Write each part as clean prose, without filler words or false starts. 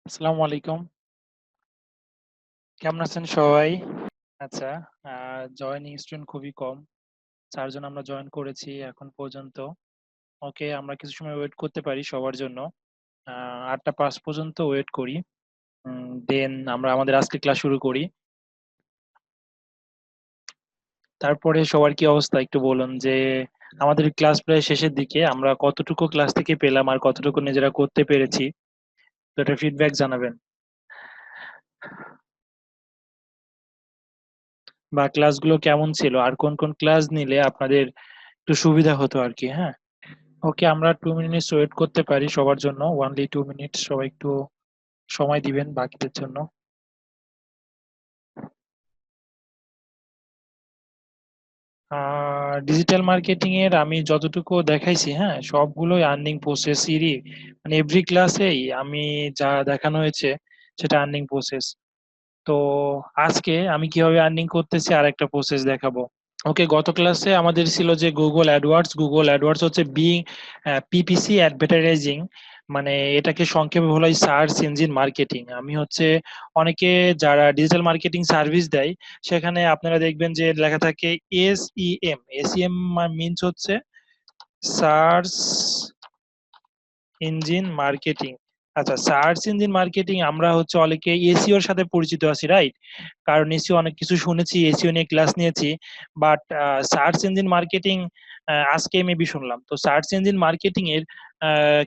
আসসালামু আলাইকুম। কেমন আছেন সবাই? আচ্ছা, জয়েনিং স্টুডেন্ট খুবই কম। ৪ জন আমরা জয়েন করেছি এখন পর্যন্ত। ওকে, আমরা কিছু সময় ওয়েট করতে পারি সবার জন্য। ৮টা ৫ পর্যন্ত ওয়েট করি। দেন আমরা আমাদের আজকে ক্লাস শুরু করি। তারপরে সবার কি অবস্থা একটু বলুন যে, আমাদের ক্লাস প্রায় শেষের দিকে। আমরা কতটুকু ক্লাস থেকে পেলাম আর কতটুকু নিজেরা করতে পেরেছি? তো এটার ফিডব্যাক জানাবেন। বা ক্লাসগুলো কেমন ছিল? আর কোন ক্লাস নিলে আপনাদের একটু সুবিধা হতো আরকি, হ্যাঁ? ওকে, আমরা 2 মিনিটস ওয়েট করতে পারি সবার জন্য। Only 2 minutes. সবাই একটু সময় দিবেন বাকিদের জন্য। ডিজিটাল মার্কেটিং এর আমি যতটুকু দেখাইছি, হ্যাঁ, সবগুলোই আর্নিং প্রসেস এরই। মানে এভরি ক্লাসেই আমি যা দেখানো হয়েছে সেটা আর্নিং প্রসেস। তো আজকে আমি কিভাবে আর্নিং করতেছি আরেকটা প্রসেস দেখাবো। ওকে, গত ক্লাসে আমাদের ছিল যে গুগল অ্যাডওয়ার্ডস হচ্ছে পিপিসি অ্যাডভার্টাইজিং, মানে এটাকে সংক্ষেপে বলা হয় সার্চ ইঞ্জিন মার্কেটিং। আমি হচ্ছে অনেকে যারা ডিজিটাল মার্কেটিং সার্ভিস দেয় সেখানে আপনারা দেখবেন যে লেখা থাকে এসইএম। এসইএম মিনস হচ্ছে সার্চ ইঞ্জিন মার্কেটিং। আচ্ছা, সার্চ ইঞ্জিন মার্কেটিং আমরা হচ্ছে অনেকে এসইও এর সাথে পরিচিত আছি, রাইট? কারণ এসইও অনেক কিছু শুনেছি, এসইও নিয়ে ক্লাস নিয়েছি। বাট সার্চ ইঞ্জিন মার্কেটিং আজকে মেবি শুনলাম। তো সার্চ ইঞ্জিন মার্কেটিং এর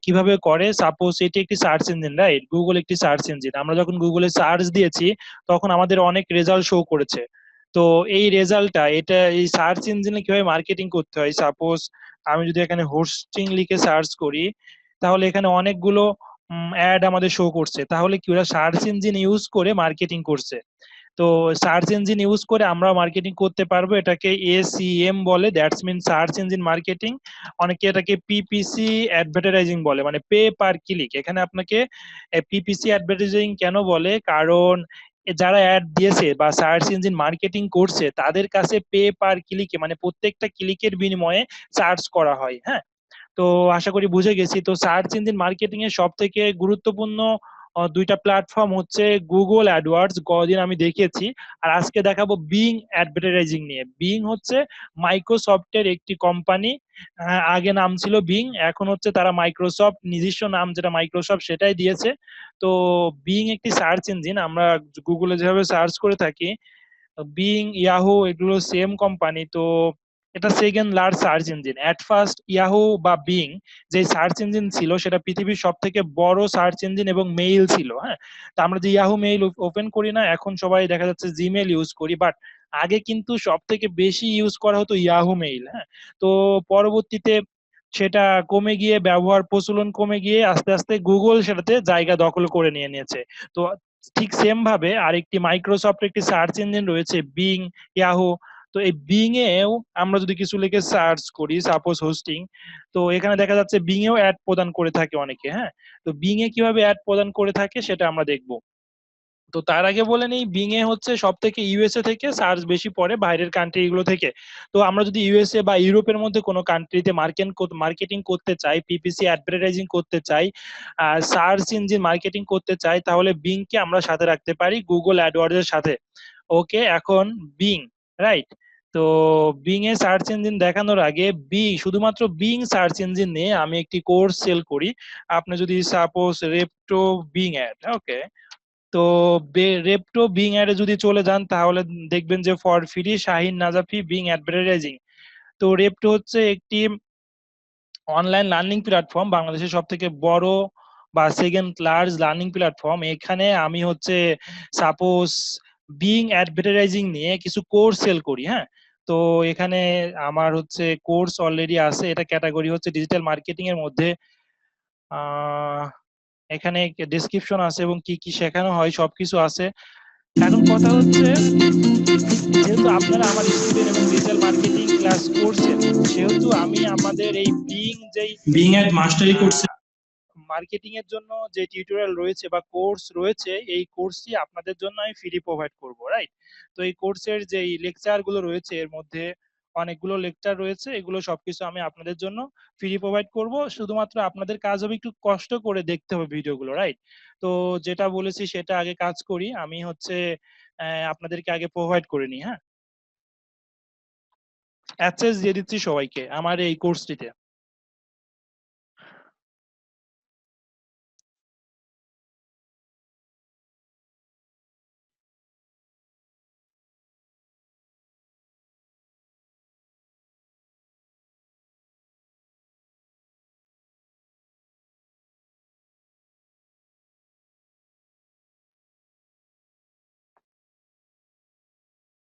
কিভাবে করে? সাপোজ এটি একটি সার্চ ইঞ্জিন, রাইট? গুগল একটি সার্চ ইঞ্জিন। আমরা যখন গুগলে সার্চ দিয়েছি তখন আমাদের অনেক রেজাল্ট শো করেছে। তো এই রেজাল্টটা এই সার্চ ইঞ্জিনে কিভাবে মার্কেটিং করতে হয়? সাপোজ আমি যদি এখানে হোস্টিং লিখে সার্চ করি তাহলে এখানে অনেকগুলো অ্যাড আমাদের শো করছে। তাহলে কি ওরা সার্চ ইঞ্জিন ইউজ করে মার্কেটিং করছে। তো সার্চ ইঞ্জিন ইউজ করে আমরা মার্কেটিং করতে পারবো, এটাকে এসইএম বলে, that's mean search engine marketing. অনেকে এটাকে পিপিসি অ্যাডভার্টাইজিং বলে, মানে পে পার ক্লিক। এখানে আপনাকে পিপিসি অ্যাডভার্টাইজিং কেন বলে? কারণ যারা অ্যাড দিয়েছে বা সার্চ ইঞ্জিন মার্কেটিং করছে তাদের কাছে পে পার ক্লিকে, মানে প্রত্যেকটা ক্লিকের বিনিময়ে চার্জ করা হয়, হ্যাঁ? তো আশা করি বুঝে গেছি। তো সার্চ ইঞ্জিন মার্কেটিং এর সব থেকে গুরুত্বপূর্ণ দুইটা প্ল্যাটফর্ম হচ্ছে গুগল অ্যাডওয়ার্ডস, কদিন আমি দেখিয়েছি। আর আজকে দেখাবো বিং অ্যাডভার্টাইজিং নিয়ে। বিং হচ্ছে মাইক্রোসফটের একটি কোম্পানি। আগে নাম ছিল বিং, এখন হচ্ছে তারা মাইক্রোসফট নিজস্ব নাম যেটা মাইক্রোসফট সেটাই দিয়েছে। তো বিং একটি সার্চ ইঞ্জিন। আমরা গুগলে যেভাবে সার্চ করে থাকি, বিং, ইয়াহু এগুলো সেম কোম্পানি। তো এটা second large search engine. At first Yahoo বা বিং যে সার্চ ইঞ্জিন ছিল সেটা পৃথিবীর সব থেকে বড় সার্চ ইঞ্জিন এবং মেইল ছিল, হ্যাঁ। তো আমরা যে ইয়াহু মেইল ওপেন করি না, এখন সবাই দেখা যাচ্ছে জিমেইল ইউজ করি, বাট আগে কিন্তু সব থেকে বেশি ইউজ করা হতো ইয়াহু মেইল, হ্যাঁ। তো পরবর্তীতে সেটা কমে গিয়ে, ব্যবহার প্রচলন কমে গিয়ে আস্তে আস্তে গুগল সেটাতে জায়গা দখল করে নিয়েছে। তো ঠিক সেম ভাবে আরেকটি মাইক্রোসফট একটি সার্চ ইঞ্জিন রয়েছে বিং, ইয়াহু। তো এই বিং এও আমরা যদি কিছু লিখে সার্চ করি, সাপোজ হোস্টিং, তো এখানে দেখা যাচ্ছে বিং এও অ্যাড প্রদান করে থাকে অনেকে, হ্যাঁ। তো বিং এ কিভাবে অ্যাড প্রদান করে থাকে সেটা আমরা দেখবো। তো তার আগে বলে নেই, বিং এ হচ্ছে সব থেকে ইউএসএ থেকে সার্চ বেশি পড়ে বাইরের কান্ট্রি গুলো থেকে। তো আমরা যদি ইউএসএ বা ইউরোপের মধ্যে কোনো কান্ট্রিতে মার্কেটিং করতে চাই, পিপিসি অ্যাডভার্টাইজিং করতে চাই, সার্চ ইঞ্জিন মার্কেটিং করতে চাই, তাহলে বিং কে আমরা সাথে রাখতে পারি গুগল অ্যাডওয়ার্ডস এর সাথে। ওকে, এখন বিং, রাইট? তো বিং এ সার্চ ইঞ্জিন দেখানোর আগে শুধুমাত্র বিং সার্চ ইঞ্জিন নিয়ে আমি একটি কোর্স সেল করি। আপনি যদি সাপোজ রেপটো বিং অ্যাড, ওকে, তো রেপটো বিং অ্যাডে যদি চলে যান তাহলে দেখবেন যে for free Shahin Najafi being advertising. তো রেপটো হচ্ছে একটি অনলাইন লার্নিং প্ল্যাটফর্ম, বাংলাদেশের সব থেকে বড় বা সেকেন্ড লার্জ লার্নিং প্ল্যাটফর্ম। এখানে আমি হচ্ছে সাপোজ বিং অ্যাডভার্টাইজিং নিয়ে কিছু কোর্স সেল করি, হ্যাঁ। তো এখানে আমার হচ্ছে কোর্স অলরেডি আছে, এটা ক্যাটাগরি হচ্ছে ডিজিটাল মার্কেটিং এর মধ্যে। আহ এখানে ডেসক্রিপশন আছে এবং কি কি শেখানো হয় সবকিছু আছে। এখন কথা হচ্ছে, যেহেতু আপনারা আমার স্টুডেন্ট এবং ডিজিটাল মার্কেটিং ক্লাস করছেন, সেহেতু আমি আমাদের এই বিং এড মাস্টারি কোর্স মার্কেটিং এর জন্য যে টিউটোরিয়াল রয়েছে বা কোর্স রয়েছে, এই কোর্সটি আপনাদের জন্য আমি ফ্রি প্রোভাইড করব, রাইট? তো এই কোর্সের যে লেকচার গুলো রয়েছে এর মধ্যে অনেকগুলো লেকচার রয়েছে, এগুলো সবকিছু আমি আপনাদের জন্য ফ্রি প্রোভাইড করব। শুধুমাত্র আপনাদের কাজ হবে একটু কষ্ট করে দেখতে হবে ভিডিওগুলো, রাইট? তো যেটা বলেছি সেটা আগে কাজ করি, আমি হচ্ছে আপনাদেরকে আগে প্রোভাইড করে নিই। হ্যাঁ, অ্যাক্সেস দিয়ে দিচ্ছি সবাইকে আমার এই কোর্সটিতে।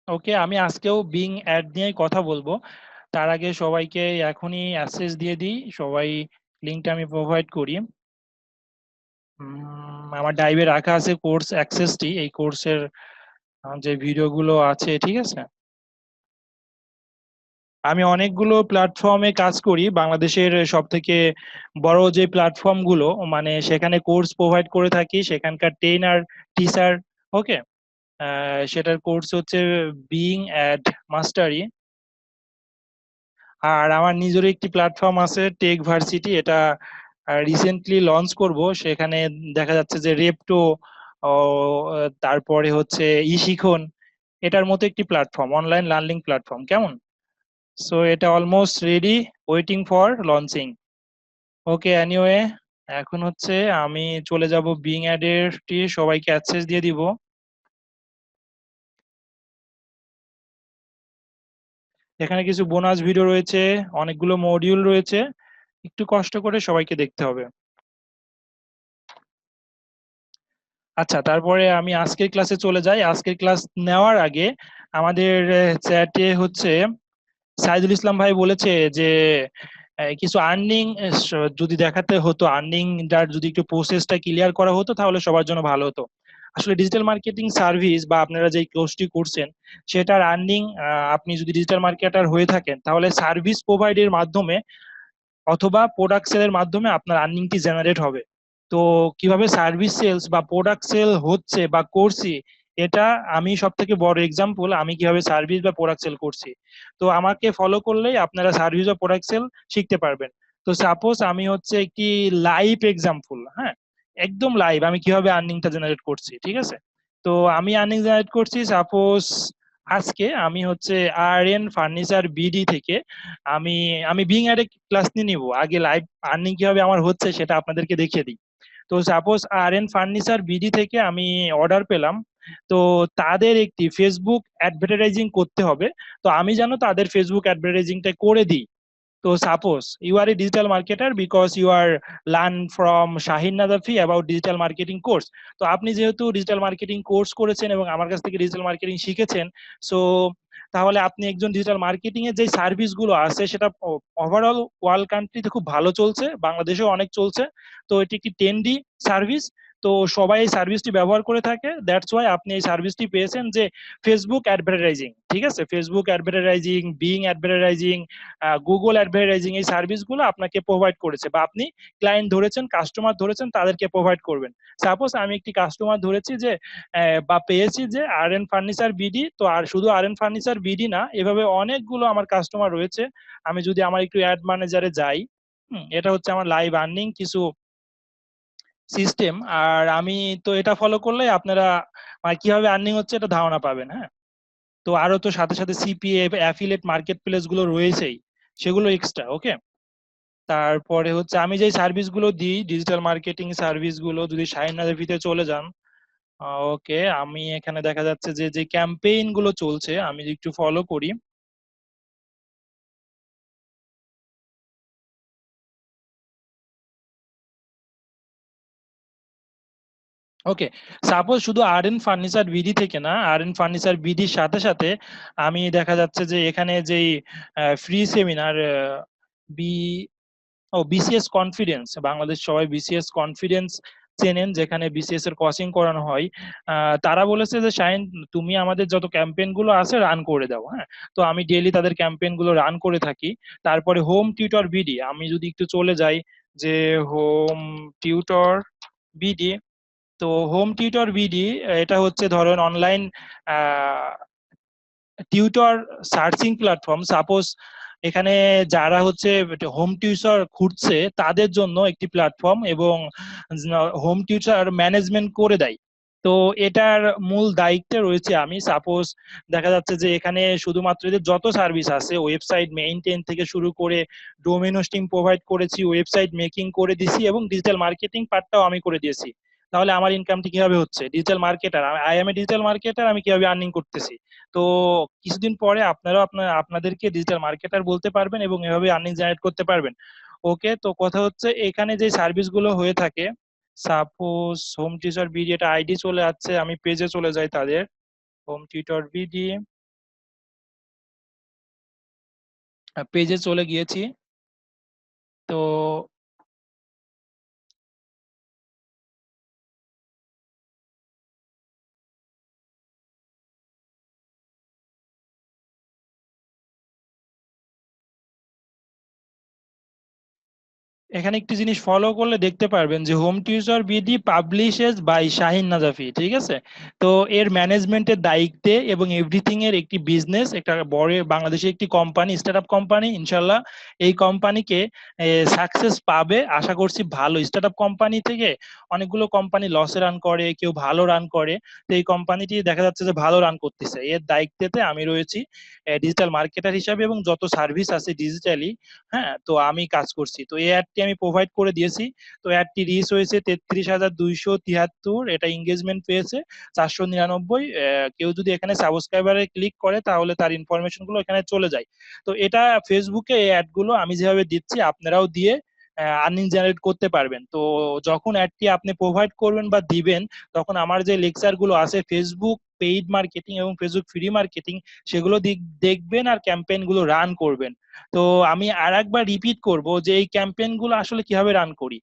ওকে, আমি আজকেও বিং অ্যাড নিয়েই কথা বলবো। তার আগে সবাইকে এখনই অ্যাক্সেস দিয়ে দিই, সবাই লিঙ্কটা আমি প্রোভাইড করি। আমার ড্রাইভে রাখা আছে কোর্স অ্যাক্সেসটি, এই কোর্সের যে ভিডিওগুলো আছে, ঠিক আছে। আমি অনেকগুলো প্ল্যাটফর্মে কাজ করি, বাংলাদেশের সব থেকে বড় যে প্ল্যাটফর্ম গুলো, মানে সেখানে কোর্স প্রোভাইড করে থাকি, সেখানকার ট্রেনার, টিচার। ওকে, সেটার কোর্স হচ্ছে বিং অ্যাড মাস্টারি। আর আমার নিজেরও একটি প্ল্যাটফর্ম আছে টেক ভার্সিটি, এটা রিসেন্টলি লঞ্চ করব। সেখানে দেখা যাচ্ছে যে রেপটো, তারপরে হচ্ছে ই শিখন, এটার মতো একটি প্ল্যাটফর্ম, অনলাইন লার্নিং প্ল্যাটফর্ম, কেমন? সো এটা almost ready, waiting for launching. Okay, anyway, এখন হচ্ছে আমি চলে যাব বিং অ্যাডের সবাইকে অ্যাক্সেস দিয়ে দিব। এখানে কিছু বোনাস ভিডিও রয়েছে, অনেকগুলো মডিউল রয়েছে, একটু কষ্ট করে সবাইকে দেখতে হবে। আচ্ছা, তারপরে আমি আজকের ক্লাসে চলে যাই। আজকের ক্লাস নেওয়ার আগে আমাদের চ্যাটে হচ্ছে সাইদুল ইসলাম ভাই বলেছে যে কিছু আর্নিং যদি দেখাতে হতো, আর্নিংটার যদি একটু প্রসেসটা ক্লিয়ার করা হতো তাহলে সবার জন্য ভালো হতো। আসলে ডিজিটাল মার্কেটিং সার্ভিস বা আপনারা যে কোর্সটি করছেন সেটার আর্নিং, আপনি যদি ডিজিটাল মার্কেটার হয়ে থাকেন তাহলে সার্ভিস প্রোভাইডের মাধ্যমে অথবা প্রোডাক্ট সেলের মাধ্যমে আপনার আর্নিংটি জেনারেট হবে। তো কিভাবে সার্ভিস সেলস বা প্রোডাক্ট সেল হচ্ছে বা করছি, এটা আমি সব থেকে বড় এক্সাম্পল, আমি কিভাবে সার্ভিস বা প্রোডাক্ট সেল করছি। তো আমাকে ফলো করলেই আপনারা সার্ভিস বা প্রোডাক্ট সেল শিখতে পারবেন। তো সাপোজ আমি হচ্ছে একটি লাইভ এক্সাম্পল, হ্যাঁ, একদম লাইভ আমি কিভাবে আর্নিংটা জেনারেট করছি, ঠিক আছে। তো আমি আর্নিং জেনারেট করছি, সাপোজ আজকে আমি হচ্ছে আর এন ফার্নিচার বিডি থেকে আমি আমি বিং অ্যাড ক্লাস নিয়ে নিব। আগে লাইভ আর্নিং কিভাবে আমার হচ্ছে সেটা আপনাদেরকে দেখিয়ে দিই। তো সাপোজ আর এন ফার্নিচার বিডি থেকে আমি অর্ডার পেলাম, তো তাদের একটি ফেসবুক অ্যাডভার্টাইজিং করতে হবে। তো আমি যেন তাদের ফেসবুক অ্যাডভার্টাইজিংটা করে দিই। তো suppose you are a digital marketer because you are learn from Shahin Nadafi about digital marketing course. তো আপনি যেহেতু ডিজিটাল মার্কেটিং কোর্স করেছেন এবং আমার কাছ থেকে ডিজিটাল মার্কেটিং শিখেছেন, সো তাহলে আপনি একজন ডিজিটাল মার্কেটিং এর যে সার্ভিস গুলো আছে সেটা ওভারঅল ওয়ার্ল্ড কান্ট্রিতে খুব ভালো চলছে, বাংলাদেশেও অনেক চলছে। তো এটি একটি ট্রেন্ডি সার্ভিস। তো সবাই এই সার্ভিসটি ব্যবহার করে থাকে, দ্যাটস ওয়াই আপনি এই সার্ভিসটি পেয়েছেন যে ফেসবুক অ্যাডভার্টাইজিং, ঠিক আছে, Facebook advertising, being advertising, Google advertising, এই সার্ভিসগুলো আপনাকে প্রোভাইড করেছে বা আপনি ক্লায়েন্ট ধরেছেন, কাস্টমার ধরেছেন, তাদেরকে প্রোভাইড করবেন। সাপোজ আমি একটি কাস্টমার ধরেছি যে বা পেয়েছি যে আর এন ফার্নিচার বিডি, তো আর শুধু আর এন ফার্নিচার বিডি না, এভাবে অনেকগুলো আমার কাস্টমার রয়েছে। আমি যদি আমার একটু অ্যাড ম্যানেজারে যাই, এটা হচ্ছে আমার লাইভ আর্নিং কিছু সিস্টেম। আর আমি তো এটা ফলো করলে আপনারা কিভাবে আর্নিং হচ্ছে এটা ধারণা পাবেন। হ্যাঁ, তো আরো তো সাথে সাথে সিপিএ, অ্যাফিলিয়েট মার্কেট প্লেস গুলো রয়েছেই, সেগুলো এক্সট্রা। ওকে, তারপরে হচ্ছে আমি যে সার্ভিস গুলো দিই, ডিজিটাল মার্কেটিং সার্ভিস গুলো, যদি শাহিনাদের ভিতরে চলে যান, ওকে, আমি এখানে দেখা যাচ্ছে যে যে ক্যাম্পেইন গুলো চলছে আমি একটু ফলো করি। ওকে, সাপোজ শুধু আর এন ফার্নিচার বিডি থেকে না, আর এন ফার্নিচার বিডির সাথে সাথে আমি দেখা যাচ্ছে যে এখানে যেই ফ্রি সেমিনার বি ও বিসিএস কনফিডেন্স, বাংলাদেশ সবাই বিসিএস কনফিডেন্স চেনেন, যেখানে বিসিএস এর কোচিং করানো হয়। তারা বলেছে যে শাইন, তুমি আমাদের যত ক্যাম্পেইন গুলো আছে রান করে দাও। হ্যাঁ, তো আমি ডেইলি তাদের ক্যাম্পেইন গুলো রান করে থাকি। তারপরে হোম টিউটর বিডি, আমি যদি একটু চলে যাই যে হোম টিউটর বিডি, তো হোম টিউটর বিডি এটা হচ্ছে ধরেন online tutor searching platform, suppose এখানে যারা হচ্ছে হোম টিউটর খুঁজছে তাদের জন্য একটি প্ল্যাটফর্ম, এবং হোম টিউটর ম্যানেজমেন্ট করে দেয়। তো এটার মূল দায়িত্বে রয়েছে আমি। সাপোজ দেখা যাচ্ছে যে এখানে শুধুমাত্র এদের যত সার্ভিস আছে, ওয়েবসাইট মেইনটেইন থেকে শুরু করে ডোমেন হোস্টিং প্রোভাইড করেছি, ওয়েবসাইট মেকিং করে দিছি, এবং ডিজিটাল মার্কেটিং পার্টটাও আমি করে দিয়েছি। তাহলে আমার ইনকামটি কিভাবে হচ্ছে? Digital marketer, I M A digital marketer, আমি কিভাবে আর্নিং করতেছি। তো কিছুদিন পরে আপনারাও আপনাদেরকে ডিজিটাল মার্কেটার বলতে পারবেন এবং এভাবে আর্নিং জেনারেট করতে পারবেন। ওকে, তো কথা হচ্ছে এখানে যে সার্ভিস গুলো হয়ে থাকে, সাপোজ হোম টিউটর বিডি, এটা আইডি চলে আসছে, আমি পেজে চলে যাই তাদের। হোম টিউটর বিডি পেজে চলে গিয়েছি। তো এখানে একটি জিনিস ফলো করলে দেখতে পারবেন যে home tutor BD publishes by Shahin Najafi, ঠিক আছে। তো এর ম্যানেজমেন্টের দায়িত্বে এবং এভরিথিং এর একটি বিজনেস, একটা বড় বাংলাদেশের একটি কোম্পানি, স্টার্ট আপ কোম্পানি। ইনশাল্লাহ এই কোম্পানিকে সাকসেস পাবে আশা করছি। ভালো স্টার্ট আপ কোম্পানি থেকে অনেকগুলো কোম্পানি লসে রান করে, কেউ ভালো রান করে। তো এই কোম্পানিটি দেখা যাচ্ছে যে ভালো রান করতেছে, এর দায়িত্বেতে আমি রয়েছি ডিজিটাল মার্কেটার হিসাবে, এবং যত সার্ভিস আছে ডিজিটালি, হ্যাঁ, তো আমি কাজ করছি। তো এই অ্যাডটি আমি প্রোভাইড করে দিয়েছি। তো অ্যাডটি রিচ হয়েছে 33,273, এটা এঙ্গেজমেন্ট পেয়েছে 499। কেউ যদি এখানে সাবস্ক্রাইবারে ক্লিক করে তাহলে তার ইনফরমেশন গুলো এখানে চলে যায়। তো এটা ফেসবুকে এই অ্যাড গুলো আমি যেভাবে দিচ্ছি আপনারাও দিয়ে আর্নিং জেনারেট করতে পারবেন। তো যখন অ্যাডটি আপনি প্রোভাইড করবেন বা দিবেন, তখন আমার যে লেকচার গুলো আছে ফেসবুক পেইড মার্কেটিং এবং ফেসবুক ফ্রি মার্কেটিং, সেগুলো দেখবেন আর ক্যাম্পেইন গুলো রান করবেন। তো আমি আর একবার রিপিট করব যে এই ক্যাম্পেইন গুলো আসলে কিভাবে রান করি।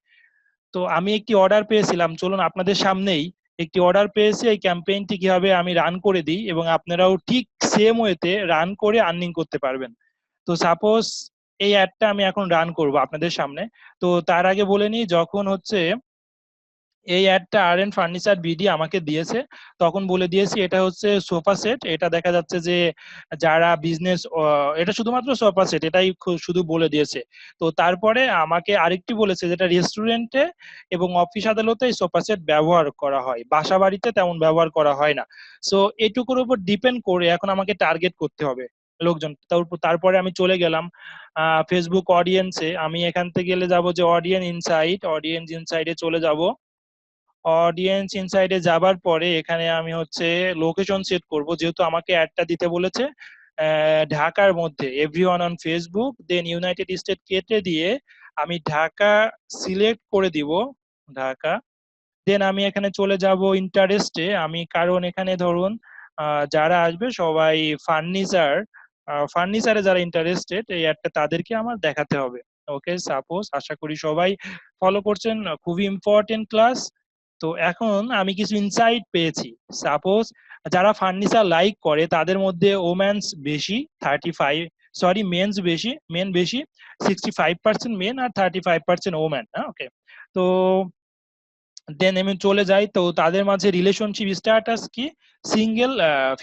তো আমি একটি অর্ডার পেয়েছিলাম, চলুন আপনাদের সামনেই একটি অর্ডার পেয়েছি, এই ক্যাম্পেইনটি কিভাবে আমি রান করে দিই এবং আপনারাও ঠিক সেম ওয়েতে রান করে আর্নিং করতে পারবেন। তো সাপোজ এই অ্যাডটা আমি এখন রান করব আপনাদের সামনে। তো তার আগে বলে নিই, যখন হচ্ছে এই অ্যাডটা আর এন ফার্নিচার বিডি আমাকে দিয়েছে, তখন বলে দিয়েছি এটা হচ্ছে সোফা সেট। এটা দেখা যাচ্ছে যে যারা বিজনেস, এটা শুধুমাত্র সোফা সেট এটাই শুধু বলে দিয়েছে। তো তারপরে আমাকে আরেকটি বলেছে যেটা রেস্টুরেন্টে এবং অফিস আদালতে এই সোফা সেট ব্যবহার করা হয়, বাসা বাড়িতে তেমন ব্যবহার করা হয় না। সো এটুকুর উপর ডিপেন্ড করে এখন আমাকে টার্গেট করতে হবে লোকজন। তারপরে আমি চলে গেলাম ফেসবুক অডিয়েন্সে। আমি এখান থেকে গেলে যাব যে অডিয়েন্স ইনসাইডে চলে যাব। অডিয়েন্স ইনসাইডে যাবার পরে এখানে আমি হচ্ছে লোকেশন সেট করব, যেহেতু আমাকে অ্যাডটা দিতে বলেছে ঢাকার মধ্যে, everyone on Facebook, then United State কেটে দিয়ে আমি ঢাকা সিলেক্ট করে দিব, ঢাকা। দেন আমি এখানে চলে যাব ইন্টারেস্টে আমি, কারণ এখানে ধরুন যারা আসবে সবাই ফার্নিচার, ফার্নিচারে যারা ইন্টারেস্টেড এই অ্যাডটা তাদেরকে আমার দেখাতে হবে। ওকে, সাপোজ আশা করি সবাই ফলো করছেন, খুবই ইম্পর্টেন্ট ক্লাস। তো এখন আমি কিছু ইনসাইট পেয়েছি। সাপোজ যারা ফার্নিচার লাইক করে তাদের মধ্যে ওম্যানস বেশি, 35, সরি মেন্স বেশি, মেন বেশি, 65% মেন আর 35% ওম্যান। ওকে, তো দেন আমি চলে যাই, তো তাদের মাঝে রিলেশনশিপ স্ট্যাটাস কি, সিঙ্গেল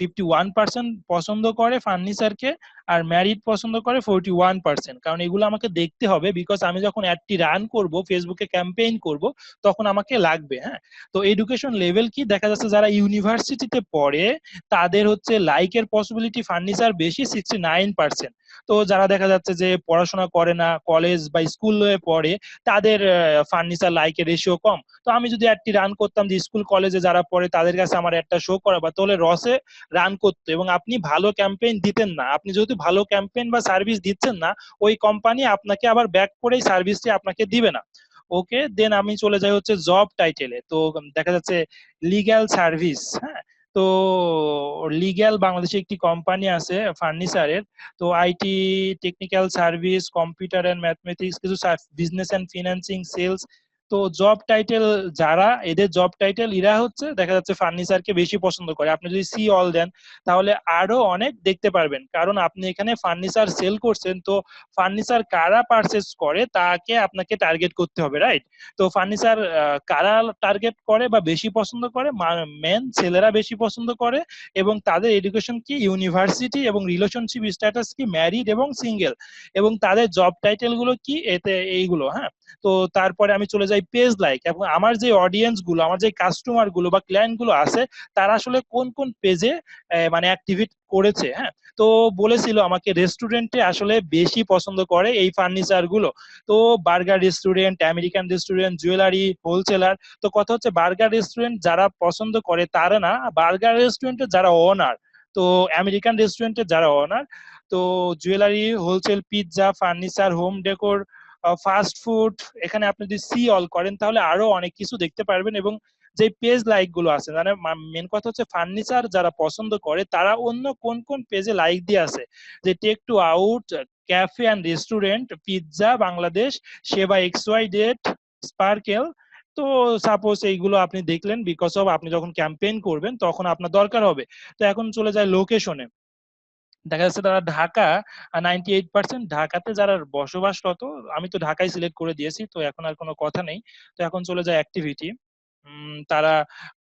51% পছন্দ করে ফার্নিচারকে, আর ম্যারিড পছন্দ করে 41%। কারণ এগুলো আমাকে দেখতে হবে, বিকজ আমি যখন অ্যাডটি রান করব, ফেসবুকে ক্যাম্পেইন করব, তখন আমাকে লাগবে। হ্যাঁ, তো এডুকেশন লেভেল কি, দেখা যাচ্ছে যারা ইউনিভার্সিটিতে পড়ে তাদের হচ্ছে লাইকের পসিবিলিটি ফার্নিচার বেশি, 69%। তো যারা দেখা যাচ্ছে যে পড়াশোনা করে না, কলেজ বা স্কুলে পড়ে, তাদের ফার্নিচার লাইকের রেশিও কম। তো আমি যদি অ্যাডটি রান করতাম যে স্কুল কলেজে যারা পড়ে তাদের কাছে আমার অ্যাডটা শো করা, বা তাহলে রসে রান করতো এবং আপনি ভালো ক্যাম্পেইন দিতেন না। আপনি যেহেতু ভালো ক্যাম্পেইন বা সার্ভিস দিচ্ছেন না, ওই কোম্পানি আপনাকে আবার ব্যাক করে এই সার্ভিসটি আপনাকে দিবে না। ওকে, দেন আমি চলে যাই হচ্ছে জব টাইটেলে। তো দেখা যাচ্ছে লিগ্যাল সার্ভিস। হ্যাঁ, তো লিগ্যাল বাংলাদেশে একটি কোম্পানি আছে ফার্নিচারের। তো IT, technical service, computer and mathematics, কিছু বিজনেস এন্ড ফিন্যান্সিং, সেলস, তো জব টাইটেল যারা, এদের জব টাইটেল এরা হচ্ছে দেখা যাচ্ছে ফার্নিচারকে বেশি পছন্দ করে। আপনি যদি সি অল দেন তাহলে আরো অনেক দেখতে পারবেন, কারণ আপনি এখানে ফার্নিচার সেল করছেন। তো ফার্নিচার কারা পারচেস করে তাকে আপনাকে টার্গেট করতে হবে, রাইট? তো ফার্নিচার কারা টার্গেট করে বা বেশি পছন্দ করে, মেন ছেলেরা বেশি পছন্দ করে, এবং তাদের এডুকেশন কি, ইউনিভার্সিটি, এবং রিলেশনশিপ স্ট্যাটাস কি, ম্যারিড এবং সিঙ্গেল, এবং তাদের জব টাইটেল গুলো কি, এতে এইগুলো। হ্যাঁ, তো তারপরে আমি চলে যাই পেজ লাইক, এবং আমার যে অডিয়েন্স গুলো, আমার যে কাস্টমার গুলো বা ক্লায়েন্ট গুলো আছে, তারা আসলে কোন কোন পেজে মানে অ্যাক্টিভেট করেছে। হ্যাঁ, তো বলেছিল আমাকে রেস্টুরেন্টে আসলে বেশি পছন্দ করে এই ফার্নিচার গুলো। তো burger restaurant, American restaurant, jewellery wholesaler. তো কথা হচ্ছে বার্গার রেস্টুরেন্ট যারা পছন্দ করে তারা না, বার্গার রেস্টুরেন্টের যারা ওনার, তো আমেরিকান রেস্টুরেন্টের যারা ওনার, তো jewellery wholesale, pizza, furniture, home decor, fast food, এখানে আপনি যদি সি অল করেন তাহলে আরো অনেক কিছু দেখতে পারবেন। এবং যে পেজ লাইক গুলো আছে, মানে মেন কথা হচ্ছে ফার্নিচার যারা পছন্দ করে তারা অন্য কোন কোন পেজে লাইক দিয়ে আছে, যে take to out, cafe and restaurant, pizza Bangladesh, Sheba X Y dot, sparkle. তো সাপোজ এইগুলো আপনি দেখলেন, বিকজ অফ আপনি যখন ক্যাম্পেইন করবেন তখন আপনার দরকার হবে। তো এখন চলে যায় লোকেশনে। দেখা যাচ্ছে তারা ঢাকা, 98% ঢাকাতে যারা বসবাসরত। আমি তো ঢাকায় সিলেক্ট করে দিয়েছি, তো এখন আর কোনো কথা নেই। তো এখন চলে যায় অ্যাক্টিভিটি। তারা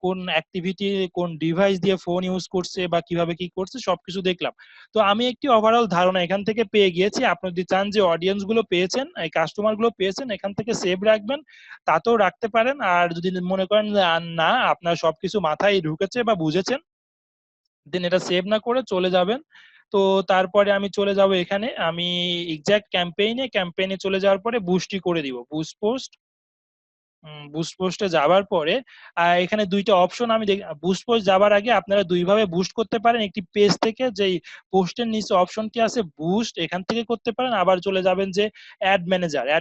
কোন অ্যাক্টিভিটি, কোন ডিভাইস দিয়ে ফোন ইউজ করছে বা কিভাবে কি করছে সবকিছু দেখলাম। তো আমি একটি ওভারঅল ধারণা এখান থেকে পেয়ে গিয়েছি। আপনি যদি চান যে অডিয়েন্স গুলো পেয়েছেন, এই কাস্টমার গুলো পেয়েছেন, এখান থেকে সেভ রাখবেন, তাতেও রাখতে পারেন। আর যদি মনে করেন যে না, আপনার সবকিছু মাথায় ঢুকেছে বা বুঝেছেন, দেন এটা সেভ না করে চলে যাবেন। তো তারপরে আমি চলে যাব এখানে, আমি এক্সাক্ট ক্যাম্পেইনে চলে যাওয়ার পরে বুস্টই করে দিব, বুস্ট পোস্ট। বুস্ট পোস্টে যাবার পরে এখানে দুইটা অপশন আমি বুস্ট পোস্ট যাবার আগে আপনারা দুই ভাবে বুস্ট করতে পারেন। একটি পেজ থেকে, যেই পোস্টের নিচে অপশনটি আছে বুস্ট, এখান থেকে করতে পারেন। আবার চলে যাবেন যে অ্যাড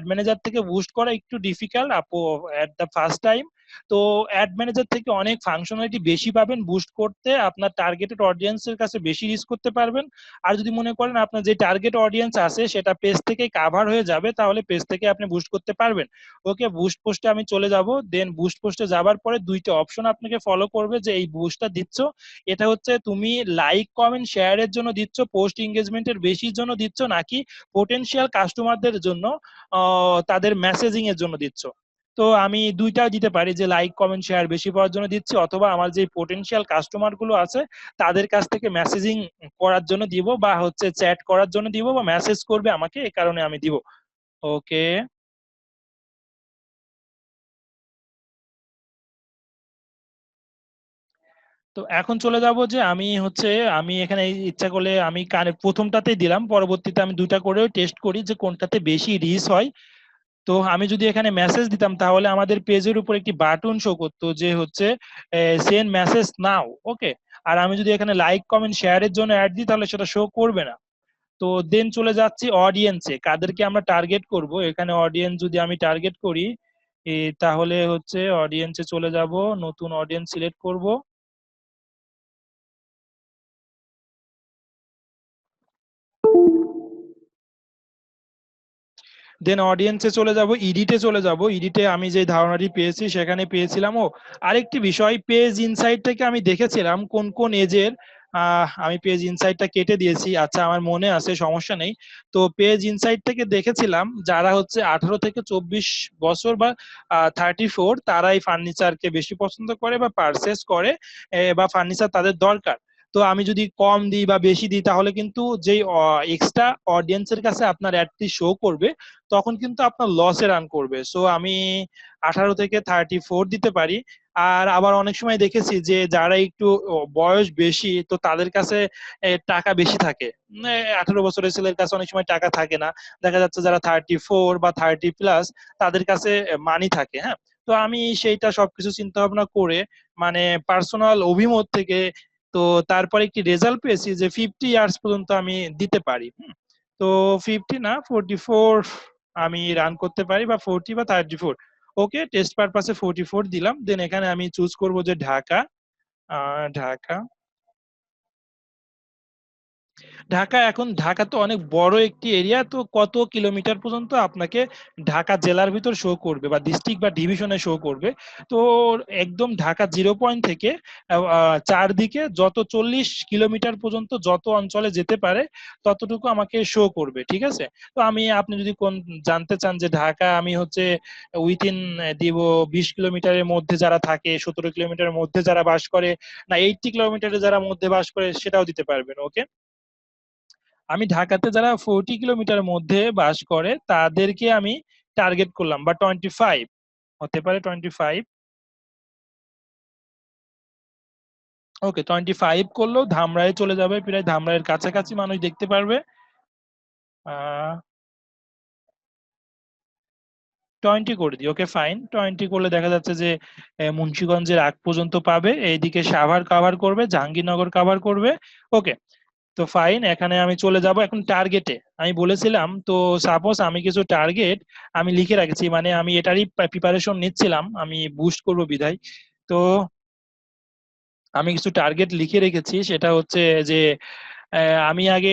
ম্যানেজার থেকে বুস্ট করা একটু ডিফিকাল্ট আপু এট দ্য ফার্স্ট টাইম। তো অ্যাড ম্যানেজার থেকে অনেক ফাংশনালিটি বেশি পাবেন, বুস্ট করতে আপনার টার্গেটেড অডিয়েন্সের কাছে বেশি রিচ করতে পারবেন। আর যদি মনে করেন আপনার যে টার্গেট অডিয়েন্স আছে সেটা পেজ থেকে কাভার হয়ে যাবে, তাহলে পেজ থেকে আপনি বুস্ট করতে পারবেন। ওকে, বুস্ট পোস্টে আমি চলে যাব। দেন বুস্ট পোস্টে যাবার পরে দুইটা অপশন আপনাকে ফলো করবে, যে এই বুস্টটা দিচ্ছ, এটা হচ্ছে তুমি লাইক কমেন্ট শেয়ারের জন্য দিচ্ছ, পোস্ট এঙ্গেজমেন্টের বেশির জন্য দিচ্ছ, নাকি পোটেনশিয়াল কাস্টমারদের জন্য তাদের মেসেজিং এর জন্য দিচ্ছ। তো আমি দুইটা দিতে পারি, যে লাইক কমেন্ট শেয়ার বেশি পাওয়ার জন্য দিচ্ছি, অথবা আমার যে পোটেনশিয়াল কাস্টমার গুলো আছে তাদের কাছ থেকে মেসেজিং করার জন্য দিব, বা হচ্ছে চ্যাট করার জন্য দিব, বা মেসেজ করবে আমাকে, এই কারণে আমি দিব। ওকে, তো এখন চলে যাব যে আমি এখানে ইচ্ছা করলে আমি কানে প্রথমটাতেই দিলাম, পরবর্তীতে আমি দুইটা করেও টেস্ট করি যে কোনটাতে বেশি রিচ হয়। তো আমি যদি এখানে মেসেজ দিতাম তাহলে আমাদের পেজের উপর একটি বাটন শো করতো, যে হচ্ছে সেন্ড মেসেজ নাও। ওকে, আর আমি যদি এখানে লাইক কমেন্ট শেয়ারের জন্য অ্যাড দিই তাহলে সেটা শো করবে না। তো দেন চলে যাচ্ছি অডিয়েন্সে, কাদেরকে আমরা টার্গেট করব। এখানে অডিয়েন্স যদি আমি টার্গেট করি, তাহলে হচ্ছে অডিয়েন্সে চলে যাব, নতুন অডিয়েন্স সিলেক্ট করব। দেন অডিয়েন্সে চলে যাব, ইডিটে চলে যাব। ইডিটে আমি যে ধারণাটি পেয়েছি সেখানে পেয়েছিলাম, ও আরেকটি বিষয়, পেজ ইনসাইট থেকে আমি দেখেছিলাম কোন কোন এজের, আমি পেজ ইনসাইটটা কেটে দিয়েছি, আচ্ছা আমার মনে আছে, সমস্যা নেই। তো পেজ ইনসাইট থেকে দেখেছিলাম যারা হচ্ছে 18 থেকে 24 বছর বা 34, তারাই ফার্নিচারকে বেশি পছন্দ করে বা পারচেস করে, বা ফার্নিচার তাদের দরকার। তো আমি যদি কম দিই বা বেশি দিই তাহলে কিন্তু যেই এক্সট্রা অডিয়েন্সের কাছে আপনার অ্যাডটি শো করবে, তখন কিন্তু আপনার লসে রান করবে। সো আমি 18 থেকে 34 দিতে পারি। আর আবার অনেক সময় দেখেছি যে যারা একটু বয়স বেশি, তো তাদের কাছে টাকা বেশি থাকে। 18 বছরের ছেলের কাছে অনেক সময় টাকা থাকে না। দেখা যাচ্ছে যারা 34 বা 30+, তাদের কাছে মানি থাকে। হ্যাঁ, তো আমি সেইটা সবকিছু চিন্তা ভাবনা করে, মানে পার্সোনাল অভিমত থেকে, তো তারপরে একটি রেজাল্ট পেয়েছি যে 50 ইয়ার্স পর্যন্ত আমি দিতে পারি। তো 50 না, 44 আমি রান করতে পারি, বা 40 বা 34। ওকে, টেস্ট পারপাসে 44 দিলাম। দেন এখানে আমি চুজ করব যে ঢাকা। ঢাকা, ঢাকা তো অনেক বড় একটি এরিয়া, তো কত কিলোমিটার পর্যন্ত আপনাকে ঢাকা জেলার ভিতর শো করবে বা ডিস্ট্রিক্ট বা ডিভিশনে শো করবে। তো একদম ঢাকা 0 পয়েন্ট থেকে চারদিকে যত 40 কিলোমিটার পর্যন্ত যত অঞ্চলে যেতে পারে ততটুকু আমাকে শো করবে, ঠিক আছে। তো আপনি যদি কোন জানতে চান যে ঢাকা আমি হচ্ছে উইথিন দিব 20 কিলোমিটারের মধ্যে যারা থাকে, 17 কিলোমিটারের মধ্যে যারা বাস করে, না 80 কিলোমিটারের যারা মধ্যে বাস করে, সেটাও দিতে পারবেন। ওকে, আমি ঢাকাতে যারা 40 কিলোমিটার মধ্যে বাস করে তাদেরকে আমি টার্গেট করলাম, বা 25 হতে পারে, 25। ওকে, 25 করলেও ধামরাই চলে যাবে, প্রায় ধামরাইয়ের কাছাকাছি মানুষ দেখতে পারবে। 20 করে দিই, ওকে ফাইন। 20 করলে দেখা যাচ্ছে যে মুন্সিগঞ্জের আগ পর্যন্ত পাবে, এইদিকে সাভার কাভার করবে, জাহাঙ্গীরনগর কাভার করবে। ওকে, তো ফাইন, এখানে আমি চলে যাব এখন টার্গেটে। আমি বলেছিলাম তো, সাপোজ আমি কিছু টার্গেট আমি লিখে রাখছি, মানে আমি এটারই প্রিপারেশন নিচ্ছিলাম, আমি বুস্ট করব বিধায়। তো আমি কিছু টার্গেট লিখে রেখেছি, সেটা হচ্ছে যে আমি আগে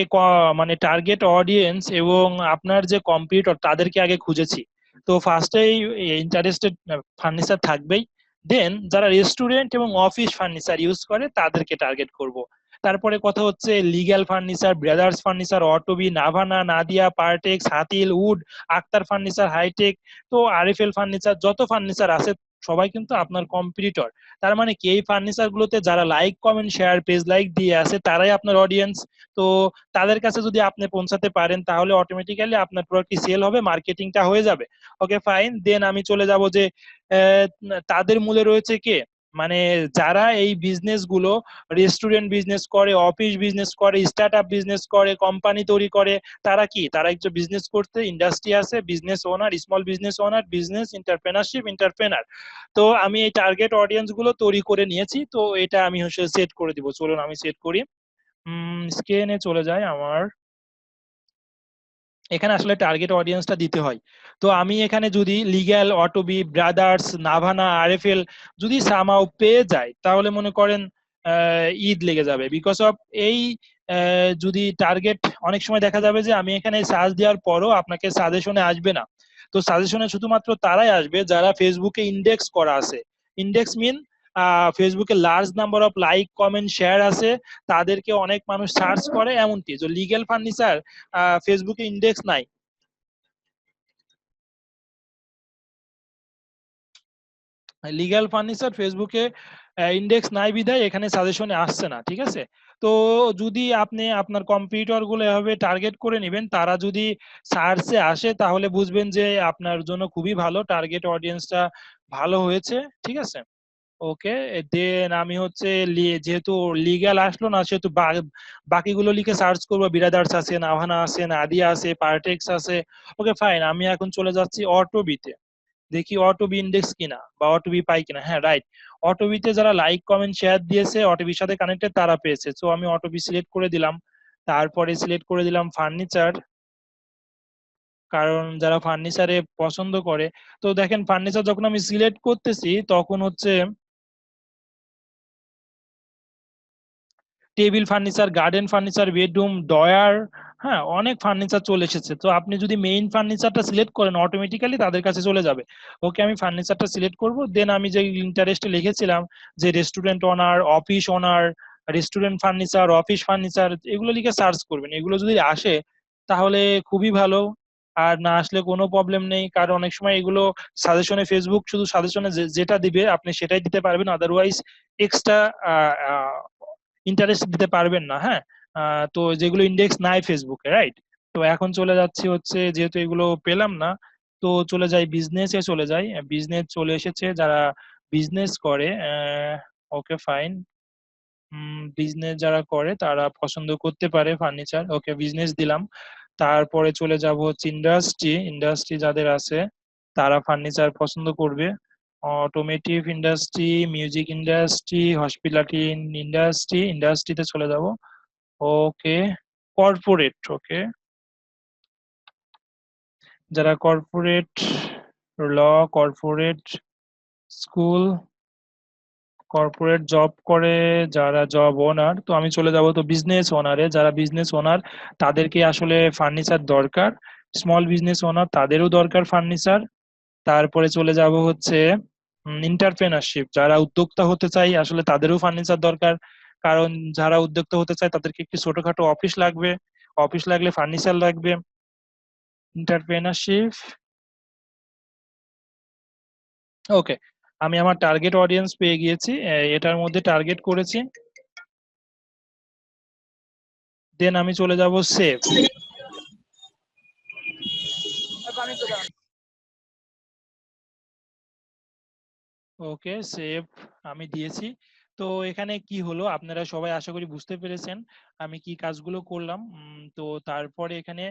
মানে টার্গেট অডিয়েন্স এবং আপনার যে কম্পিউটার তাদেরকে আগে খুঁজেছি। তো ফার্স্টেই ইন্টারেস্টেড ফার্নিচার থাকবেই, দেন যারা রেস্টুরেন্ট এবং অফিস ফার্নিচার ইউজ করে তাদেরকে টার্গেট করব। তারপরে কথা হচ্ছে legal furniture, brothers furniture, Otobi, Navana, Nadia, Partex, Hatil, wood, Akhtar furniture, hi tech, তো আরএফএল ফার্নিচার, যত ফার্নিচার আছে সবাই কিন্তু আপনার কম্পিটিটর। তার মানে কি, এই ফার্নিচার গুলোতে যারা like comment share page like দিয়ে আছে তারাই আপনার অডিয়েন্স। তো তাদের কাছে যদি আপনি পৌঁছাতে পারেন তাহলে অটোমেটিক্যালি আপনার প্রোডাক্টটি সেল হবে, মার্কেটিংটা হয়ে যাবে। ওকে ফাইন, দেন আমি চলে যাব যে আহ, তাদের মূলে রয়েছে কে, মানে যারা এই বিজনেস গুলো, রেস্টুরেন্ট বিজনেস করে, অফিস বিজনেস করে, স্টার্ট আপ বিজনেস করে, কোম্পানি তৈরি করে, তারা কি, তারা একটু বিজনেস করতে ইন্ডাস্ট্রি আছে, business owner, small business owner, business entrepreneurship entrepreneur. তো আমি এই টার্গেট অডিয়েন্স গুলো তৈরি করে নিয়েছি, তো এটা আমি হচ্ছে সেট করে দিব। চলুন আমি সেট করি। স্ক্রিনে চলে যায় আমার, এখানে আসলে টার্গেট অডিয়েন্সটা দিতে হয়। তো আমি এখানে যদি legal, Otobi, brothers, Navana, RFL যদি সামাও পেয়ে যায় তাহলে মনে করেন ঈদ লেগে যাবে, বিকজ অফ এই যদি টার্গেট, অনেক সময় দেখা যাবে যে আমি এখানে সার্চ দেওয়ার পরও আপনাকে সাজেশনে আসবে না। তো সাজেশনে শুধুমাত্র তারাই আসবে যারা ফেসবুকে ইন্ডেক্স করা আছে। ইন্ডেক্স মিন ফেসবুকে large number of like comment share আছে, তাদেরকে অনেক মানুষ সার্চ করে, এমনকি যে লিগ্যাল ফার্নিচার ফেসবুকে ইন্ডেক্স নাই। লিগ্যাল ফার্নিচার ফেসবুকে ইন্ডেক্স নাই বিধায় এখানে সাজেশনে আসছে না, ঠিক আছে। তো যদি আপনি আপনার কম্পিউটার গুলো এভাবে টার্গেট করে নেবেন, তারা যদি সার্চে আসে তাহলে বুঝবেন যে আপনার জন্য খুবই ভালো, টার্গেট অডিয়েন্সটা ভালো হয়েছে, ঠিক আছে। ওকে, দেন আমি হচ্ছে যেহেতু লিগ্যাল আসলো না, সেহেতু বাকিগুলো লিখে সার্চ করবো, বিরাদার্স আছে, নাভানা আছে, নাদিয়া আছে, পার্টেক্স আছে। ওকে ফাইন, আমি এখন চলে যাচ্ছি অটোবিতে, দেখি অটোবি ইন্ডেক্স কিনা বা অটোবি পাই কিনা। হ্যাঁ রাইট, অটোবিতে যারা লাইক কমেন্ট শেয়ার দিয়েছে, অটোবির সাথে কানেক্টেড, তারা পেয়েছে। তো আমি অটোবি সিলেক্ট করে দিলাম, তারপরে সিলেক্ট করে দিলাম ফার্নিচার, কারণ যারা ফার্নিচারে পছন্দ করে। তো দেখেন ফার্নিচার যখন আমি সিলেক্ট করতেছি তখন হচ্ছে table furniture, garden furniture, bedroom, drawer, হ্যাঁ অনেক ফার্নিচার চলে এসেছে। তো আপনি যদি মেইন ফার্নিচারটা সিলেক্ট করেন অটোমেটিক্যালি তাদের কাছে চলে যাবে। ওকে, আমি ফার্নিচারটা সিলেক্ট করব, দেন আমি যে ইন্টারেস্টে লিখেছিলাম যে রেস্টুরেন্ট ওনার, অফিস ওনার, রেস্টুরেন্ট ফার্নিচার, অফিস ফার্নিচার, এগুলো লিখে সার্চ করবেন। এগুলো যদি আসে তাহলে খুবই ভালো, আর না আসলে কোনো প্রবলেম নেই, কারণ অনেক সময় এগুলো সাজেশনে, ফেসবুক শুধু সাজেশনে যেটা দিবে আপনি সেটাই দিতে পারবেন, আদারওয়াইজ এক্সট্রা ইন্টারেস্ট দিতে পারবেন না। হ্যাঁ, তো যেগুলো ইন্ডেক্স নাই ফেসবুকে, রাইট। তো এখন চলে যাচ্ছি হচ্ছে, যেহেতু এগুলো পেলাম না, তো চলে যাই বিজনেসে, চলে যাই, বিজনেস চলে এসেছে, যারা বিজনেস করে। ওকে ফাইন, বিজনেস যারা করে তারা পছন্দ করতে পারে ফার্নিচার। ওকে, বিজনেস দিলাম। তারপরে চলে যাব হচ্ছে ইন্ডাস্ট্রি, ইন্ডাস্ট্রি যাদের আছে তারা ফার্নিচার পছন্দ করবে। Automotive industry, music industry, hospitality industry, ইন্ডাস্ট্রিতে চলে যাব। ওকে, কর্পোরেট, ওকে, যারা corporate law, corporate school, corporate job করে যারা জব ওনার, তো আমি চলে যাব তো বিজনেস ওনারে। যারা বিজনেস ওনার তাদেরকে আসলে ফার্নিচার দরকার, স্মল বিজনেস ওনার তাদেরও দরকার ফার্নিচার। তারপরে চলে যাব হচ্ছে এন্টারপ্রেনারশিপ, যারা উদ্যোক্তা হতে চাই আসলে তাদেরও ফার্নিচার দরকার। কারণ যারা উদ্যোক্তা হতে চায় তাদেরকে একটি ছোটখাটো অফিস লাগবে, অফিস লাগলে ফার্নিচার লাগবে। এন্টারপ্রেনারশিপ, ওকে। আমি আমার টার্গেট অডিয়েন্স পেয়ে গিয়েছি, এটার মধ্যে টার্গেট করেছি। দেন আমি চলে যাব সেভ। ওকে, সেভ আমি দিয়েছি। তো এখানে কি হলো আপনারা সবাই আশা করি বুঝতে পেরেছেন আমি কি কাজগুলো করলাম। তো তারপরে এখানে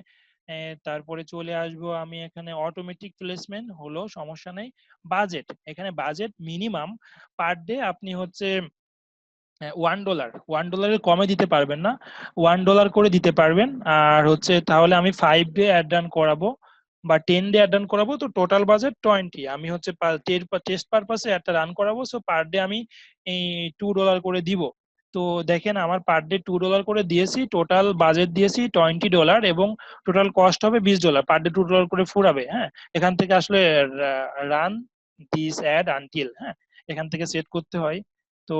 তারপরে চলে আসবো আমি এখানে অটোমেটিক প্লেসমেন্ট হলো, সমস্যা নেই। বাজেট, এখানে বাজেট মিনিমাম পার ডে আপনি হচ্ছে $1 কমে দিতে পারবেন না, $1 করে দিতে পারবেন। আর হচ্ছে তাহলে আমি 5 ডে অ্যাড রান করাবো বা 10 ডে অ্যাড রান করাবো, তো টোটাল বাজেট 20। আমি হচ্ছে টেস্ট পারপাসে একটা রান করাবো, সো পার ডে আমি এই $2 করে দিব। তো দেখেন আমার পার ডে $2 করে দিয়েছি, টোটাল বাজেট দিয়েছি $20 এবং টোটাল কস্ট হবে $20, পার ডে $2 করে ফুরাবে। হ্যাঁ, এখান থেকে আসলে রান দিস অ্যাড আনটিল, হ্যাঁ এখান থেকে সেট করতে হয়। তো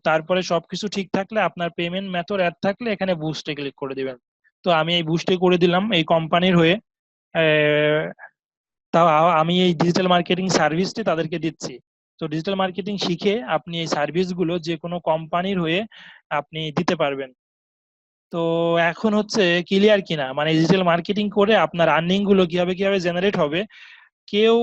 তারপরে সবকিছু ঠিক থাকলে আপনার পেমেন্ট মেথড অ্যাড থাকলে এখানে বুস্টে ক্লিক করে দিবেন। তো আমি এই বুস্টে করে দিলাম এই কোম্পানির হয়ে। আহ, তাও আমি এই ডিজিটাল মার্কেটিং সার্ভিসটি তাদেরকে দিচ্ছি। তো ডিজিটাল মার্কেটিং শিখে আপনি এই সার্ভিসগুলো যে কোনো কোম্পানির হয়ে আপনি দিতে পারবেন। তো এখন হচ্ছে ক্লিয়ার কিনা, মানে ডিজিটাল মার্কেটিং করে আপনার আর্নিং গুলো কিভাবে কিভাবে জেনারেট হবে। কেউ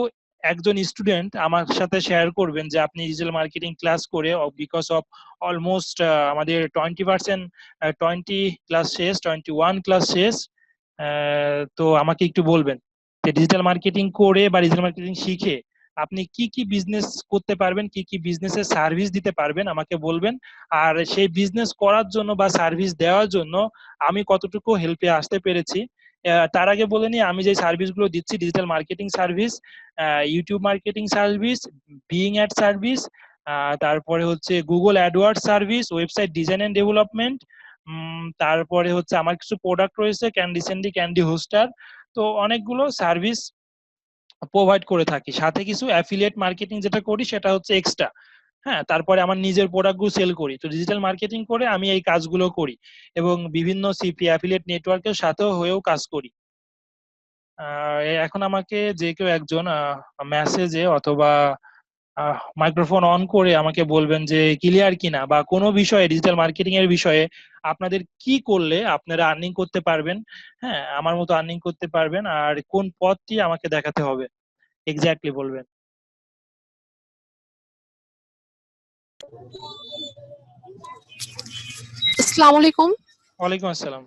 একজন স্টুডেন্ট আমার সাথে শেয়ার করবেন যে আপনি ডিজিটাল মার্কেটিং ক্লাস করে বিকজ অফ অলমোস্ট আমাদের 20%, 20 ক্লাস শেষ, 21 ক্লাস শেষ। তো আমাকে একটু বলবেন যে ডিজিটাল মার্কেটিং করে বা ডিজিটাল মার্কেটিং শিখে আপনি কি কি বিজনেস করতে পারবেন, কি কি বিজনেসের সার্ভিস দিতে পারবেন আমাকে বলবেন। আর সেই বিজনেস করার জন্য বা সার্ভিস দেওয়ার জন্য আমি কতটুকু হেল্পে আসতে পেরেছি। তার আগে বলে নিই আমি যে সার্ভিসগুলো দিচ্ছি, digital marketing service, YouTube marketing service, Bing ad service, তারপরে হচ্ছে Google adword service, website design and development, তারপরে হচ্ছে আমার কিছু প্রোডাক্ট রয়েছে ক্যান্ডি স্যান্ডি, ক্যান্ডি হোস্টার। তো অনেকগুলো সার্ভিস প্রোভাইড করে থাকি, সাথে কিছু অ্যাফিলিয়েট মার্কেটিং যেটা করি সেটা হচ্ছে এক্সট্রা। হ্যাঁ, তারপরে আমার নিজের প্রোডাক্টগুলো সেল করি। তো ডিজিটাল মার্কেটিং করে আমি এই কাজগুলো করি এবং বিভিন্ন সিপি অ্যাফিলিয়েট নেটওয়ার্কের সাথেও হয়েও কাজ করি। এখন আমাকে যে কেউ একজন মেসেজে অথবা মাইক্রোফোন অন করে আমাকে বলবেন যে ক্লিয়ার কিনা, বা কোনো বিষয়ে ডিজিটাল মার্কেটিং এর বিষয়ে আপনাদের কি করলে আপনারা আর্নিং করতে পারবেন, হ্যাঁ আমার মতো আর্নিং করতে পারবেন, আর কোন পথটি আমাকে দেখাতে হবে এক্স্যাক্টলি বলবেন। আসসালামু আলাইকুম। ওয়ালাইকুম আসসালাম।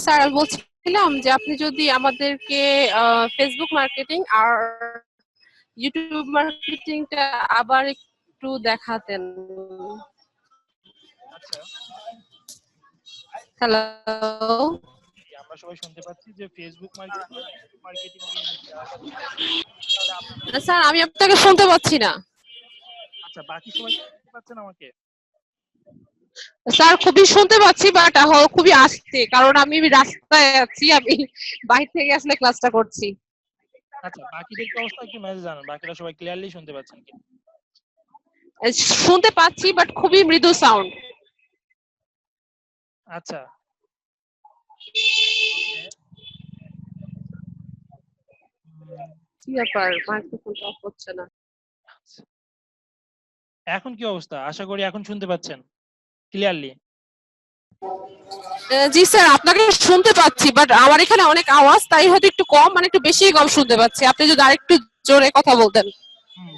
স্যার বলছিলাম যে আপনি যদি আমাদেরকে ফেসবুক মার্কেটিং আর ইউটিউব মার্কেটিংটা আবার একটু দেখাতেন। আচ্ছা, হ্যালো আমরা সবাই শুনতে পাচ্ছি যে ফেসবুক মার্কেটিং এবং ইউটিউব মার্কেটিং নিয়ে নিচে আলাদা দেখাচ্ছি। তাহলে আপনারা স্যার, আমি আপনাকে শুনতে পাচ্ছি না। আচ্ছা, বাকি সবাই কি শুনতে পাচ্ছেন আমাকে? স্যার, খুবই শুনতে পাচ্ছি বাট খুবই আস্তে, কারণ আমি রাস্তায় আছি, আমি বাইরে থেকে আসলে ক্লাসটা করছি। আচ্ছা, বাকিদের কি অবস্থা একটু মেসেজ জানান, বাকিরা সবাই ক্লিয়ারলি শুনতে পাচ্ছেন কি? শুনতে পাচ্ছি বাট খুবই মৃদু সাউন্ড। আচ্ছা, ওকে। কি ব্যাপার, মাইক্রোফোনটা অফ হচ্ছে না? এখন কি অবস্থা? আশা করি এখন শুনতে পাচ্ছেন ক্লিয়ারলি। জি স্যার, আপনাকে শুনতে পাচ্ছি বাট আমার এখানে অনেক আওয়াজ, তাই হয়তো একটু কম, মানে একটু বেশি কম শুনতে পাচ্ছি। আপনি যদি আরেকটু জোরে কথা বলতেন।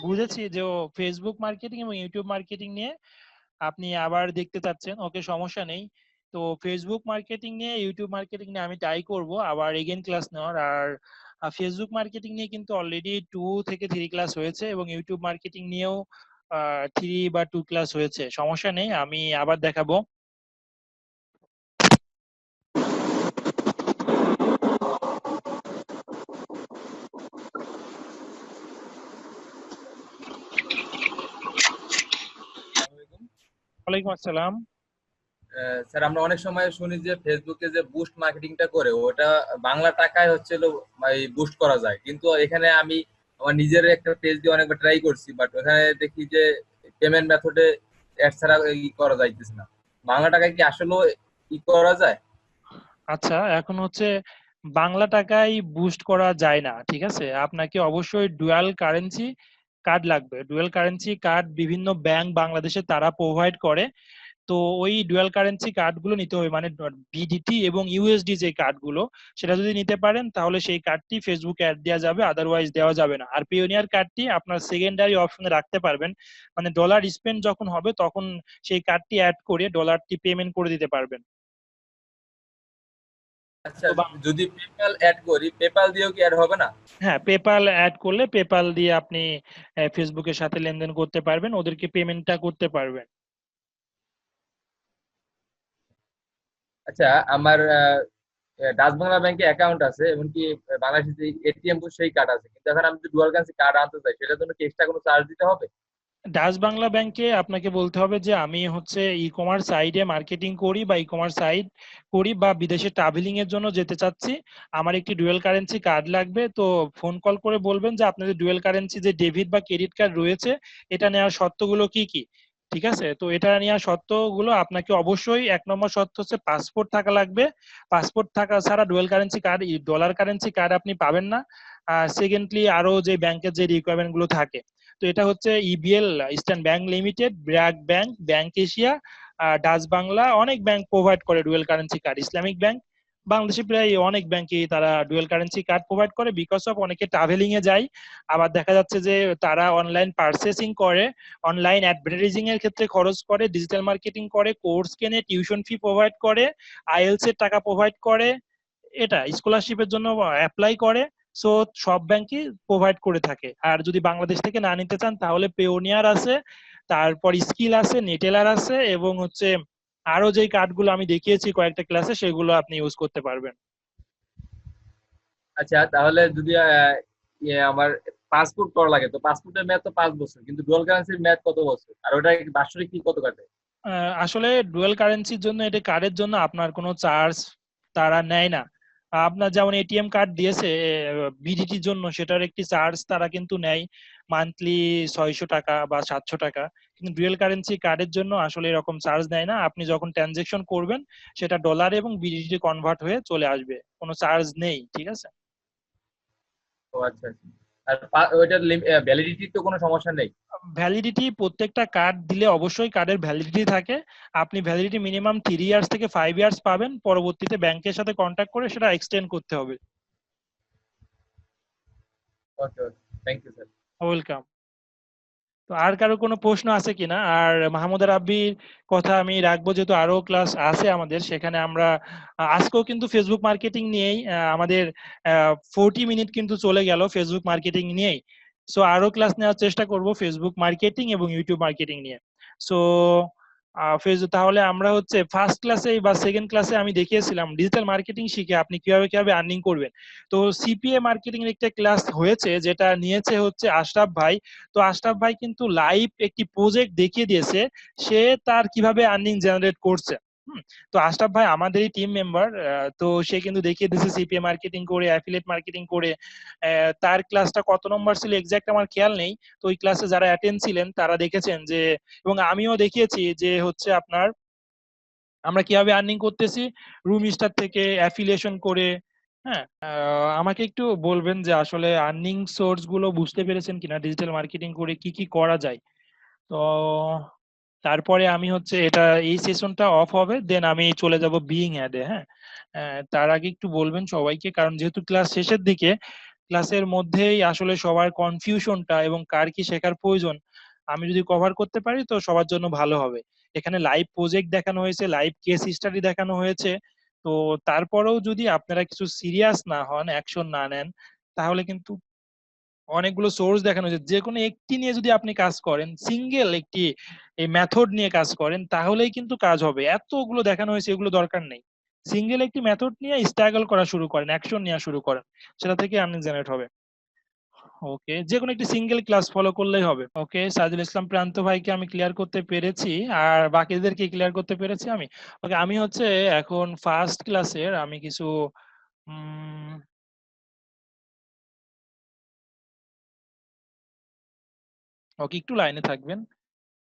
বুঝেছি যে ও ফেসবুক মার্কেটিং এবং ইউটিউব মার্কেটিং নিয়ে আপনি আবার দেখতে চাচ্ছেন, ওকে সমস্যা নেই। তো ফেসবুক মার্কেটিং নিয়ে ইউটিউব মার্কেটিং নিয়ে আমি ট্রাই করব আবার এগেন ক্লাস নেওয়ার। আর ফেসবুক মার্কেটিং নিয়ে কিন্তু অলরেডি 2 থেকে 3 ক্লাস হয়েছে এবং ইউটিউব মার্কেটিং নিয়েও 3 বা 2 ক্লাস হয়েছে, সমস্যা নেই আমি আবার দেখাবো। ওয়ালাইকুম আসসালাম। স্যার আমরা অনেক সময় শুনি যে ফেসবুকে যে বুস্ট মার্কেটিংটা করে ওটা বাংলা টাকায় হচ্ছে বুস্ট করা যায়, কিন্তু এখানে আমি আমার নিজের একটা পেজ দিয়ে অনেকবার ট্রাই করছি, বাট ওখানে দেখি যে পেমেন্ট মেথডে অ্যাড ছাড়া করা যাইতেছে না। বাংলা টাকায় কি আসলে করা যায়? আচ্ছা, এখন হচ্ছে বাংলা টাকায় বুস্ট করা যায় না, ঠিক আছে। আপনাকে অবশ্যই ডুয়াল কারেন্সি কার্ড লাগবে। ডুয়াল কারেন্সি কার্ড বিভিন্ন ব্যাংক বাংলাদেশে তারা প্রোভাইড করে। তো ওই ডুয়াল কারেন্সি কার্ডগুলো নিতে হবে, মানে বিডিটি এবং ইউএসডি যে কার্ডগুলো, সেটা যদি নিতে পারেন তাহলে সেই কার্ডটি ফেসবুকে অ্যাড দেওয়া যাবে, আদারওয়াইজ দেওয়া যাবে না। আর পিওনিয়ার কার্ডটি আপনার সেকেন্ডারি অপশনে রাখতে পারবেন, মানে ডলার স্পেন্ড যখন হবে তখন সেই কার্ডটি অ্যাড করে ডলারটি পেমেন্ট করে দিতে পারবেন। আচ্ছা, যদি পেপ্যাল অ্যাড করি, পেপ্যাল দিয়েও কি অ্যাড হবে না? হ্যাঁ, পেপাল অ্যাড করলে পেপাল দিয়ে আপনি ফেসবুকের সাথে লেনদেন করতে পারবেন, ওদেরকে পেমেন্টটা করতে পারবেন। আচ্ছা, আমার ডাচ বাংলা ব্যাংকে অ্যাকাউন্ট আছে, এমনকি বাংলাদেশে এটিএম সেই কার্ড আছে, কিন্তু এখন আমি যদি ডুয়াল কারেন্সি কার্ড আনতে চাই সেটার জন্য কি এক্সট্রা কোনো চার্জ দিতে হবে? ডাচ বাংলা ব্যাংকে আপনাকে বলতে হবে যে আমি হচ্ছে ই কমার্স সাইডে মার্কেটিং করি বা ই কমার্স সাইড করি বা বিদেশে ট্রাভেলিং এর জন্য যেতে চাচ্ছি, আমার একটি ডুয়েল কারেন্সি কার্ড লাগবে। তো ফোন কল করে বলবেন যে আপনাদের ডুয়েল কারেন্সি যে ডেবিট বা ক্রেডিট কার্ড রয়েছে এটা নেওয়ার শর্তগুলো কি কি। ঠিক আছে, তো এটা নেওয়ার শর্তগুলো আপনাকে অবশ্যই, 1 নম্বর শর্ত হচ্ছে পাসপোর্ট থাকা লাগবে। পাসপোর্ট থাকা ছাড়া dual currency card, dollar currency card আপনি পাবেন না। আর সেকেন্ডলি আরো যে ব্যাংকের যে রিকোয়ারমেন্ট গুলো থাকে, তো এটা হচ্ছে EBL, eastern bank limited, BRAC bank, bank Asia, Dutch Bangla, অনেক ব্যাংক প্রোভাইড করে dual currency card. Islamic bank, বাংলাদেশে প্রায় অনেক ব্যাংকই তারা ডুয়েল কারেন্সি কার্ড প্রোভাইড করে, বিকজ অফ অনেকে ট্রাভেলিং এ যায়। আবার দেখা যাচ্ছে যে তারা অনলাইন পারচেসিং করে, অনলাইন অ্যাডভার্টাইজিং এর ক্ষেত্রে খরচ করে, ডিজিটাল মার্কেটিং করে, কোর্স কেনে, টিউশন ফি প্রোভাইড করে, আইএলস এর টাকা প্রোভাইড করে, এটা স্কলারশিপের জন্য অ্যাপ্লাই করে। সো সব ব্যাংকই প্রোভাইড করে থাকে। আর যদি বাংলাদেশ থেকে না নিতে চান তাহলে পেওনিয়ার আছে, তারপর স্কিল আছে, নেটেলার আছে, এবং হচ্ছে আরো যে কার্ডগুলো আমি দেখিয়েছি কয়েকটা ক্লাসে সেগুলো আপনি ইউজ করতে পারবেন। আচ্ছা, তাহলে যদি আমার পাসপোর্ট করা লাগে, তো পাসপোর্টের মেয়াদ তো 5 বছর, কিন্তু ডুয়াল কারেন্সির মেয়াদ কত বছর, আর ওটা বাৎসরিক কি কত কাটে? আসলে ডুয়াল কারেন্সির জন্য, এটা কার্ডের জন্য আপনার কোনো চার্জ তারা নেয় না। আপনার যেমন এটিএম কার্ড দিয়েছে বিডিটির জন্য, সেটার একটি চার্জ তারা কিন্তু নেয় মান্থলি 600 টাকা বা 700 টাকা। কিন্তু ডুয়াল কারেন্সি কার্ডের জন্য আসলে এরকম চার্জ নেয় না। আপনি যখন ট্রানজেকশন করবেন সেটা ডলার এবং বিডিটি কনভার্ট হয়ে চলে আসবে, কোনো চার্জ নেই, ঠিক আছে। ও আচ্ছা আচ্ছা। আর ওইটার ভ্যালিডিটি তো কোনো সমস্যা নেই? ভ্যালিডিটি প্রত্যেকটা কার্ড দিলে অবশ্যই কার্ডের ভ্যালিডিটি থাকে। আপনি ভ্যালিডিটি মিনিমাম 3 ইয়ার্স থেকে 5 ইয়ার্স পাবেন, পরবর্তীতে ব্যাংকের সাথে কন্ট্যাক্ট করে সেটা এক্সটেন্ড করতে হবে। ওকে ওকে, থ্যাংক ইউ স্যার। ওয়েলকাম। তো আর কারো কোনো প্রশ্ন আছে কিনা? আর মাহমুদ রাব্বির কথা আমি রাখবো, যেহেতু আরো ক্লাস আছে আমাদের, সেখানে আমরা আজকেও কিন্তু ফেসবুক মার্কেটিং নিয়েই আমাদের 40 মিনিট কিন্তু চলে গেল ফেসবুক মার্কেটিং নিয়েই। সো আরো ক্লাস নেওয়ার চেষ্টা করব ফেসবুক মার্কেটিং এবং ইউটিউব মার্কেটিং নিয়ে। সো ফেসবুক, তাহলে আমরা হচ্ছে ফার্স্ট ক্লাসে বা সেকেন্ড ক্লাসে আমি দেখিয়েছিলাম ডিজিটাল মার্কেটিং শিখে আপনি কিভাবে কিভাবে আর্নিং করবেন। তো সিপিএ মার্কেটিং এর একটা ক্লাস হয়েছে যেটা নিয়েছে হচ্ছে আশরাফ ভাই। তো আশরাফ ভাই কিন্তু লাইভ একটি প্রজেক্ট দেখিয়ে দিয়েছে সে তার কিভাবে আর্নিং জেনারেট করছে। তো আশরাফ ভাই আমাদেরই টিম মেম্বার। তো সে কিন্তু দেখিয়ে দিয়েছে সিপিএ মার্কেটিং করে, অ্যাফিলিয়েট মার্কেটিং করে। তার ক্লাসটা কত নম্বর ছিল এক্সাক্ট আমার খেয়াল নেই। তো ওই ক্লাসে যারা অ্যাটেন্ড ছিলেন তারা দেখেছেন যে, এবং আমিও দেখিয়েছি যে হচ্ছে আপনার আমরা কিভাবে আর্নিং করতেছি রুম স্টার থেকে অ্যাফিলিয়েশন করে। হ্যাঁ, আমাকে একটু বলবেন যে আসলে আর্নিং সোর্স গুলো বুঝতে পেরেছেন কিনা, ডিজিটাল মার্কেটিং করে কি কি করা যায়। তো তারপরে আমি হচ্ছে এটা, এই সেশনটা অফ হবে, দেন আমি চলে যাব বিইং অ্যাডে। হ্যাঁ, তার আগে একটু বলবেন সবাইকে, কারণ যেহেতু ক্লাস শেষের দিকে, ক্লাসের মধ্যেই আসলে সবার কনফিউশনটা এবং কার কি শেখার প্রয়োজন আমি যদি কভার করতে পারি তো সবার জন্য ভালো হবে। এখানে লাইভ প্রজেক্ট দেখানো হয়েছে, লাইভ কেস স্টাডি দেখানো হয়েছে। তো তারপরেও যদি আপনারা কিছু সিরিয়াস না হন, অ্যাকশন না নেন, তাহলে কিন্তু অনেকগুলো সোর্স দেখানো হয়েছে, যে কোনো একটি নিয়ে যদি আপনি কাজ করেন, সিঙ্গেল একটি এই মেথড নিয়ে কাজ করেন, তাহলেই কিন্তু কাজ হবে। এতগুলো দেখানো হয়েছে, এগুলো দরকার নেই। সিঙ্গেল একটি মেথড নিয়ে স্ট্রাগল করা শুরু করেন, অ্যাকশন নেওয়া শুরু করেন, সেটা থেকে আর্নিং জেনারেট হবে। ওকে, যে কোনো একটি সিঙ্গেল ক্লাস ফলো করলেই হবে। ওকে, সাজিদুল ইসলাম প্রান্ত ভাইকে আমি ক্লিয়ার করতে পেরেছি, আর বাকিদেরকে ক্লিয়ার করতে পেরেছি আমি। ওকে, আমি হচ্ছে এখন ফার্স্ট ক্লাসের আমি কিছু ওকে, একটু লাইনে থাকবেন,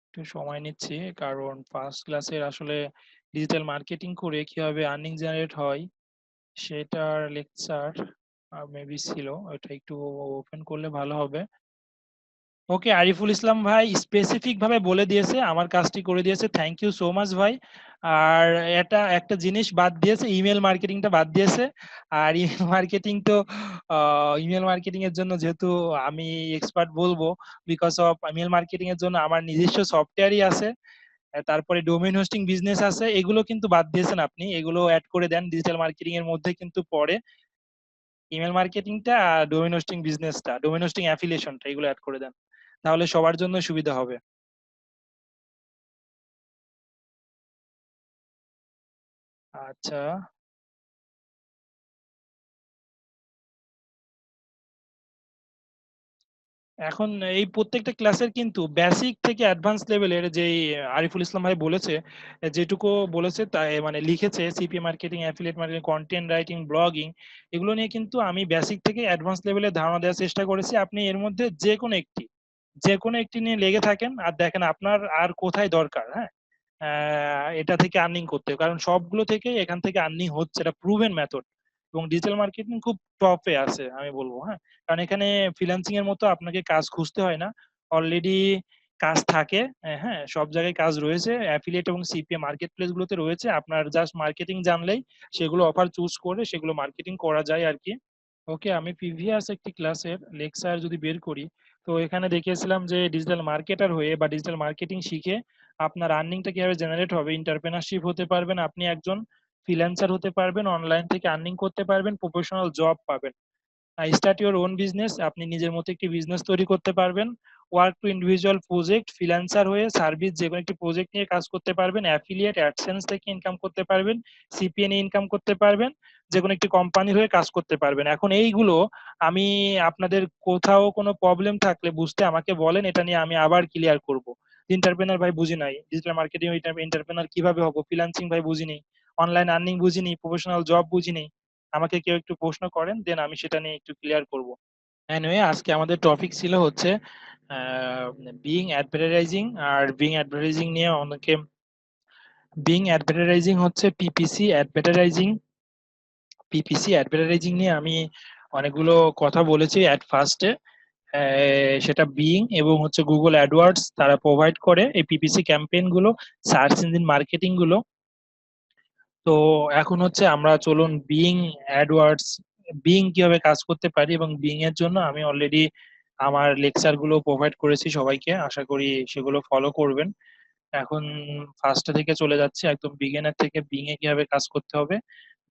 একটু সময় নিচ্ছি, কারণ ফার্স্ট ক্লাসের আসলে ডিজিটাল মার্কেটিং করে কিভাবে আর্নিং জেনারেট হয় সেটার লেকচার মেবি ছিল, ওটা একটু ওপেন করলে ভালো হবে। ওকে, আরিফুল ইসলাম ভাই স্পেসিফিক ভাবে বলে দিয়েছে, আমার কাজটি করে দিয়েছে, থ্যাংক ইউ সো মাচ ভাই। আর এটা একটা জিনিস বাদ দিয়েছে, ইমেল মার্কেটিংটা বাদ দিয়েছে। আর ইমেল মার্কেটিং তো ইমেল মার্কেটিং এর জন্য যেহেতু আমি এক্সপার্ট বলবো, বিকজ অফ ইমেল মার্কেটিং এর জন্য আমার নিজস্ব সফটওয়্যারই আছে। তারপরে ডোমেইন হোস্টিং বিজনেস আছে, এগুলো কিন্তু বাদ দিয়েছেন আপনি, এগুলো অ্যাড করে দেন, ডিজিটাল মার্কেটিং এর মধ্যে কিন্তু পড়ে ইমেল মার্কেটিংটা, ডোমেইন হোস্টিং বিজনেসটা, ডোমেইন হোস্টিং অ্যাফিলিয়েশনটা, এগুলো অ্যাড করে দেন, তাহলে সবার জন্য সুবিধা হবে। আচ্ছা, এখন এই প্রত্যেকটা ক্লাসের কিন্তু বেসিক থেকে অ্যাডভান্স লেভেলের যেই আরিফুল ইসলাম ভাই বলেছে, যেটুকু বলেছে তাই মানে লিখেছে, CP marketing, affiliate marketing, content writing, blogging, এগুলো নিয়ে কিন্তু আমি বেসিক থেকে অ্যাডভান্স লেভেলের ধারণা দেওয়ার চেষ্টা করেছি। আপনি এর মধ্যে যে কোনো একটি নিয়ে লেগে থাকেন আর দেখেন আপনার আর কোথায় দরকার, হ্যাঁ, এটা থেকে আর্নিং করতে, কারণ সবগুলো থেকে এখান থেকে আর্নিং হচ্ছে, এটা প্রুভেন মেথড। এবং ডিজিটাল মার্কেটিং খুব টপে আছে আমি বলবো, হ্যাঁ, কারণ এখানে ফ্রিল্যান্সিং এর মতো আপনাকে কাজ খুঁজতে হয় না, অলরেডি কাজ থাকে। হ্যাঁ, সব জায়গায় কাজ রয়েছে, অ্যাফিলিয়েট এবং সিপিএ মার্কেট প্লেস গুলোতে রয়েছে, আপনার জাস্ট মার্কেটিং জানলেই সেগুলো অফার চুজ করে সেগুলো মার্কেটিং করা যায় আর কি। ওকে, আমি প্রিভিয়াস একটি ক্লাসের লেকচার যদি বের করি, তো এখানে দেখিয়েছিলাম যে ডিজিটাল মার্কেটার হয়ে বা ডিজিটাল মার্কেটিং শিখে আপনার আর্নিংটা কিভাবে জেনারেট হবে, এন্টারপ্রেনারশিপ হতে পারবেন, আপনি একজন ফ্রিল্যান্সার হতে পারবেন, অনলাইন থেকে আর্নিং করতে পারবেন, প্রফেশনাল জব পাবেন, স্টার্ট ইউর ওন বিজনেস, আপনি নিজের মতো একটি বিজনেস তৈরি করতে পারবেন, work to individual project, freelancer হয়ে সার্ভিস যে কোনো একটি প্রজেক্ট নিয়ে কাজ করতে পারবেন, অ্যাফিলিয়েট অ্যাডসেন্স থেকে ইনকাম করতে পারবেন, সিপিএন এ ইনকাম করতে পারবেন, যে কোনো একটি কোম্পানির হয়ে কাজ করতে পারবেন। এখন এইগুলো আমি আপনাদের কোথাও কোনো প্রবলেম থাকলে বুঝতে আমাকে বলেন, এটা নিয়ে আমি আবার ক্লিয়ার করব। এন্টারপ্রেনার ভাই বুঝি নাই, ডিজিটাল মার্কেটিং এন্টারপ্রেনার কিভাবে হবো, ফ্রিল্যান্সিং ভাই বুঝিনি, অনলাইন আর্নিং বুঝিনি, প্রফেশনাল জব বুঝিনি, আমাকে কেউ একটু প্রশ্ন করেন, দেন আমি সেটা নিয়ে একটু ক্লিয়ার করব। এনিওয়ে, আজকে আমাদের টপিক ছিল হচ্ছে being advertising, are being advertising নিয়ে অনেকে, বিং অ্যাডভার্টাইজিং হচ্ছে পিপিসি অ্যাডভার্টাইজিং, পিপিসি অ্যাডভার্টাইজিং নিয়ে আমি অনেকগুলো কথা বলেছি অ্যাট ফার্স্টে। সেটা বিং এবং হচ্ছে গুগল অ্যাডওয়ার্ডস তারা প্রোভাইড করে এই পিপিসি ক্যাম্পেইন গুলো, সার্চ ইঞ্জিন মার্কেটিং গুলো। তো এখন হচ্ছে আমরা চলুন বিং অ্যাডওয়ার্ডস, বিং কিভাবে কাজ করতে পারি, এবং বিং এর জন্য আমি অলরেডি আমার লেকচার গুলো প্রোভাইড করেছি সবাইকে, আশা করি সেগুলো ফলো করবেন। এখন ফার্স্ট থেকে চলে যাচ্ছে একদম বিগিনার থেকে, বিং এ কিভাবে কাজ করতে হবে,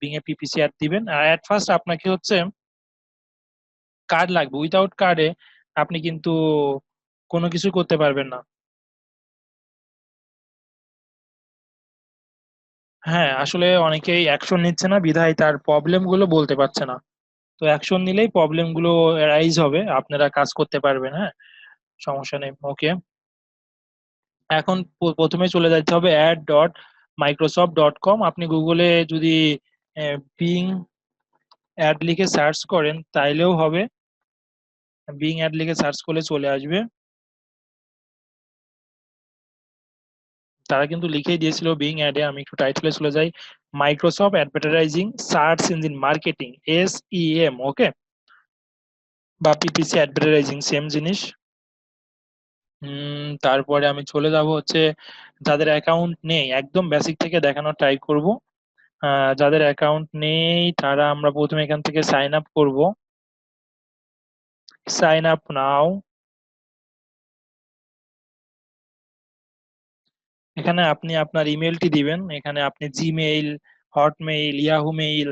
বিং এ পিপিসি অ্যাড দিবেন। আর অ্যাট ফার্স্ট আপনাকে হচ্ছে কার্ড লাগবে, উইথাউট কার্ডে আপনি কিন্তু কোনো কিছু করতে পারবেন না। হ্যাঁ, আসলে অনেকেই অ্যাকশন নিচ্ছে না বিধায় তার প্রবলেম গুলো বলতে পারছে না। তো অ্যাকশন নিলেই প্রবলেম গুলো রাইজ হবে, আপনারা কাজ করতে পারবেন, হ্যাঁ, সমস্যা নেই। ওকে, এখন প্রথমে চলে যেতে হবে ad.microsoft.com। আপনি গুগলে যদি বিং অ্যাড লিখে সার্চ করেন তাইলেও হবে, বিং অ্যাড লিখে সার্চ করলে চলে আসবে, তারা কিন্তু লিখেই দিয়েছিল বিং অ্যাডে। আমি একটু টাইটেলে চলে যাই, Microsoft advertising search engine marketing, SEM, ওকে, বা পিপিসি অ্যাডভার্টাইজিং, সেম জিনিস। তারপরে আমি চলে যাব হচ্ছে যাদের অ্যাকাউন্ট নেই, একদম বেসিক থেকে দেখানোর ট্রাই করব। যাদের অ্যাকাউন্ট নেই তারা আমরা প্রথমে এখান থেকে সাইন আপ করব, সাইন আপ নাও। এখানে আপনি আপনার ইমেলটি দিবেন, এখানে আপনি Gmail, Hotmail, Yahoo mail,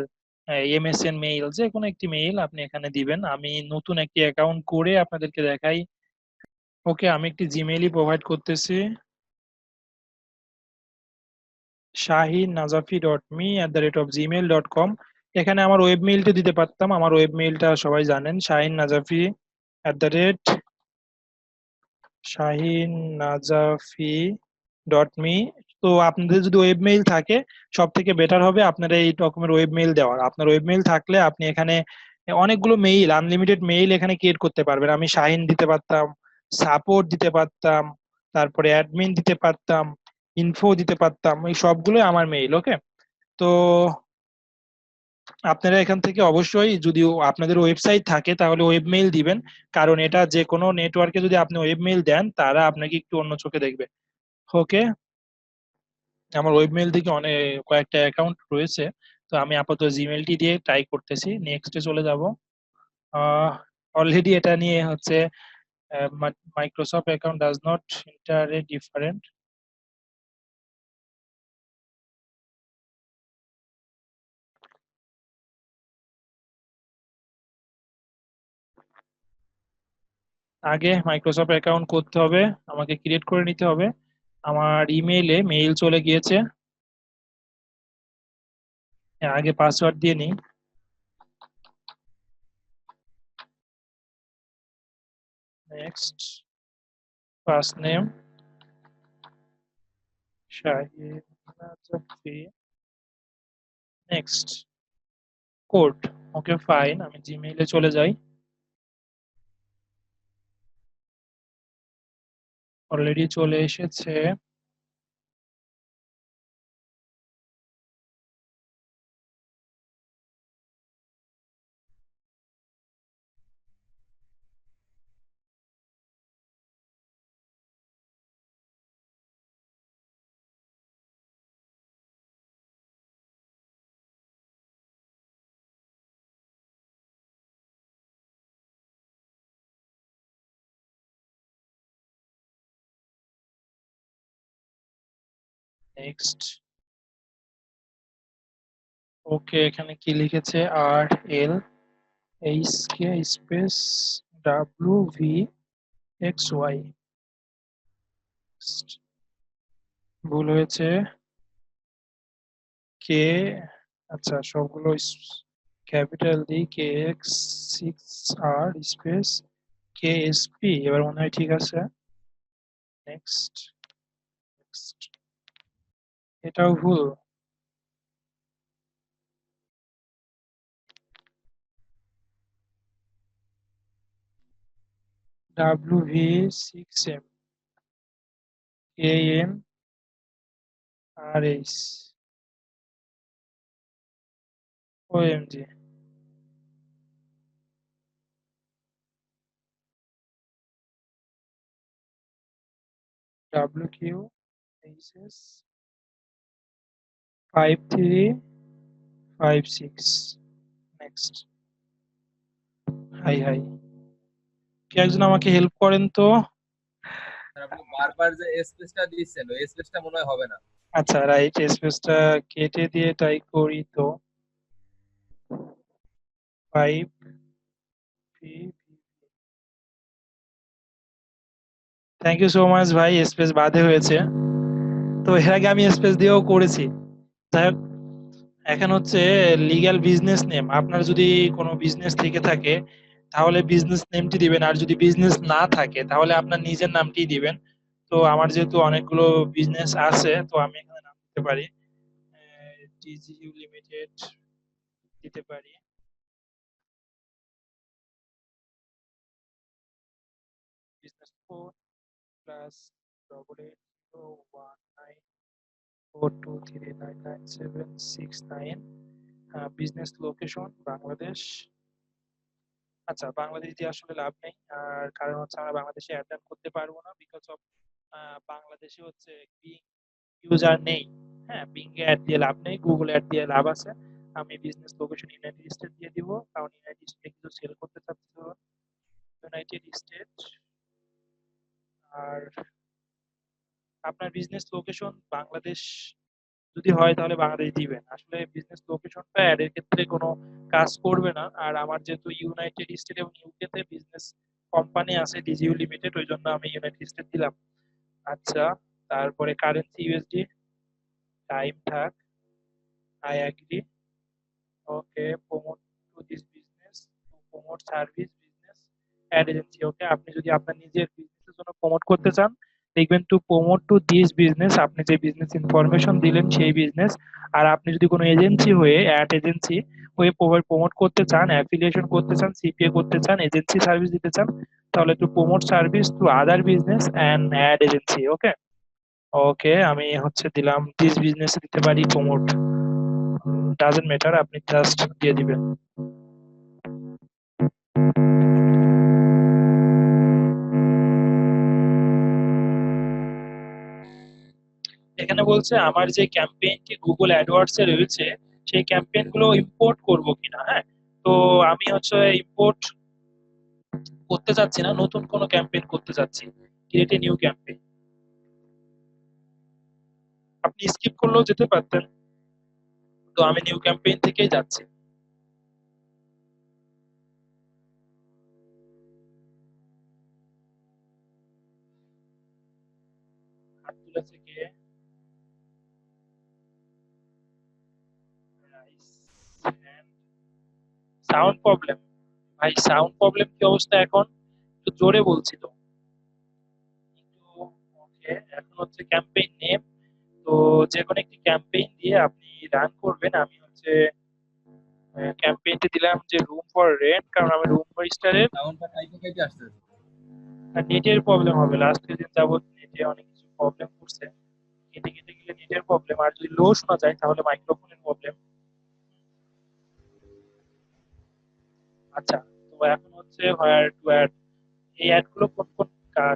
MSN mail, যে কোনো একটি মেইল আপনি এখানে দিবেন। আমি নতুন একটি অ্যাকাউন্ট করে আপনাদেরকে দেখাই। ওকে, আমি একটি জিমেইলই প্রোভাইড করতেছি, shahinnajafi.me@gmail.com। এখানে আমার ওয়েব মেইলটা দিতে পারতাম, আমার ওয়েব মেইলটা সবাই জানেন, শাহিন নাজাফি @shahinnajafi.me। তো আপনাদের যদি ওয়েব মেইল থাকে সব থেকে বেটার হবে আপনারা এই রকমের ওয়েব মেইল দেওয়ার। আপনার ওয়েব মেইল থাকলে আপনি এখানে অনেকগুলো মেইল, আনলিমিটেড মেইল এখানে ক্রিয়েট করতে পারবেন। আমি শাহিন দিতে পারতাম, সাপোর্ট দিতে পারতাম, তারপরে অ্যাডমিন দিতে পারতাম, ইনফো দিতে পারতাম, এই সবগুলোই আমার মেইল। ওকে, তো আপনারা এখান থেকে অবশ্যই যদি আপনাদের ওয়েবসাইট থাকে তাহলে ওয়েব মেইল দিবেন, কারণ এটা যে কোনো নেটওয়ার্কে যদি আপনি ওয়েব মেইল দেন তারা আপনাকে একটু অন্য চোখে দেখবে। ওকে, আমার ওয়েব মেইল থেকে অনেক কয়েকটা অ্যাকাউন্ট রয়েছে, তো আমি আপাতত জিমেইলটি দিয়ে ট্রাই করতেছি। নেক্সটে চলে যাব। অলরেডি এটা নিয়ে হচ্ছে Microsoft account does not enter a different. আগে মাইক্রোসফট অ্যাকাউন্ট করতে হবে, আমাকে ক্রিয়েট করে নিতে হবে। আমার ইমেইলে মেইল চলে গিয়েছে। হ্যাঁ, আগে পাসওয়ার্ড দিয়ে নিই। Next, first name Shahin Najfi, next code. Okay fine, আমি জিমেইলে চলে যাই। অলরেডি চলে এসেছে। নেক্সট, ওকে, এখানে কি লিখেছে? RLHK space WVXY। ভুল হয়েছে। কে, আচ্ছা সবগুলো ক্যাপিটাল দি, KX6R স্পেস KSP, এবার মনে হয় ঠিক আছে। নেক্সট, নেক্সট, এটাও ভুল। WV6M AMRH OMG। WQHS 5356। Next, hi hi, কে একজন আমাকে হেল্প করেন তো। স্যার আপনি বারবার যে স্পেসটা দিচ্ছেন ওই স্পেসটা মনে হয় হবে না। আচ্ছা রাইট, স্পেসটা কেটে দিয়ে ট্রাই করি তো। 5 থ্যাংক ইউ সো মাচ ভাই, স্পেস বাদে হয়েছে। তো এর আগে আমি স্পেস দিয়েও করেছি। যাই হোক, এখন হচ্ছে লিগ্যাল বিজনেস নেম। আপনার যদি কোনো বিজনেস থেকে থাকে তাহলে বিজনেস নেমটি দিবেন, আর যদি বিজনেস না থাকে তাহলে আপনার নিজের নামটি দিবেন। তো আমার যেহেতু অনেকগুলো বিজনেস আছে তো আমি এখানে নাম দিতে পারি টিজিইউ লিমিটেড, দিতে পারি business code +88019423997769। Business location Bangladesh. আচ্ছা, বাংলাদেশ দিয়ে আসলে লাভ নেই, আর কারণ হচ্ছে আমরা বাংলাদেশে অ্যাড করতে পারবো না, বিকজ অফ বাংলাদেশে হচ্ছে বিং ইউজার নেই। হ্যাঁ, বিং এ অ্যাড দিয়ে লাভ নেই, গুগল অ্যাড দিয়ে লাভ আছে। আমি বিজনেস লোকেশন ইউনাইটেড স্টেট দিয়ে দিব, কারণ ইউনাইটেড স্টেটে কিছু সেল করতে চাচ্ছি, ধরুন ইউনাইটেড স্টেট। আর আপনার বিজনেস লোকেশন বাংলাদেশ যদি হয় তাহলে বাংলাদেশ দিবেন। আসলে বিজনেস লোকেশনটা অ্যাড এর ক্ষেত্রে কোনো কাজ করবে না, আর আমার যেহেতু ইউনাইটেড স্টেট এবং ইউকে তে বিজনেস কোম্পানি আছে ডিজিইউ লিমিটেড, ওই জন্য আমি ইউনাইটেড স্টেট দিলাম। আচ্ছা, তারপরে কারেন্সি ইউএসডি, টাইম থাক, I agree. Okay, promote to this business, to promote service business, ad agency. Okay, আপনি যদি আপনার নিজের বিজনেসের জন্য প্রমোট করতে চান, দেখবেন to promote to this business, আপনি যে বিজনেস ইনফরমেশন দিলেন সেই বিজনেস। আর আপনি যদি কোনো এজেন্সি হয়ে অ্যাড এজেন্সি হয়ে প্রমোট করতে চান, অ্যাফিলিয়েশন করতে চান, সিপিএ করতে চান, এজেন্সি সার্ভিস দিতে চান, তাহলে to promote service to other business and ad agency. Okay, okay আমি হচ্ছে দিলাম দিস বিজনেস দিতে পারি প্রমোট, ডাজন্ট ম্যাটার, আপনি জাস্ট দিয়ে দিবেন। এখানে বলছে আমার যে ক্যাম্পেইনটি গুগল অ্যাডওয়ার্ডস এ রয়েছে সেই ক্যাম্পেইন গুলো ইম্পোর্ট করব কিনা। হ্যাঁ, তো আমি হচ্ছে ইম্পোর্ট করতে চাচ্ছি না, নতুন কোনো ক্যাম্পেইন করতে চাচ্ছি, ক্রিয়েট এ নিউ ক্যাম্পেইন। আপনি স্কিপ করলেও যেতে পারতেন, তো আমি নিউ ক্যাম্পেইন থেকেই যাচ্ছি। হাত তুলেছে কে? সাউন্ড প্রবলেম, ভাই সাউন্ড প্রবলেম কি অবস্থা এখন? একটু জোরে বলছি তো একটু। ওকে, এখন হচ্ছে ক্যাম্পেইন নেম, তো যে কোনো একটি ক্যাম্পেইন দিয়ে আপনি রান করবেন। আমি হচ্ছে ক্যাম্পেইনটি দিলাম যে রুম ফর রেন্ট, কারণ আমি রুম ফর স্টারের। সাউন্ডটা কাইতে কাইতে আসতেছে। নেটের প্রবলেম হবে, লাস্ট কিছুদিন যাবত নেটে অনেক কিছু প্রবলেম করছে, কেটে কেটে গেলে নেটের প্রবলেম, আর যদি লো শোনা যায় তাহলে মাইক্রোফোনের প্রবলেম। আচ্ছা, তো এখন হচ্ছে হোয়ার টু অ্যাড, এই অ্যাড গুলো কোন কোন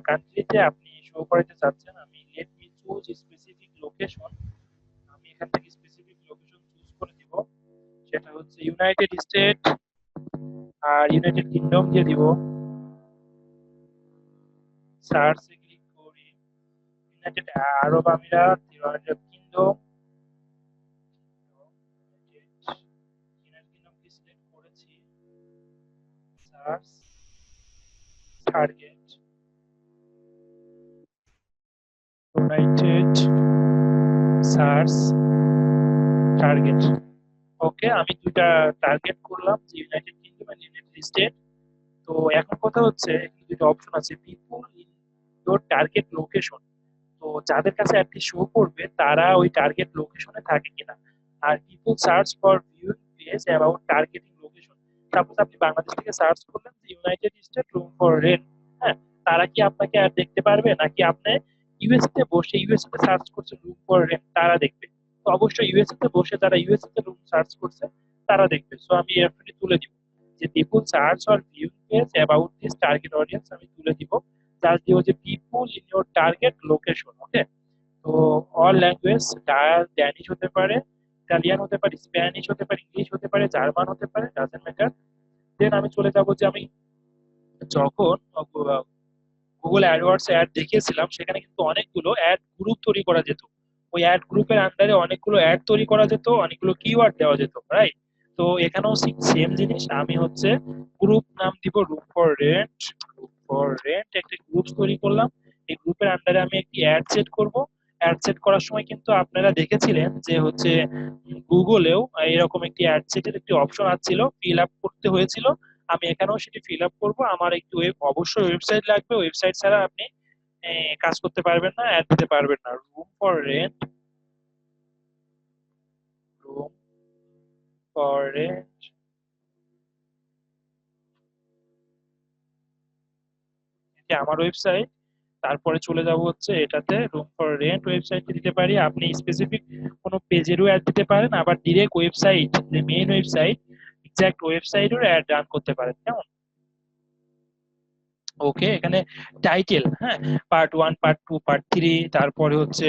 কান্ট্রিতে আপনি শো করাতে চাচ্ছেন। আমি let me choose specific location, আমি এখান থেকে স্পেসিফিক লোকেশন চুজ করে দিব, সেটা হচ্ছে ইউনাইটেড স্টেট আর ইউনাইটেড কিংডম দিয়ে দিব। সার্চে ক্লিক করি, United Arab Emirates, United Kingdom, United Kingdom কি সিলেক্ট করেছি, search target United, search target. Okay, আমি দুইটা টার্গেট করলাম, যে United Kingdom and United State. তো এখন কথা হচ্ছে এখানে দুটো অপশন আছে, people in your target location, তো যাদের কাছে অ্যাপটি শো করবে তারা ওই টার্গেট লোকেশনে থাকে কিনা। আর people search for viewing page about targeting location, suppose আপনি বাংলাদেশ থেকে সার্চ করলেন যে United State room for rent, হ্যাঁ, তারা কি আপনাকে আর দেখতে পারবে, নাকি আপনি ইউএসএ তে বসে ইউএসএ তে সার্চ করছেন রুম ফর রেন্ট তারা দেখবে? তো অবশ্যই ইউএসএ তে বসে যারা ইউএসএ তে রুম সার্চ করছে তারা দেখবে। সো আমি এই অপশনটি তুলে দিব, যে people search or viewing page about this target audience, আমি তুলে দিব। জাস্ট দিব যে people in your target location. Okay, তো অল ল্যাঙ্গুয়েজ, ড্যানিশ হতে পারে, ইটালিয়ান হতে পারে, স্প্যানিশ হতে পারে, ইংলিশ হতে পারে, জার্মান হতে পারে, ডাজন্ট ম্যাটার। দেন আমি চলে যাব যে আমি যখন গুগল অ্যাডওয়ার্ডস অ্যাড দেখিয়েছিলাম সেখানে কিন্তু অনেকগুলো অ্যাড গ্রুপ তৈরি করা যেত, ওই অ্যাড গ্রুপের আন্ডারে অনেকগুলো অ্যাড তৈরি করা যেত, অনেকগুলো কিওয়ার্ড দেওয়া যেত, রাইট? তো এখানেও সেম জিনিস, আমি হচ্ছে গ্রুপ নাম দিব room for rent, room for rent একটা গ্রুপ তৈরি করলাম। এই গ্রুপের আন্ডারে আমি একটি অ্যাড সেট করব। অ্যাড সেট করার সময় কিন্তু আপনারা দেখেছিলেন যে হচ্ছে গুগলেও এরকম একটি অ্যাড সেটের একটি অপশন আছিল, ফিল আপ করতে হয়েছিল। আমি এখানেও সেটি ফিল আপ করবো। আমার একটু অবশ্যই ওয়েবসাইট লাগবে, ওয়েবসাইট ছাড়া আপনি কাজ করতে পারবেন না, অ্যাড দিতে পারবেন না। Room for rent, room for rent, এটি আমার ওয়েবসাইট। তারপরে চলে যাব হচ্ছে এটাতে, রুম ফর রেন্ট ওয়েবসাইটে দিতে পারি। আপনি স্পেসিফিক কোনো পেজেরও অ্যাড দিতে পারেন, আবার ডিরেক্ট ওয়েবসাইট, যে মেইন ওয়েবসাইট এক্সাক্ট ওয়েবসাইটেরও অ্যাড রান করতে পারেন, কেমন? ওকে, এখানে টাইটেল, হ্যাঁ, পার্ট 1, পার্ট 2, পার্ট 3, তারপরে হচ্ছে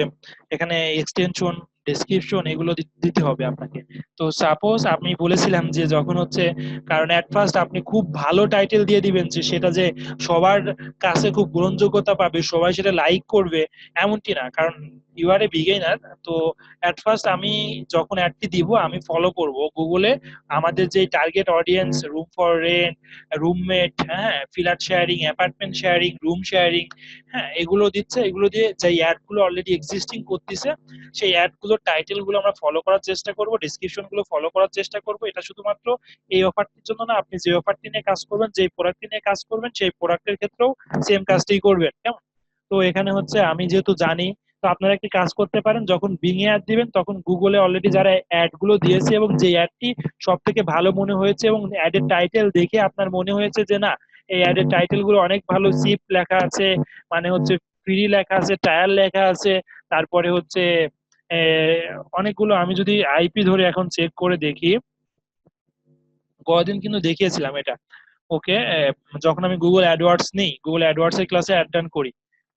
এখানে এক্সটেনশন, ডেসক্রিপশন, এগুলো দিতে হবে আপনাকে। তো সাপোজ আমি বলেছিলাম যে যখন হচ্ছে, কারণ এট ফার্স্ট আপনি খুব ভালো টাইটেল দিয়ে দিবেন যে সেটা যে সবার কাছে খুব গ্রহণযোগ্যতা পাবে, সবাই সেটা লাইক করবে, এমনটি না। কারণ ইউ আর এ বিগিনার, তো অ্যাট ফার্স্ট আমি যখন অ্যাডটি দিব আমি ফলো করব গুগলে আমাদের যে target audience, room for rent, roommate, হ্যাঁ, flat sharing, apartment sharing, room sharing, হ্যাঁ, এগুলো দিচ্ছে, এগুলো দিয়ে যে অ্যাডগুলো অলরেডি এক্সিস্টিং করতেছে সেই অ্যাডগুলোর টাইটেল গুলো আমরা ফলো করার চেষ্টা করব, ডিসক্রিপশন গুলো ফলো করার চেষ্টা করব। এটা শুধুমাত্র এই অফারটির জন্য না, আপনি যে অফারটি নিয়ে কাজ করবেন, যে প্রোডাক্টটি নিয়ে কাজ করবেন, সেই প্রোডাক্টের ক্ষেত্রেও সেম কাজটাই করবেন, কেমন? তো এখানে হচ্ছে আমি যেহেতু জানি, তো আপনারা একটি কাজ করতে পারেন, যখন বিং এ অ্যাড দিবেন তখন গুগলে অলরেডি যারা অ্যাড গুলো দিয়েছে এবং যে অ্যাডটি সব থেকে ভালো মনে হয়েছে এবং অ্যাডের টাইটেল দেখে আপনার মনে হয়েছে যে না, এই অ্যাডের টাইটেল গুলো অনেক ভালো, চিপ লেখা আছে, মানে হচ্ছে ফ্রি লেখা আছে, টায়ার লেখা আছে, তারপরে হচ্ছে অনেকগুলো, আমি যদি আইপি ধরে এখন চেক করে দেখি, কদিন কিন্তু দেখিয়েছিলাম এটা। ওকে, যখন আমি গুগল অ্যাডওয়ার্ডস নেই, গুগল অ্যাডওয়ার্ডস এর ক্লাসে অ্যাড ডান করি,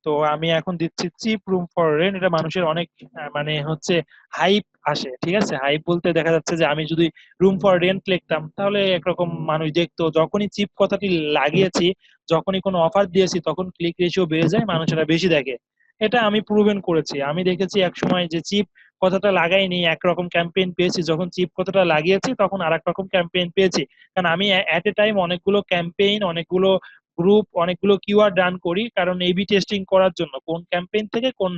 তো আমি এখন দিচ্ছি চিপ রুম ফর রেন্ট। এটা মানুষের অনেক মানে হচ্ছে হাইপ আসে, ঠিক আছে? হাইপ বলতে দেখা যাচ্ছে যে আমি যদি রুম ফর রেন্ট লিখতাম তাহলে একরকম মানুষ দেখতো, যখনই চিপ কথাটি লাগিয়েছি, যখনই কোনো অফার দিয়েছি, তখন ক্লিক রেশিও বেড়ে যায়, মানুষেরা বেশি দেখে। এটা আমি প্রুভেন করেছি, আমি দেখেছি এক সময় যে চিপ কথাটা লাগাইনি একরকম ক্যাম্পেইন পেয়েছি, যখন চিপ কথাটা লাগিয়েছি তখন আর এক রকম ক্যাম্পেইন পেয়েছি। কারণ আমি এট এ টাইম অনেকগুলো ক্যাম্পেইন, অনেকগুলো গ্রুপ, অনেকগুলো কিওয়ার্ড রান করি, কারণ এবি টেস্টিং করার জন্য কোন ক্যাম্পেইন থেকে কোন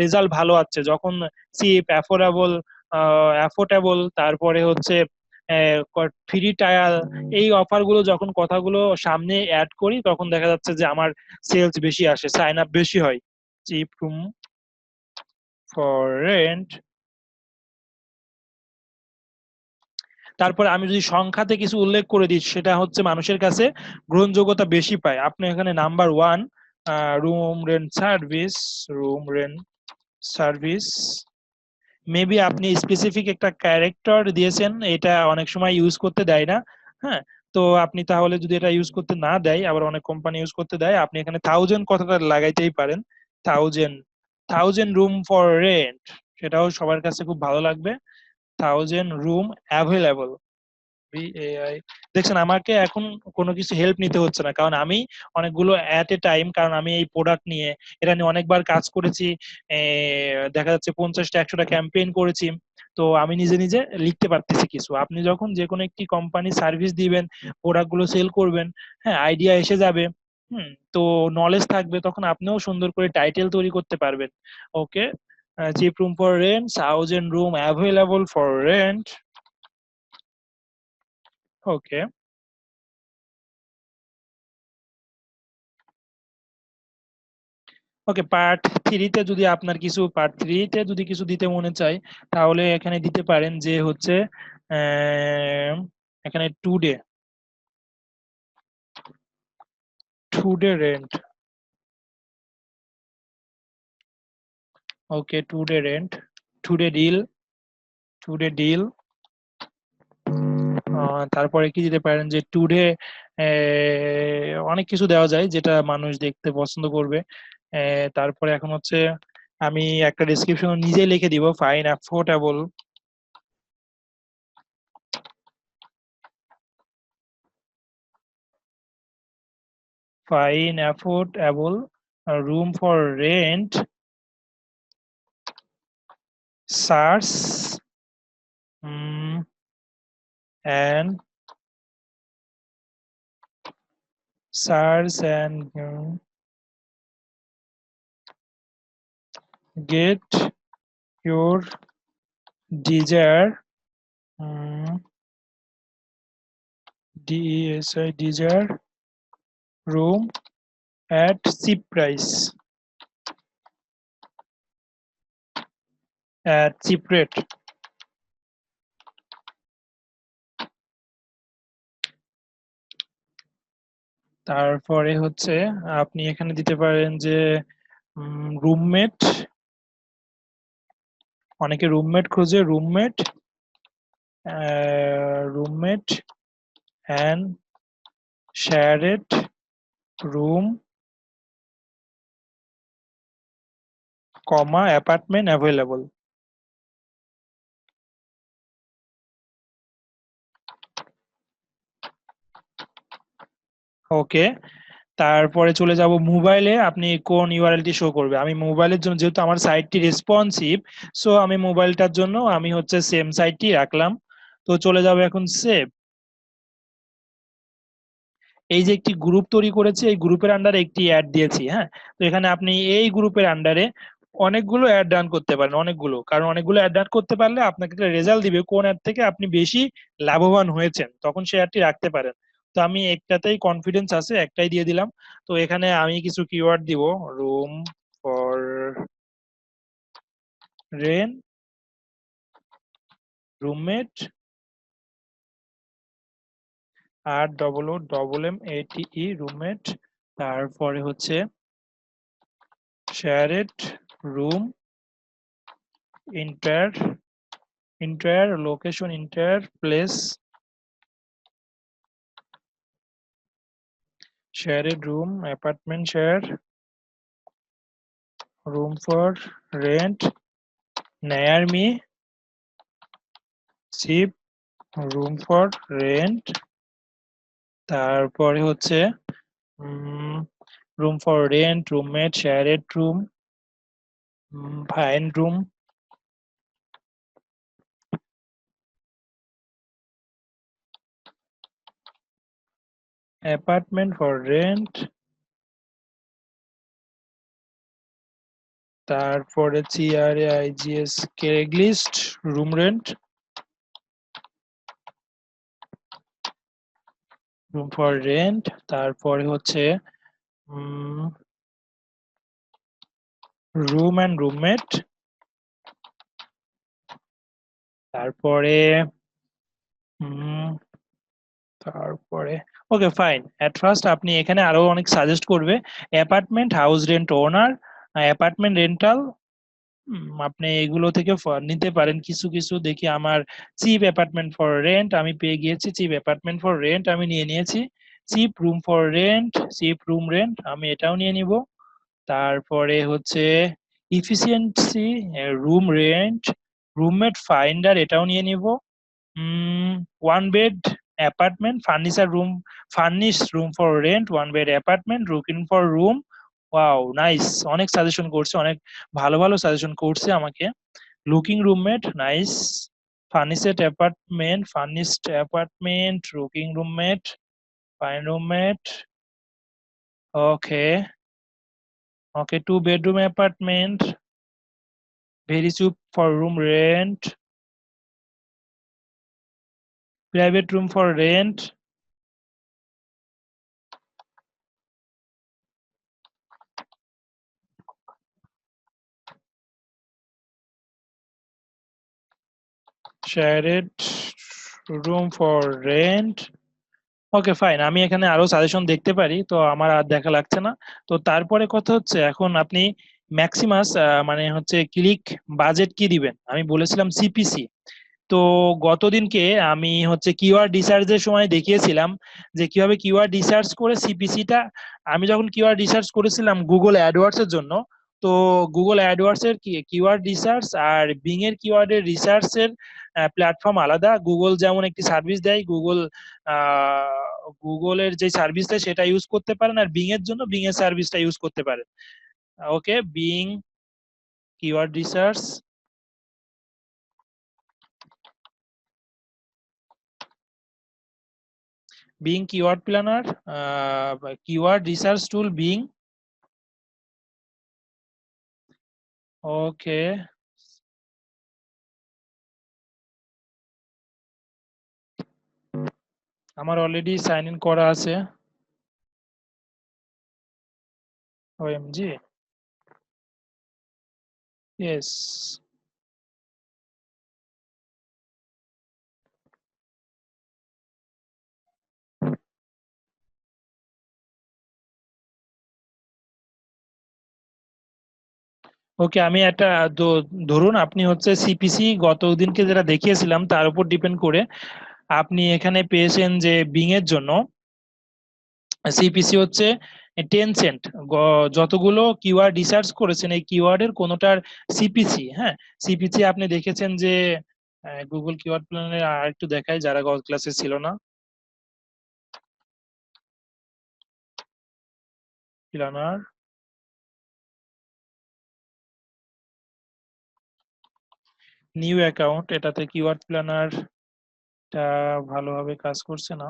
রেজাল্ট ভালো আসছে, যখন চিপ, অ্যাফোর্ডেবল, তারপরে হচ্ছে ফ্রি টায়াল, এই অফার গুলো যখন কথাগুলো সামনে অ্যাড করি তখন দেখা যাচ্ছে যে আমার সেলস বেশি আসে, সাইন আপ বেশি হয়। চিপ রুম ফর রেন্ট, তারপরে আমি যদি সংখ্যাতে কিছু উল্লেখ করে দিই, সেটা হচ্ছে মানুষের কাছে গ্রহণযোগ্যতা বেশি পায়। আপনি এখানে number one, room rent service, room rent service, maybe আপনি স্পেসিফিক একটা ক্যারেক্টার দিয়েছেন, এটা অনেক সময় ইউজ করতে দেয় না, হ্যাঁ। তো আপনি তাহলে যদি এটা ইউজ করতে না দেয়, আবার অনেক কোম্পানি ইউজ করতে দেয়, আপনি এখানে 1000 কথাটা লাগাইতেই পারেন। 1000, 1000 রুম ফর রেন্ট, সেটাও সবার কাছে খুব ভালো লাগবে। 1000 রুম অ্যাভেলেবল, ভিএআই। দেখছেন, আমাকে এখন কোনো কিছু হেল্প নিতে হচ্ছে না, কারণ আমি অনেকগুলো অ্যাট এ টাইম, কারণ আমি এই প্রোডাক্ট নিয়ে, এটা নিয়ে অনেকবার কাজ করেছি, দেখা যাচ্ছে 50টা 100টা ক্যাম্পেইন করেছি, তো আমি নিজে নিজে লিখতে পারতেছি কিছু। আপনি যখন যে কোনো একটি কোম্পানি সার্ভিস দিবেন, প্রোডাক্ট গুলো সেল করবেন, হ্যাঁ, আইডিয়া এসে যাবে, হুম, তো নলেজ থাকবে, তখন আপনিও সুন্দর করে টাইটেল তৈরি করতে পারবেন। Okay, cheap room for rent, 1000 room available for rent. Okay, okay, part থ্রিতে যদি কিছু দিতে মনে চাই, তাহলে এখানে দিতে পারেন যে হচ্ছে আহ, এখানে টুডে রেন্ট। ওকে, টুডে ডিল, টুডে ডিল। তারপরে কি দিতে পারেন যে টুডে, অনেক কিছু দেওয়া যায় যেটা মানুষ দেখতে পছন্দ করবে। তারপরে এখন হচ্ছে আমি একটা ডিসক্রিপশন নিজে লিখে দিব, fine affordable, room for rent, search and search and get your desired, um, desired room at cheap price, at cheap rate। তারপরে হচ্ছে আপনি এখানে দিতে পারেন যে রুমমেট, অনেকে রুমমেট খোঁজে, roommate and shared room, comma apartment available। ওকে, তারপরে চলে যাব মোবাইলে, আপনি কোন ইউআরএলটি শো করবে। আমি মোবাইলের জন্য, যেহেতু আমার সাইটটি রেসপন্সিভ, সো আমি মোবাইলটার জন্য আমি হচ্ছে সেম সাইটটি রাখলাম। তো চলে যাব এখন সেভ। এই যে একটি গ্রুপ তৈরি করেছি, এই গ্রুপের আন্ডারে একটি অ্যাড দিয়েছি। হ্যাঁ, তো এখানে আপনি এই গ্রুপের আন্ডারে অনেকগুলো অ্যাড রান করতে পারেন, অনেকগুলো, কারণ অনেকগুলো অ্যাড রান করতে পারলে আপনাকে একটা রেজাল্ট দিবে কোন অ্যাড থেকে আপনি বেশি লাভবান হয়েছেন, তখন সেই অ্যাডটি রাখতে পারেন। তো আমি একটাতেই কনফিডেন্স আছে, একটাই দিয়ে দিলাম। তো এখানে আমি কিছু কিওয়ার্ড দিব, room for rent, roommate, ROOMMATE roommate, তারপরে হচ্ছে shared room, inter location, place, shared room, apartment share, room for rent, near me, cheap, room for rent, তারপরে হচ্ছে room for rent, roommate, shared room, find room, apartment for rent, তারপরে CRAIGS Craigslist room rent, room for rent, তারপরে হচ্ছে room and roommate, তারপরে তারপরে okay fine. At first আপনি এখানে আরো অনেক সাজেস্ট করবে, অ্যাপার্টমেন্ট হাউস রেন্ট ওনার, অ্যাপার্টমেন্ট রেন্টাল, আপনি এগুলো থেকে নিতে পারেন কিছু কিছু। দেখি আমার চিপ অ্যাপার্টমেন্ট ফর রেন্ট আমি পেয়ে গিয়েছি, চিপ অ্যাপার্টমেন্ট ফর রেন্ট আমি নিয়ে নিয়েছি। Cheap room for rent, cheap room rent আমি এটাও নিয়ে নিব। তারপরে হচ্ছে efficiency room rent, roommate finder এটাও নিয়ে নিব। One bed apartment furniture room, furnish room for rent, one bed apartment, looking for room. Wow nice, অনেক সাজেশন করছে, অনেক ভালো ভালো সাজেশন করছে আমাকে। Looking roommate nice, furnished apartment, furnished apartment, looking roommate, fine roommate, okay okay, two bedroom apartment, very cheap for room rent, private room for rent, shared room for rent। Okay fine, আমি এখানে আরো suggestion দেখতে পারি, তো আমার আর দেখা লাগছে না। তো তারপরে কথা হচ্ছে এখন আপনি ম্যাক্সিমাস মানে হচ্ছে ক্লিক বাজেট কি দিবেন, আমি বলেছিলাম সিপিসি। তো গতদিনকে আমি হচ্ছে কিওয়ার্ড রিসার্চের সময় দেখিয়েছিলাম যে কিভাবে কিওয়ার্ড রিসার্চ করে সিপিসিটা, আমি যখন কিওয়ার্ড রিসার্চ করেছিলাম গুগল অ্যাডওয়ার্ডস এর জন্য, তো গুগল অ্যাডওয়ার্ডস এর কিওয়ার্ড রিসার্চ আর বিং এর কিওয়ার্ডের রিসার্চের প্ল্যাটফর্ম আলাদা। গুগল যেমন একটি সার্ভিস দেয়, গুগলের যে সার্ভিস দেয় সেটা ইউজ করতে পারেন, আর বিং এর জন্য বিং এর সার্ভিসটা ইউজ করতে পারেন। Okay, Bing keyword research, Bing keyword planner, keyword research tool Bing. Okay, আমার অলরেডি সাইন ইন করা আছে। OMG, yes. ওকে, আমি একটা ধরুন আপনি হচ্ছে সিপিসি গতদিনকে যেটা দেখিয়েছিলাম তার উপর ডিপেন্ড করে আপনি এখানে পেয়েছেন যে বিং এর জন্য সিপিসি হচ্ছে 10 সেন্ট। যতগুলো কিওয়ার্ড রিসার্চ করেছেন এই কিওয়ার্ডের কোনোটার সিপিসি, হ্যাঁ, সিপিসি আপনি দেখেছেন যে গুগল কিওয়ার্ড প্ল্যানারে আর একটু দেখাই যারা গত ক্লাসে ছিল না। প্ল্যানার, নিউ অ্যাকাউন্ট, এটাতে কিওয়ার্ড প্ল্যানার টা ভালোভাবে কাজ করছে না।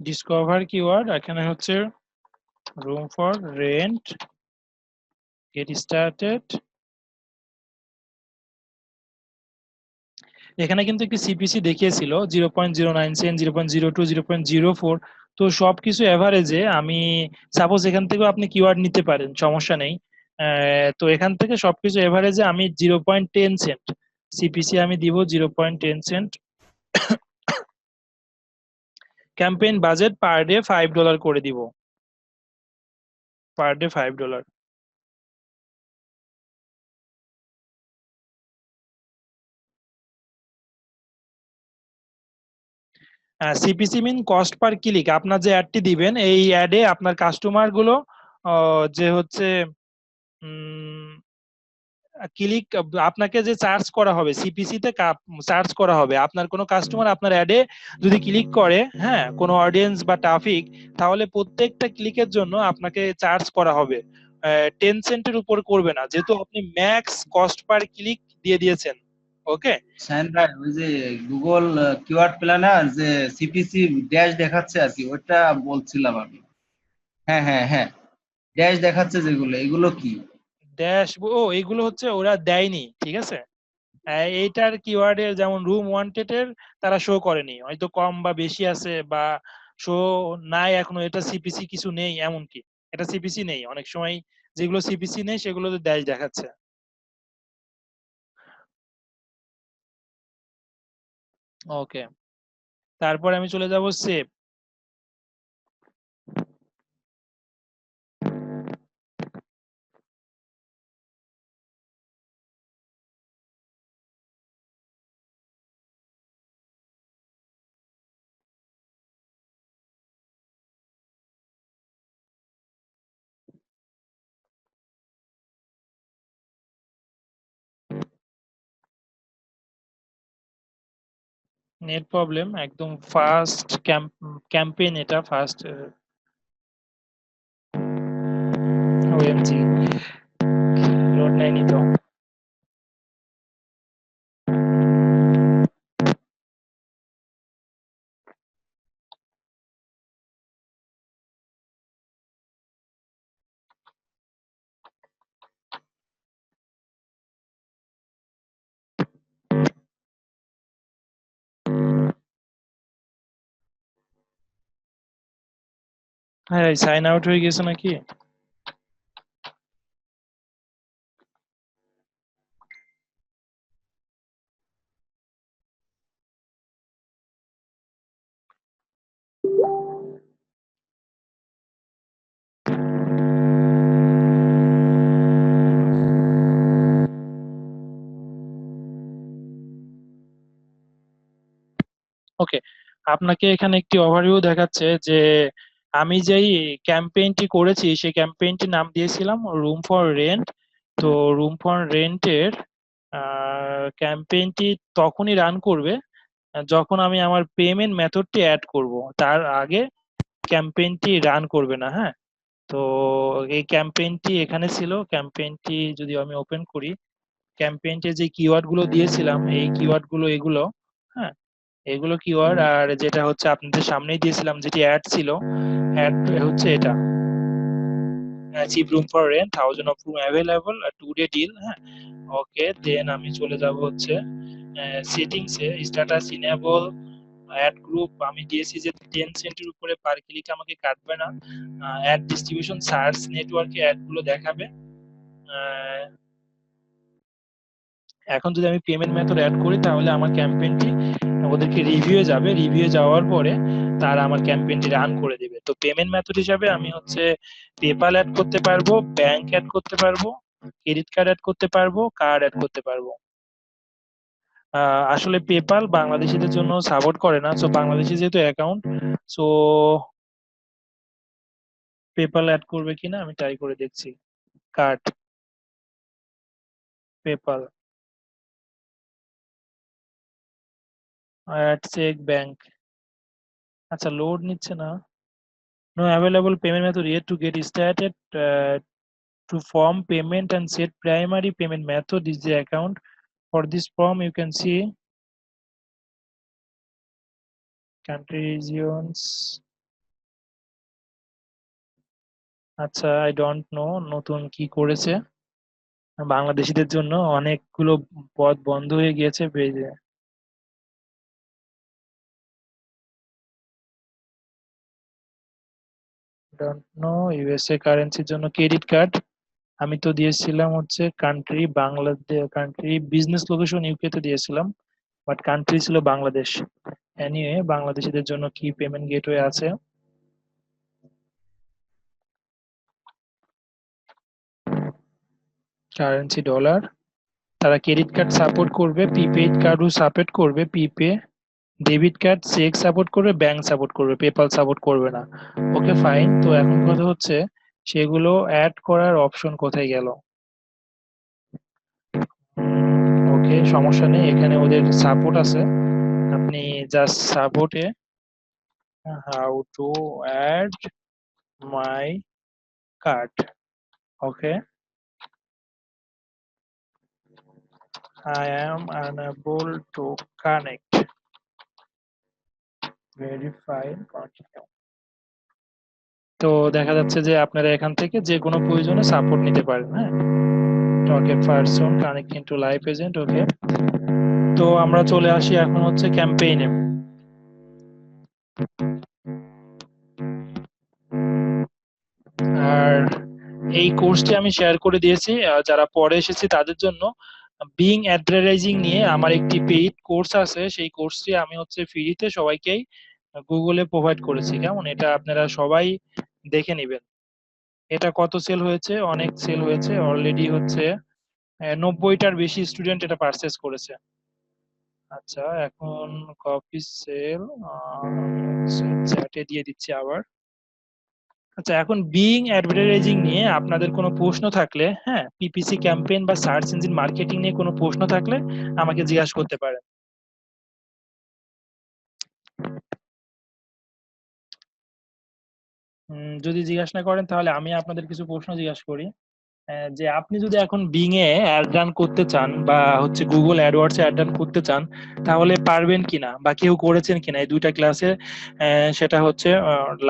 ডিসকভার কিওয়ার্ড, এখানে হচ্ছে room for rent, get started. এখানে কিন্তু একটি সিপিসি দেখিয়েছিল 0.09 সেন্ট, 0.02, 0.04। তো সবকিছু এভারেজে আমি সাপোজ এখান থেকেও আপনি কিওয়ার্ড নিতে পারেন, সমস্যা নেই। তো এখান থেকে সবকিছু এভারেজে আমি 0.10 সেন্ট সিপিসি আমি দিব, 0.10 cent. Campaign budget per day $5 করে দিব, per day $5। CPC mean cost per click. আপনার যে অ্যাডটি দিবেন এই অ্যাডে আপনার কাস্টমার গুলো যে হচ্ছে ক্লিক, আপনাকে যে চার্জ করা হবে সিপিসি তে চার্জ করা হবে, আপনার কোনো কাস্টমার আপনার অ্যাডে যদি ক্লিক করে, হ্যাঁ, কোনো অডিয়েন্স বা ট্রাফিক, তাহলে প্রত্যেকটা ক্লিকের জন্য আপনাকে চার্জ করা হবে। 10 সেন্টের উপর করবে না, যেহেতু আপনি ম্যাক্স কস্ট পার ক্লিক দিয়ে দিয়েছেন। ওকে শাহিন ভাই, ওই যে গুগল কিওয়ার্ড প্ল্যানার যে সিপিসি ড্যাশ দেখাচ্ছে আর কি, ওটা বলছিলাম আমি। হ্যাঁ হ্যাঁ হ্যাঁ, ড্যাশ দেখাচ্ছে যেগুলো, এগুলো কি? ড্যাশ, ও এগুলো হচ্ছে ওরা দেয়নি, ঠিক আছে। এইটার কিওয়ার্ডের যেমন রুম ওয়ান্টেড এর তারা শো করেনি, হয়তো কম বা বেশি আছে বা শো নাই এখনো, এটা সিপিসি কিছু নেই এমন কি, এটা সিপিসি নেই। অনেক সময় যেগুলো সিপিসি নেই সেগুলো ড্যাশ দেখাচ্ছে। ওকে, তারপর আমি চলে যাব সেভ। নেট প্রবলেম, একদম ফাস্ট ক্যাম্পেইন, এটা ফাস্ট। ওএমজি, লোড নেয়নি তো। হ্যাঁ, সাইন আউট হয়ে গেছে নাকি? ওকে, আপনাকে এখানে একটি ওভারভিউ দেখাচ্ছে যে আমি যেই ক্যাম্পেইনটি করেছি সেই ক্যাম্পেইনটির নাম দিয়েছিলাম রুম ফর রেন্ট। তো রুম ফর রেন্টের ক্যাম্পেইনটি তখনই রান করবে যখন আমি আমার পেমেন্ট মেথডটি অ্যাড করব, তার আগে ক্যাম্পেইনটি রান করবে না। হ্যাঁ, তো এই ক্যাম্পেইনটি এখানে ছিল। ক্যাম্পেইনটি যদি আমি ওপেন করি, ক্যাম্পেইনটি যে কিওয়ার্ড গুলো দিয়েছিলাম এই কিওয়ার্ড গুলো এগুলো, হ্যাঁ, এগুলো কিওয়ার্ড। আর যেটা হচ্ছে আপনাদের সামনেই দিয়েছিলাম যেটি অ্যাড ছিল, অ্যাড হচ্ছে এটা cheap room for rent, 1000 off room available, 2 day deal. হ্যাঁ, ওকে, দেন আমি চলে যাব হচ্ছে সেটিংস এ, স্ট্যাটাস ইনেবল, অ্যাড গ্রুপ আমি দিয়েছি যে 10 সেন্টের উপরে পার ক্লিক আমাকে কাটবে না। অ্যাড ডিস্ট্রিবিউশন, সার্চ নেটওয়ার্কে অ্যাড গুলো দেখাবে। এখন যদি আমি পেমেন্ট মেথড অ্যাড করি তাহলে আমার ক্যাম্পেইনটি ওদেরকে রিভিউ যাবে, রিভিউ যাওয়ার পরে তারা আমার ক্যাম্পেইনটি রান করে দিবে। তো পেমেন্ট মেথড হিসাবে আমি হচ্ছে পেপাল অ্যাড করতে পারবো, ব্যাংক অ্যাড করতে পারবো, ক্রেডিট কার্ড অ্যাড করতে পারবো, কার্ড অ্যাড করতে পারবো। আসলে পেপাল বাংলাদেশিদের জন্য সাপোর্ট করে না, সো বাংলাদেশি যেহেতু অ্যাকাউন্ট, সো পেপাল অ্যাড করবে কিনা আমি ট্রাই করে দেখছি। Card, PayPal, add check, bank. আচ্ছা, লোড নিচ্ছে না। No available payment method yet to get started. To form payment and set primary payment method is the account. For this form you can see country, regions. আচ্ছা, I don't know নতুন কি করেছে। বাংলাদেশিদের জন্য অনেকগুলো পদ বন্ধ হয়ে গিয়েছে পেজে। ডোন্ট নো ইউএসএ কারেন্সির জন্য ক্রেডিট কার্ড আমি তো দিয়েছিলাম হচ্ছে country Bangladesh, country business location UK তে দিয়েছিলাম, বাট কান্ট্রি ছিল বাংলাদেশ। এনিওয়ে বাংলাদেশিদের জন্য কি পেমেন্ট গেটওয়ে আছে? Currency dollar. তারা ক্রেডিট কার্ড সাপোর্ট করবে, প্রিপেইড কার্ডও সাপোর্ট করবে, প্রিপে ডেবিট কার্ড, চেক সাপোর্ট করবে, ব্যাংক সাপোর্ট করবে, পেপাল সাপোর্ট করবে না। Okay fine. তো এখন কথা হচ্ছে সেগুলো অ্যাড করার অপশন কোথায় গেল? ওকে, সমস্যা নেই, এখানে ওদের সাপোর্ট আছে। আপনি জাস্ট সাপোর্টে how to add my card, okay, I am unable to connect, verify, continue. তো দেখা যাচ্ছে যে আপনারা এখান থেকে যে কোনো প্রয়োজনে সাপোর্ট নিতে পারেন। হ্যাঁ, target person connecting to live agent, okay. তো আমরা চলে আসি এখন হচ্ছে ক্যাম্পেইনে। আর এই কোর্সটি আমি শেয়ার করে দিয়েছি যারা পরে এসেছে তাদের জন্য। বিং অ্যাডভার্টাইজিং নিয়ে আমার একটি পেইড কোর্স আছে, সেই কোর্সটি আমি হচ্ছে ফ্রিতে সবাইকেই গুগলে প্রোভাইড করেছি। কেমন, এটা আপনারা সবাই দেখে নেবেন। এটা কত সেল হয়েছে? অনেক সেল হয়েছে অলরেডি, হচ্ছে 90টার বেশি স্টুডেন্ট এটা পারচেজ করেছে। আচ্ছা, এখন কপি সেল চ্যাটে দিয়ে দিচ্ছি আবার। আচ্ছা, এখন বিং অ্যাডভার্টাইজিং নিয়ে আপনাদের কোনো প্রশ্ন থাকলে, হ্যাঁ, পিপিসি ক্যাম্পেইন বা সার্চ ইঞ্জিন মার্কেটিং নিয়ে কোনো প্রশ্ন থাকলে আমাকে জিজ্ঞাসা করতে পারেন। যদি জিজ্ঞাসা না করেন তাহলে আমি আপনাদের কিছু প্রশ্ন জিজ্ঞাসা করি। যে আপনি যদি এখন বিং এ অ্যাড রান করতে চান বা হচ্ছে গুগল অ্যাডওয়ার্ডস এ অ্যাড রান করতে চান, তাহলে পারবেন কিনা বা কেউ করেছেন কিনা এই দুইটা ক্লাসে? সেটা হচ্ছে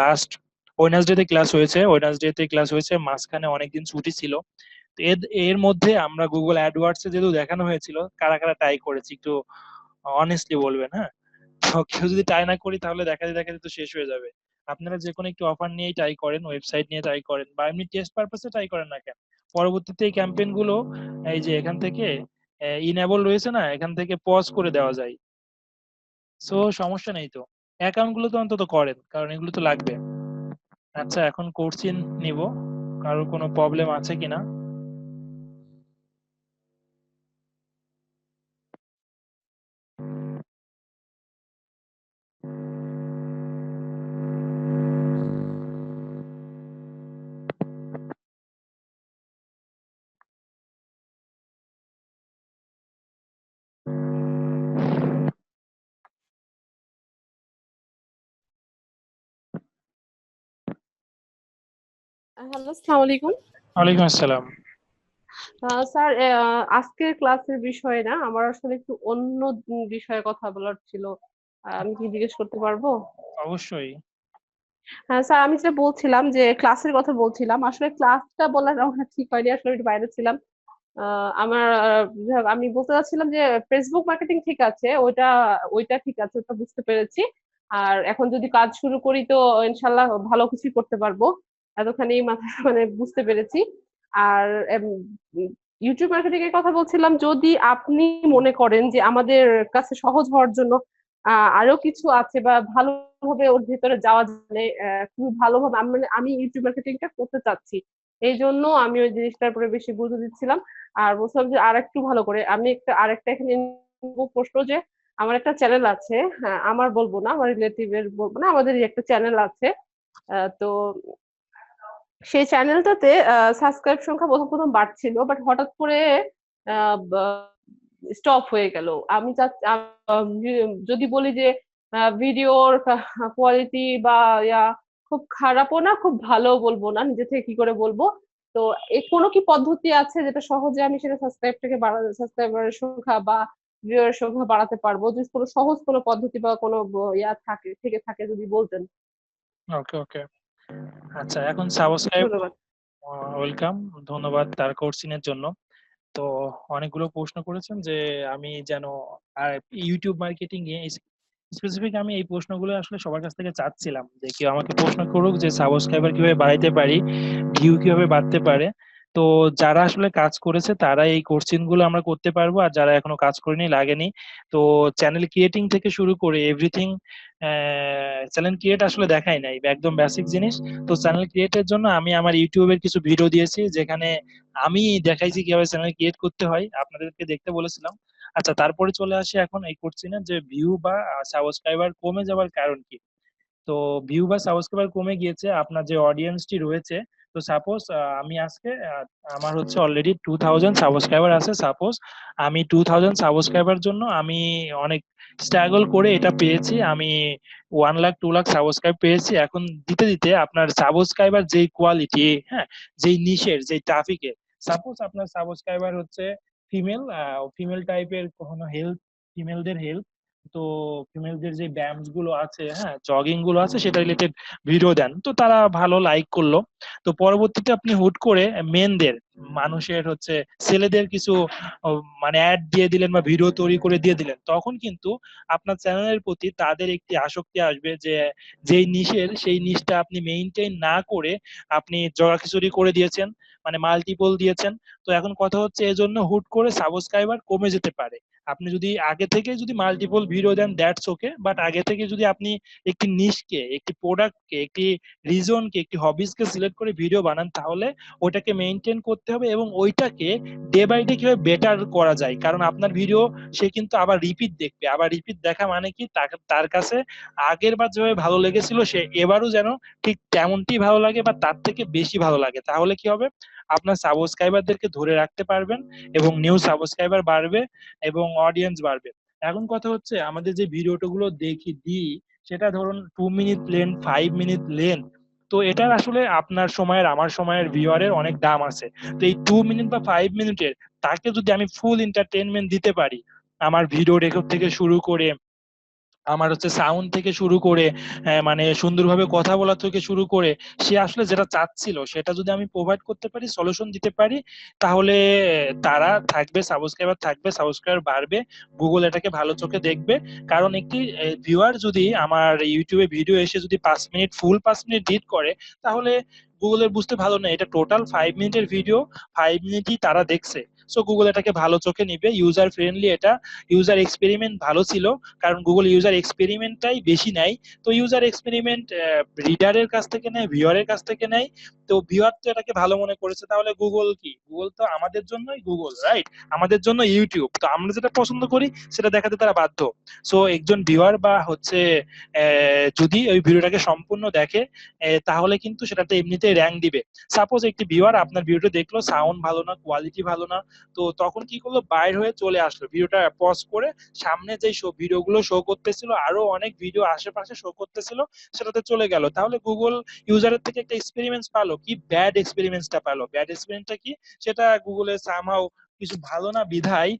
লাস্ট ওয়েডনেসডে ক্লাস হয়েছে, ওয়েডনেসডে ক্লাস হয়েছে, মাঝখানে অনেকদিন ছুটি ছিল। তো এর মধ্যে আমরা গুগল অ্যাডওয়ার্ডস এ যেহেতু দেখানো হয়েছিল, কারা কারা ট্রাই করেছি একটু অনেস্টলি বলবেন। হ্যাঁ, তো কেউ যদি ট্রাই না করি তাহলে দেখাতে দেখাতে তো শেষ হয়ে যাবে। আপনারা যে কোনো একটু অফার নিয়েই ট্রাই করেন, ওয়েবসাইট নিয়ে ট্রাই করেন, বা এমনি টেস্ট পারপাসে ট্রাই করেন না কেন। পরবর্তীতে এই ক্যাম্পেইন গুলো এই যে এখান থেকে ইনেবল রয়েছে না, এখান থেকে পজ করে দেওয়া যায়। সো সমস্যা নেই, তো অ্যাকাউন্ট গুলো তো অন্তত করেন, কারণ এগুলো তো লাগবে। আচ্ছা, এখন কোর্সিন নিব, কারোর কোনো প্রবলেম আছে কিনা? হ্যালো, আসসালামু আলাইকুম। ওয়ালাইকুম আসসালাম। স্যার, আজকের ক্লাসের বিষয় না, আমার আসলে একটু অন্য বিষয়ে কথা বলার ছিল। আমি কি জিজ্ঞেস করতে পারবো? অবশ্যই। হ্যাঁ স্যার, আমি যেটা বলছিলাম যে ক্লাসের কথা বলছিলাম, আসলে ক্লাসটা বলার আমার ঠিক হয়নি, আসলে একটু বাইরে ছিলাম। আমার আমি বলতে চাচ্ছিলাম যে ফেসবুক মার্কেটিং ঠিক আছে, ওইটা ওইটা ঠিক আছে, ওটা বুঝতে পেরেছি। আর এখন যদি কাজ শুরু করি তো ইনশাল্লাহ ভালো কিছুই করতে পারবো, এতখানি মাথা মানে বুঝতে পেরেছি। আর ইউটিউব মার্কেটিং এর কথা বলছিলাম, যদি আপনি মনে করেন যে আমাদের কাছে সহজ হওয়ার জন্য আরো কিছু আছে বা ভালোভাবে ওর ভিতরে যাওয়া যায়, খুবই ভালোভাবে আমি ইউটিউব মার্কেটিংটা করতে চাচ্ছি। এই জন্য আমি ওই জিনিসটার উপরে বেশি গুরুত্ব দিচ্ছিলাম। আর বলছিলাম যে আর একটু ভালো করে আমি আরেকটা এখানে প্রশ্ন, যে আমার একটা চ্যানেল আছে, হ্যাঁ আমার বলবো না, আমার রিলেটিভের বলবো না, আমাদেরই একটা চ্যানেল আছে। তো সেই চ্যানেলটাতে সাবস্ক্রাইব সংখ্যা প্রথম প্রথম বাড়ছিল, বাট হঠাৎ করে স্টপ হয়ে গেল। আমি যদি বলি যে ভিডিওর কোয়ালিটি বা ইয়া খুব খারাপও না, খুব ভালো বলবো না, নিজে থেকে কি করে বলবো। তো কোনো কি পদ্ধতি আছে যেটা সহজে আমি সেটা সাবস্ক্রাইবারের সংখ্যা বা ভিউয়ারের সংখ্যা বাড়াতে পারবো? যদি কোনো সহজ কোনো পদ্ধতি বা কোনো ইয়া থেকে থাকে যদি বলতেন। ওকে, ওকে। আচ্ছা, এখন সাবস্ক্রাইব ধন্যবাদ। ওয়েলকাম, ধন্যবাদ তার কোর্সিনের জন্য। তো অনেকগুলো প্রশ্ন করেছেন যে আমি যেন আর ইউটিউব মার্কেটিং এ স্পেসিফিক, আমি এই প্রশ্নগুলো আসলে সবার কাছ থেকে চাচ্ছিলাম যে কেউ আমাকে প্রশ্ন করুক যে সাবস্ক্রাইবার কিভাবে বাড়াইতে পারি, ভিউ কিভাবে বাড়তে পারে। তো যারা আসলে কাজ করেছে তারা এই কোর্সিং গুলো আমরা করতে পারবো, আর যারা এখনো কাজ করেনি লাগেনি। তো চ্যানেল ক্রিয়েটিং থেকে শুরু করে এভরিথিং, চ্যানেল ক্রিয়েট আসলে দেখাই নাই, একদম বেসিক জিনিস। তো চ্যানেল ক্রিয়েটের জন্য আমি আমার ইউটিউবের কিছু ভিডিও দিয়েছি যেখানে আমি দেখাইছি কিভাবে চ্যানেল ক্রিয়েট করতে হয়, আপনাদেরকে দেখতে বলেছিলাম। আচ্ছা, তারপরে চলে আসি এখন এই কোশ্চেনে যে ভিউ বা সাবস্ক্রাইবার কমে যাওয়ার কারণ কি। তো ভিউ বা সাবস্ক্রাইবার কমে গিয়েছে আপনার যে অডিয়েন্সটি রয়েছে। তো সাপোজ আমি আজকে আমার হচ্ছে অলরেডি 2000 সাবস্ক্রাইবার আছে। সাপোজ আমি 2000 সাবস্ক্রাইবার জন্য আমি অনেক স্ট্রাগল করে এটা পেয়েছি। আমি 1 লাখ 2 লাখ সাবস্ক্রাইব পেয়েছি। এখন দিতে দিতে আপনার সাবস্ক্রাইবার যেই কোয়ালিটি, হ্যাঁ, যেই নিশের, যেই ট্রাফিকের, সাপোজ আপনার সাবস্ক্রাইবার হচ্ছে ফিমেল, ফিমেল টাইপের, কখনো হেলথ, ফিমেলদের হেলথ, তো ফিমেলদের যে ব্যায়াম গুলো আছে, হ্যাঁ, জগিং গুলো আছে, সেটা রিলেটেড ভিডিও দেন, তো তারা ভালো লাইক করলো। তো পরবর্তীতে আপনি হুট করে মেনদের, মানুষের হচ্ছে ছেলেদের কিছু মানে অ্যাড দিয়ে দিলেন বা ভিডিও তৈরি করে দিয়ে দিলেন, তখন কিন্তু আপনার চ্যানেলের প্রতি তাদের একটি আসক্তি আসবে যে যেই নিশের, সেই নিশটা আপনি মেইনটেইন না করে আপনি জগাখিচুড়ি করে দিয়েছেন, মানে মাল্টিপল দিয়েছেন। তো এখন কথা হচ্ছে এজন্য হুট করে সাবস্ক্রাইবার কমে যেতে পারে। আপনি যদি আগে থেকে যদি মাল্টিপল ভিডিও দেন, দ্যাটস ওকে, বাট আগে থেকে যদি আপনি একটি নিশকে, একটি প্রোডাক্টকে, একটি রিজনকে, একটি হবিসকে সিলেক্ট করে ভিডিও বানান, তাহলে ওইটাকে মেনটেন করতে হবে এবং ওইটাকে ডে বাই ডে কিভাবে বেটার করা যায়। কারণ আপনার ভিডিও সে কিন্তু আবার রিপিট দেখবে, আবার রিপিট দেখা মানে কি, তার কাছে আগের বার যেভাবে ভালো লেগেছিল সে এবারও যেন ঠিক তেমনটি ভালো লাগে বা তার থেকে বেশি ভালো লাগে। তাহলে কি হবে, আপনার সাবস্ক্রাইবারদেরকে ধরে রাখতে পারবেন এবং নিউ সাবস্ক্রাইবার বাড়বে এবং অডিয়েন্স বাড়বে। এখন কথা হচ্ছে আমাদের যে ভিডিওগুলো দিই, সেটা ধরুন 2 মিনিট লেন্থ, 5 মিনিট লেন্থ। তো এটার আসলে আপনার সময়ের, আমার সময়ের, ভিউয়ারের অনেক দাম আছে। তো এই 2 মিনিট বা 5 মিনিটের তাকে যদি আমি ফুল এন্টারটেনমেন্ট দিতে পারি, আমার ভিডিও রেকর্ড থেকে শুরু করে, আমার হচ্ছে সাউন্ড থেকে শুরু করে, মানে সুন্দরভাবে কথা বলা থেকে শুরু করে, সে আসলে যেটা চাচ্ছিল সেটা যদি আমি প্রোভাইড করতে পারি, সলিউশন দিতে পারি, তাহলে তারা থাকবে, সাবস্ক্রাইবার থাকবে, সাবস্ক্রাইবার বাড়বে, গুগল এটাকে ভালো চোখে দেখবে। কারণ একটি ভিউয়ার যদি আমার ইউটিউবে ভিডিও এসে যদি 5 মিনিট, ফুল 5 মিনিট রিড করে, তাহলে গুগলের বুঝতে ভালো না এটা টোটাল 5 মিনিটের ভিডিও, 5 মিনিটই তারা দেখছে। সো গুগল এটাকে ভালো চোখে নিবে, ইউজার ফ্রেন্ডলি, এটা ইউজার এক্সপেরিমেন্ট ভালো ছিল, কারণ গুগল ইউজার এক্সপেরিমেন্টটাই বেশি নেয়। তো ইউজার এক্সপেরিমেন্ট রিডারের কাছ থেকে নেয়, ভিউয়ারের কাছ থেকে নেয়। তো ভিউয়ার তো এটাকে ভালো মনে করেছে, তাহলে গুগল কি, গুগল তো আমাদের জন্যই গুগল, রাইট, আমাদের জন্য ইউটিউব, তো আমরা যেটা পছন্দ করি সেটা দেখাতে তারা বাধ্য। সো একজন ভিউয়ার বা হচ্ছে যদি ওই ভিডিওটাকে সম্পূর্ণ দেখে, তাহলে কিন্তু সেটাতে এমনিতেই র্যাঙ্ক দিবে। সাপোজ একটি ভিউয়ার আপনার ভিডিওটা দেখলো, সাউন্ড ভালো না, কোয়ালিটি ভালো না, তো তখন কি করলো, বাইর হয়ে চলে আসলো, ভিডিওটা পজ করে সামনে যে ভিডিওগুলো শো করতেছিল, আরো অনেক ভিডিও আশেপাশে শো করতেছিল, সেটাতে চলে গেল। তাহলে গুগল ইউজারের থেকে একটা এক্সপেরিমেন্টস পালো, কি ব্যাড এক্সপেরিমেন্টসটা পালো, ব্যাড এক্সপেরিমেন্টটা কি, সেটা গুগলের সামহাও কিছু ভালো না বিধায়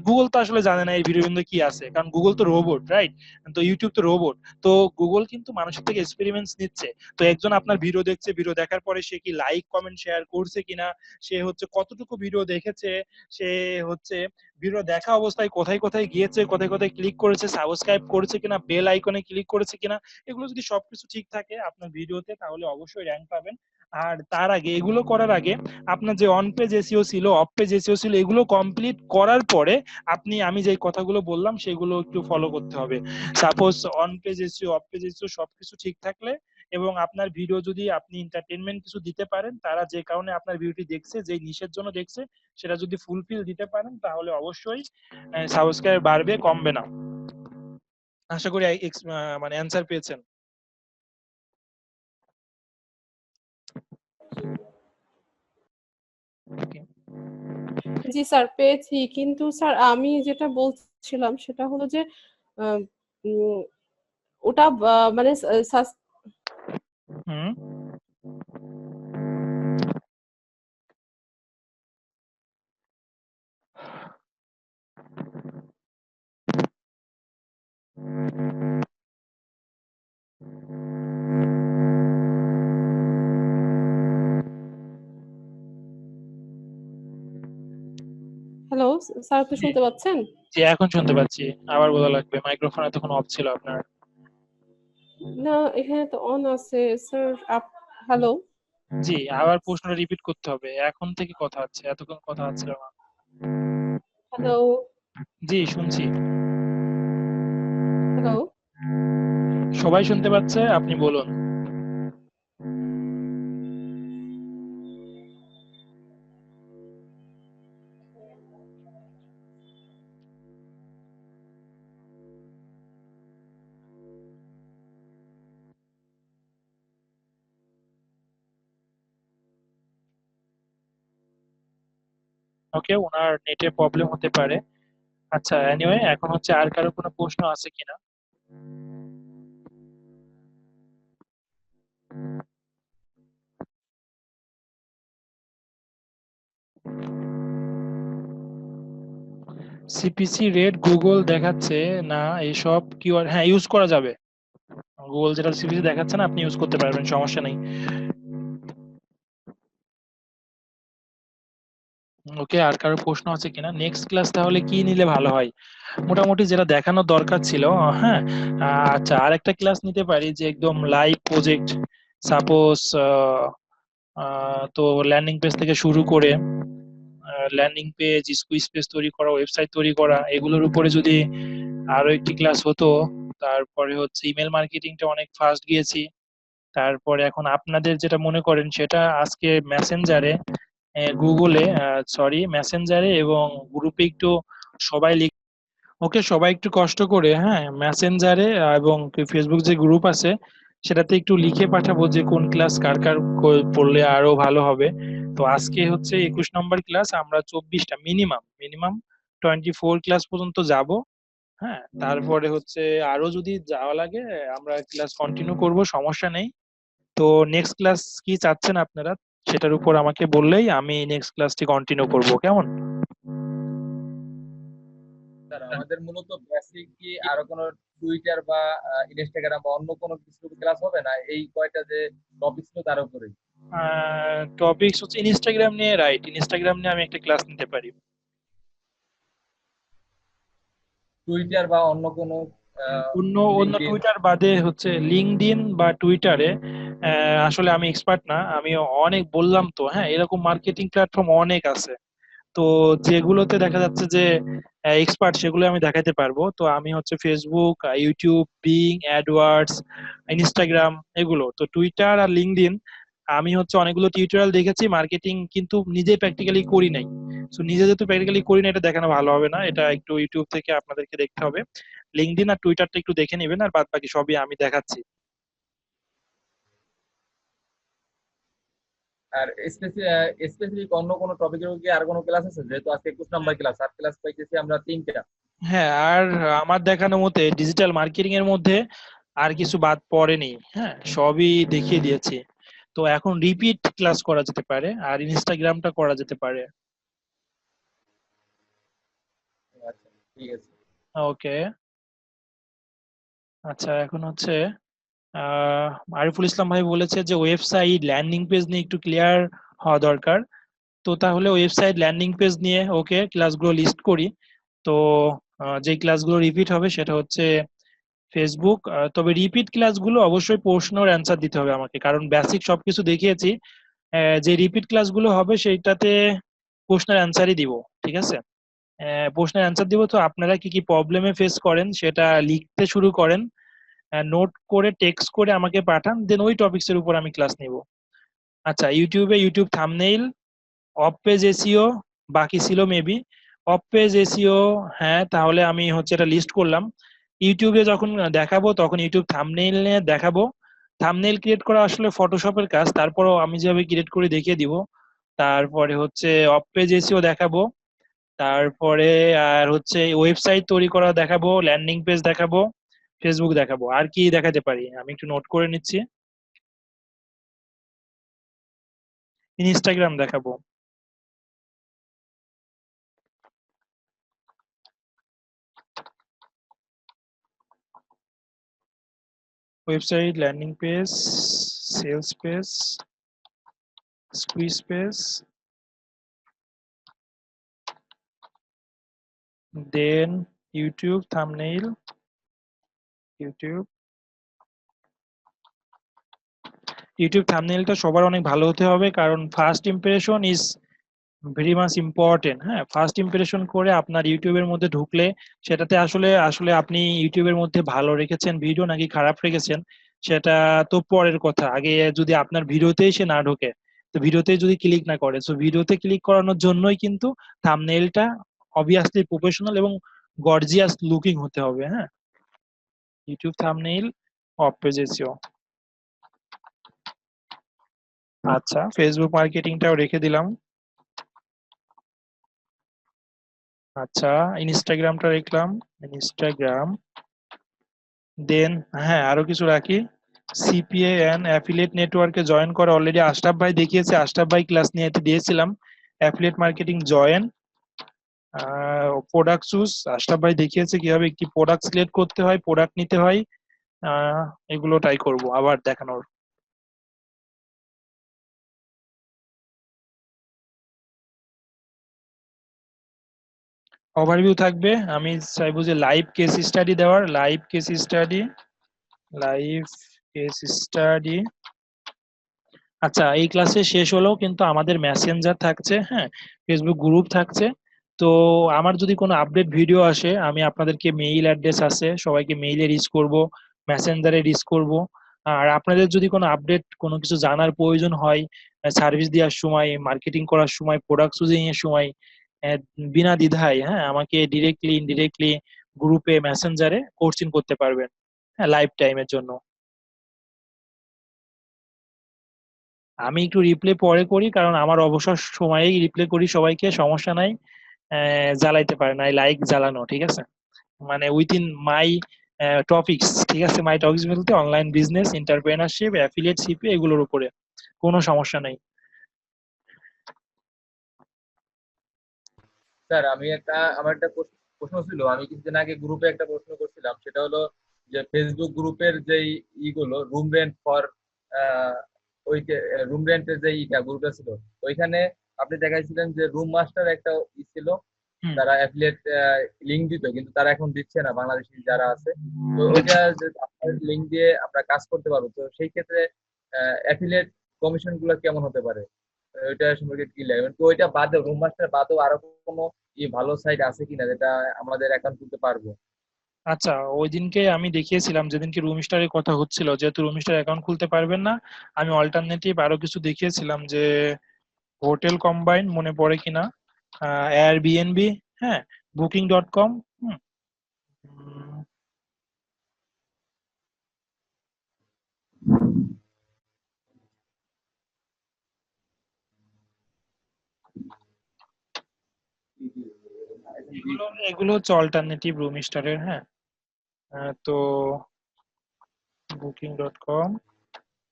গুগল তো আসলে জানে না এই ভিডিওর মধ্যে কি আছে, কারণ গুগল তো রোবট, রাইট, তো ইউটিউব তো রোবট। তো গুগল কিন্তু মানুষের থেকে এক্সপেরিমেন্টস নিচ্ছে। তো একজন আপনার ভিডিও দেখছে, ভিডিও দেখার পরে সে কি লাইক কমেন্ট শেয়ার করছে কিনা, সে হচ্ছে কতটুকু ভিডিও দেখেছে, সে হচ্ছে ভিডিও দেখা অবস্থায় কোথায় কোথায় গিয়েছে, কোথায় কোথায় ক্লিক করেছে, সাবস্ক্রাইব করেছে কিনা, বেল আইকনে ক্লিক করেছে কিনা, এগুলো যদি সবকিছু ঠিক থাকে আপনার ভিডিওতে, তাহলে অবশ্যই র্যাঙ্ক পাবেন। আর তার আগে, এগুলো করার আগে আপনার যে অন পেজ এসইও ছিল, অফ পেজ এসইও ছিল, এগুলো কমপ্লিট করার পরে আমি যে কথাগুলো বললাম সেগুলো একটু ফলো করতে হবে। Suppose on page SEO, of page SEO সবকিছু ঠিক থাকলে এবং আপনার ভিডিও যদি আপনি এন্টারটেইনমেন্ট কিছু দিতে পারেন, তারা যে কারণে আপনার ভিডিওটি দেখছে, যে নিশের জন্য দেখছে, সেটা যদি ফুলফিল দিতে পারেন, তাহলে অবশ্যই সাবস্ক্রাইব বাড়বে, কমবে না। আশা করি মানে অ্যান্সার পেয়েছেন। Okay. জি স্যার, পেয়েছি। কিন্তু স্যার আমি যেটা বলছিলাম সেটা হলো যে আহ, উম, ওটা মানে হুম। হ্যালো স্যার, আপনি শুনতে পাচ্ছেন? জি, এখন শুনতে পাচ্ছি। আবার বলা লাগবে, মাইক্রোফোন এতক্ষণ অফ ছিল আপনার। না, এখানে তো অন আছে স্যার। হ্যালো। জি, আবার প্রশ্নটা রিপিট করতে হবে। এখন থেকে কথা হচ্ছে, এতক্ষণ কথা হচ্ছিল না। হ্যালো। জি, শুনছি। হ্যালো। সবাই শুনতে পাচ্ছে, আপনি বলুন। ওকে, ওনার নেটে প্রবলেম হতে পারে। আচ্ছা, এনিওয়ে, এখন হচ্ছে আর কারো কোনো প্রশ্ন আছে কিনা? সিপিসি রেট গুগল দেখাচ্ছে না, এসব কিওয়ার্ড হ্যাঁ ইউজ করা যাবে। গুগল যেটা সিপিসি দেখাচ্ছে না, আপনি ইউজ করতে পারবেন, সমস্যা নেই। ওকে, আর কারো প্রশ্ন আছে কিনা? নেক্সট ক্লাস তাহলে কি নিলে ভালো হয়? মোটামুটি যেটা দেখানোর দরকার ছিল, হ্যাঁ। আচ্ছা, আর একটা ক্লাস নিতে পারি যে একদম লাইভ প্রজেক্ট। সাপোজ তো ল্যান্ডিং পেজ থেকে শুরু করে ল্যান্ডিং পেজ, স্কুইজ পেজ তৈরি করা, ওয়েবসাইট তৈরি করা, এগুলোর উপরে যদি আরো একটি ক্লাস হতো। তারপরে হচ্ছে ইমেল মার্কেটিংটা অনেক ফাস্ট গিয়েছি। তারপরে এখন আপনাদের যেটা মনে করেন সেটা আজকে মেসেঞ্জারে, গুগলে, মেসেঞ্জারে এবং গ্রুপে একটু সবাই ওকে, সবাই একটু কষ্ট করে, হ্যাঁ, মেসেঞ্জারে এবং ফেসবুক যে গ্রুপ আছে সেটাতে একটু লিখে পাঠাবো যে কোন ক্লাস কার কার পড়লে আরো ভালো হবে। তো আজকে হচ্ছে 21 নম্বর ক্লাস, আমরা 24টা মিনিমাম মিনিমাম 24 ক্লাস পর্যন্ত যাব। হ্যাঁ, তারপরে হচ্ছে আরো যদি যাওয়া লাগে আমরা ক্লাস কন্টিনিউ করব, সমস্যা নেই। তো নেক্সট ক্লাস কি চাচ্ছেন আপনারা, সেটার উপর আমাকে বললেই আমি নেক্সট ক্লাসটি কন্টিনিউ করব, কেমন? স্যার আমাদের মূলত বেসিক কি আরো কোনো টুইটার বা ইনস্টাগ্রাম বা অন্য কোনো কিছু ক্লাস হবে না, এই কয়টা যে টপিক ছিল তার উপরেই? টপিকস হচ্ছে ইনস্টাগ্রাম নিয়ে, রাইট, ইনস্টাগ্রাম নিয়ে আমি একটা ক্লাস নিতে পারি। টুইটার বা অন্য কোনো অন্য অন্য লিঙ্কডইন? টুইটার বাদে হচ্ছে লিঙ্কডইন বা টুইটারে আসলে আমি এক্সপার্ট না, আমি অনেক বললাম তো, হ্যাঁ, এরকম মার্কেটিং প্ল্যাটফর্ম অনেক আছে। তো যেগুলোতে দেখা যাচ্ছে যে এক্সপার্ট, সেগুলো আমি দেখাতে পারবো। তো আমি হচ্ছে Facebook, YouTube, being AdWords, Instagram, এগুলো তো। টুইটার আর লিঙ্কডইন আমি হচ্ছে অনেকগুলো টিউটোরিয়াল দেখেছি মার্কেটিং, কিন্তু নিজে প্র্যাকটিক্যালি করি নাই। সো নিজে যেহেতু প্র্যাকটিক্যালি করি না, এটা দেখানো ভালো হবে না, এটা একটু ইউটিউব থেকে আপনাদেরকে দেখতে হবে। লিঙ্কডইন আর টুইটারটা একটু দেখে নেবেন, আর বাদ বাকি সবই আমি দেখাচ্ছি। আর স্পেসিফিক অন্য কোনো টপিকের কি আর কোনো ক্লাস আছে? যেহেতু আজকে 21 নম্বর ক্লাস, আর ক্লাস পাইতেছি আমরা 3টা। হ্যাঁ, আর আমার দেখানো মতে ডিজিটাল মার্কেটিং এর মধ্যে আর কিছু বাদ পড়েনি, হ্যাঁ, সবই দেখিয়ে দিয়েছি। তো এখন রিপিট ক্লাস করা যেতে পারে, আর ইনস্টাগ্রামটা করা যেতে পারে। আচ্ছা, ঠিক আছে। ওকে। আচ্ছা, এখন হচ্ছে আরিফুল ইসলাম ভাই বলেছে যে ওয়েবসাইট ল্যান্ডিং পেজ নিয়ে একটু ক্লিয়ার হওয়া দরকার। তো তাহলে ওয়েবসাইট ল্যান্ডিং পেজ নিয়ে ওকে ক্লাসগুলো লিস্ট করি। তো যে ক্লাসগুলো রিপিট হবে সেটা হচ্ছে ফেসবুক। তবে রিপিট ক্লাসগুলো অবশ্যই প্রশ্ন আর অ্যান্সার দিতে হবে আমাকে, কারণ বেসিক সবকিছু দেখিয়েছি। যে রিপিট ক্লাসগুলো হবে সেইটাতে প্রশ্নের অ্যান্সারই দিব, ঠিক আছে? প্রশ্নের অ্যান্সার দিব। তো আপনারা কি কি প্রবলেমে ফেস করেন সেটা লিখতে শুরু করেন, নোট করে টেক্সট করে আমাকে পাঠান, দেন ওই টপিকস এর উপর আমি ক্লাস নিব। আচ্ছা, YouTube thumbnail, of page SEO বাকি ছিল মেবি। অফ পেজ এসইও, হ্যাঁ, তাহলে আমি হচ্ছে এটা লিস্ট করলাম। ইউটিউবে যখন দেখাবো তখন ইউটিউব থাম্বনেইল নিয়ে দেখাবো। থাম্বনেইল ক্রিয়েট করা আসলে ফটোশপের কাজ, তারপরও আমি যেভাবে ক্রিয়েট করে দেখিয়ে দিব। তারপরে হচ্ছে অফ পেজ এসইও দেখাবো। তারপরে আর হচ্ছে ওয়েবসাইট তৈরি করা দেখাবো, ল্যান্ডিং পেজ দেখাবো, ফেসবুক দেখাবো। আর কি দেখাতে পারি আমি একটু নোট করে নিচ্ছি। ইনস্টাগ্রাম দেখাবো। Website, landing page, sales page, squeeze page, then YouTube thumbnail. YouTube YouTube থাম্বনেইলটা সবার অনেক ভালো হতে হবে, কারণ first impression is very much important. হ্যাঁ, ফার্স্ট ইমপ্রেশন করে আপনার ইউটিউবের মধ্যে ঢুকলে সেটাতে আসলে আসলে আপনি ইউটিউবের মধ্যে ভালো রেখেছেন ভিডিও নাকি খারাপ রেখেছেন সেটা তো পরের কথা। আগে যদি আপনার ভিডিওতেই সে না ঢোকে, তো ভিডিওতে যদি ক্লিক না করে, তো ভিডিওতে ক্লিক করানোর জন্যই কিন্তু থাম্বনেইলটা অবভিয়াসলি প্রফেশনাল এবং গর্জিয়াস লুকিং হতে হবে। হ্যাঁ, YouTube thumbnail, of page SEO. আচ্ছা, ফেসবুক মার্কেটিংটাও রেখে দিলাম। আচ্ছা, ইনস্টাগ্রামটা রাখলাম, ইনস্টাগ্রাম। দেন হ্যাঁ, আরো কিছু রাখি। সিপিএ এন্ড অ্যাফিলিয়েট নেটওয়ার্কে জয়েন করা অলরেডি আশরাফ ভাই দেখিয়েছে, আশরাফ ভাই ক্লাস নিয়ে দিয়েছিলাম। Affiliate marketing join, product choose, Ashraf ভাই দেখিয়েছে কিভাবে একটি প্রোডাক্ট সিলেক্ট করতে হয়, প্রোডাক্ট নিতে হয়। আহ, এগুলো ট্রাই করব আবার দেখানোর। ওভারভিউ থাকবে, আমি চাইবো যে লাইভ কেস স্টাডি দেওয়ার, live case study, live case study. আচ্ছা, এই ক্লাসে শেষ হলেও কিন্তু আমাদের মেসেঞ্জার থাকছে, হ্যাঁ, ফেসবুক গ্রুপ থাকছে। তো আমার যদি কোনো আপডেট ভিডিও আসে, আমি আপনাদেরকে মেইল অ্যাড্রেস আছে, সবাইকে মেইলে রিচ করব, মেসেঞ্জারে রিচ করব। আর আপনাদের যদি কোনো আপডেট, কোনো কিছু জানার প্রয়োজন হয়, সার্ভিস দেওয়ার সময়, মার্কেটিং করার সময়, প্রোডাক্ট চুজিং এর সময়, আহ, বিনা দ্বিধায়, হ্যাঁ, আমাকে ডিরেক্টলি ইনডিরেক্টলি গ্রুপে মেসেঞ্জারে কোচিং করতে পারবেন, হ্যাঁ, লাইভ টাইমের জন্য। আমি একটু রিপ্লে পরে করি, কারণ আমার অবসর সময়েই রিপ্লে করি সবাইকে, সমস্যা নাই। জ্বালাইতে পারে না, লাইক জ্বালানো, ঠিক আছে? মানে উইথিন মাই টপিকস, ঠিক আছে? মাই টপিকস বলতে অনলাইন বিজনেস, এন্টারপ্রেনারশিপ, অ্যাফিলিয়েটশিপ, এগুলোর উপরে কোনো সমস্যা নেই। স্যার আমার একটা প্রশ্ন ছিল। আমি কিছুদিন আগে গ্রুপে একটা প্রশ্ন করছিলাম, সেটা হলো যে ফেসবুক গ্রুপের যে ইগুলো রুম রেন্ট ফর ওই রুম রেন্টের যে গ্রুপটা ছিল, ওইখানে আপনি দেখাইছিলেন যে রুম মাস্টার একটা ছিল, হুম। তারা অ্যাফিলিয়েট লিংক দিত, কিন্তু তারা এখন দিচ্ছে না, বাংলাদেশি যারা আছে। তো ওইটা যে আপনার লিংক দিয়ে আমরা কাজ করতে পারবো, তো সেই ক্ষেত্রে অ্যাফিলিয়েট কমিশন গুলো কেমন হতে পারে, ওইটা সম্পর্কে কি লাগে? তো ওইটা বাদেও, রুম মাস্টার বাদেও আরো কোনো ভালো সাইট আছে কিনা যেটা আমাদের অ্যাকাউন্ট খুলতে পারবো? আচ্ছা, ওই দিনকে আমি দেখিয়েছিলাম, যেদিনকে রুম স্টারের কথা হচ্ছিল, যেহেতু রুম স্টার অ্যাকাউন্ট খুলতে পারবেন না, আমি অল্টারনেটিভ আরো কিছু দেখিয়েছিলাম, যে হোটেল কম্বাইন, মনে পড়ে কিনা, এয়ারবিএনবি, হ্যাঁ, বুকিং.com। এগুলো এগুলো হচ্ছে অল্টারনেটিভ রুম স্টারের, হ্যাঁ। তো বুকিং.com।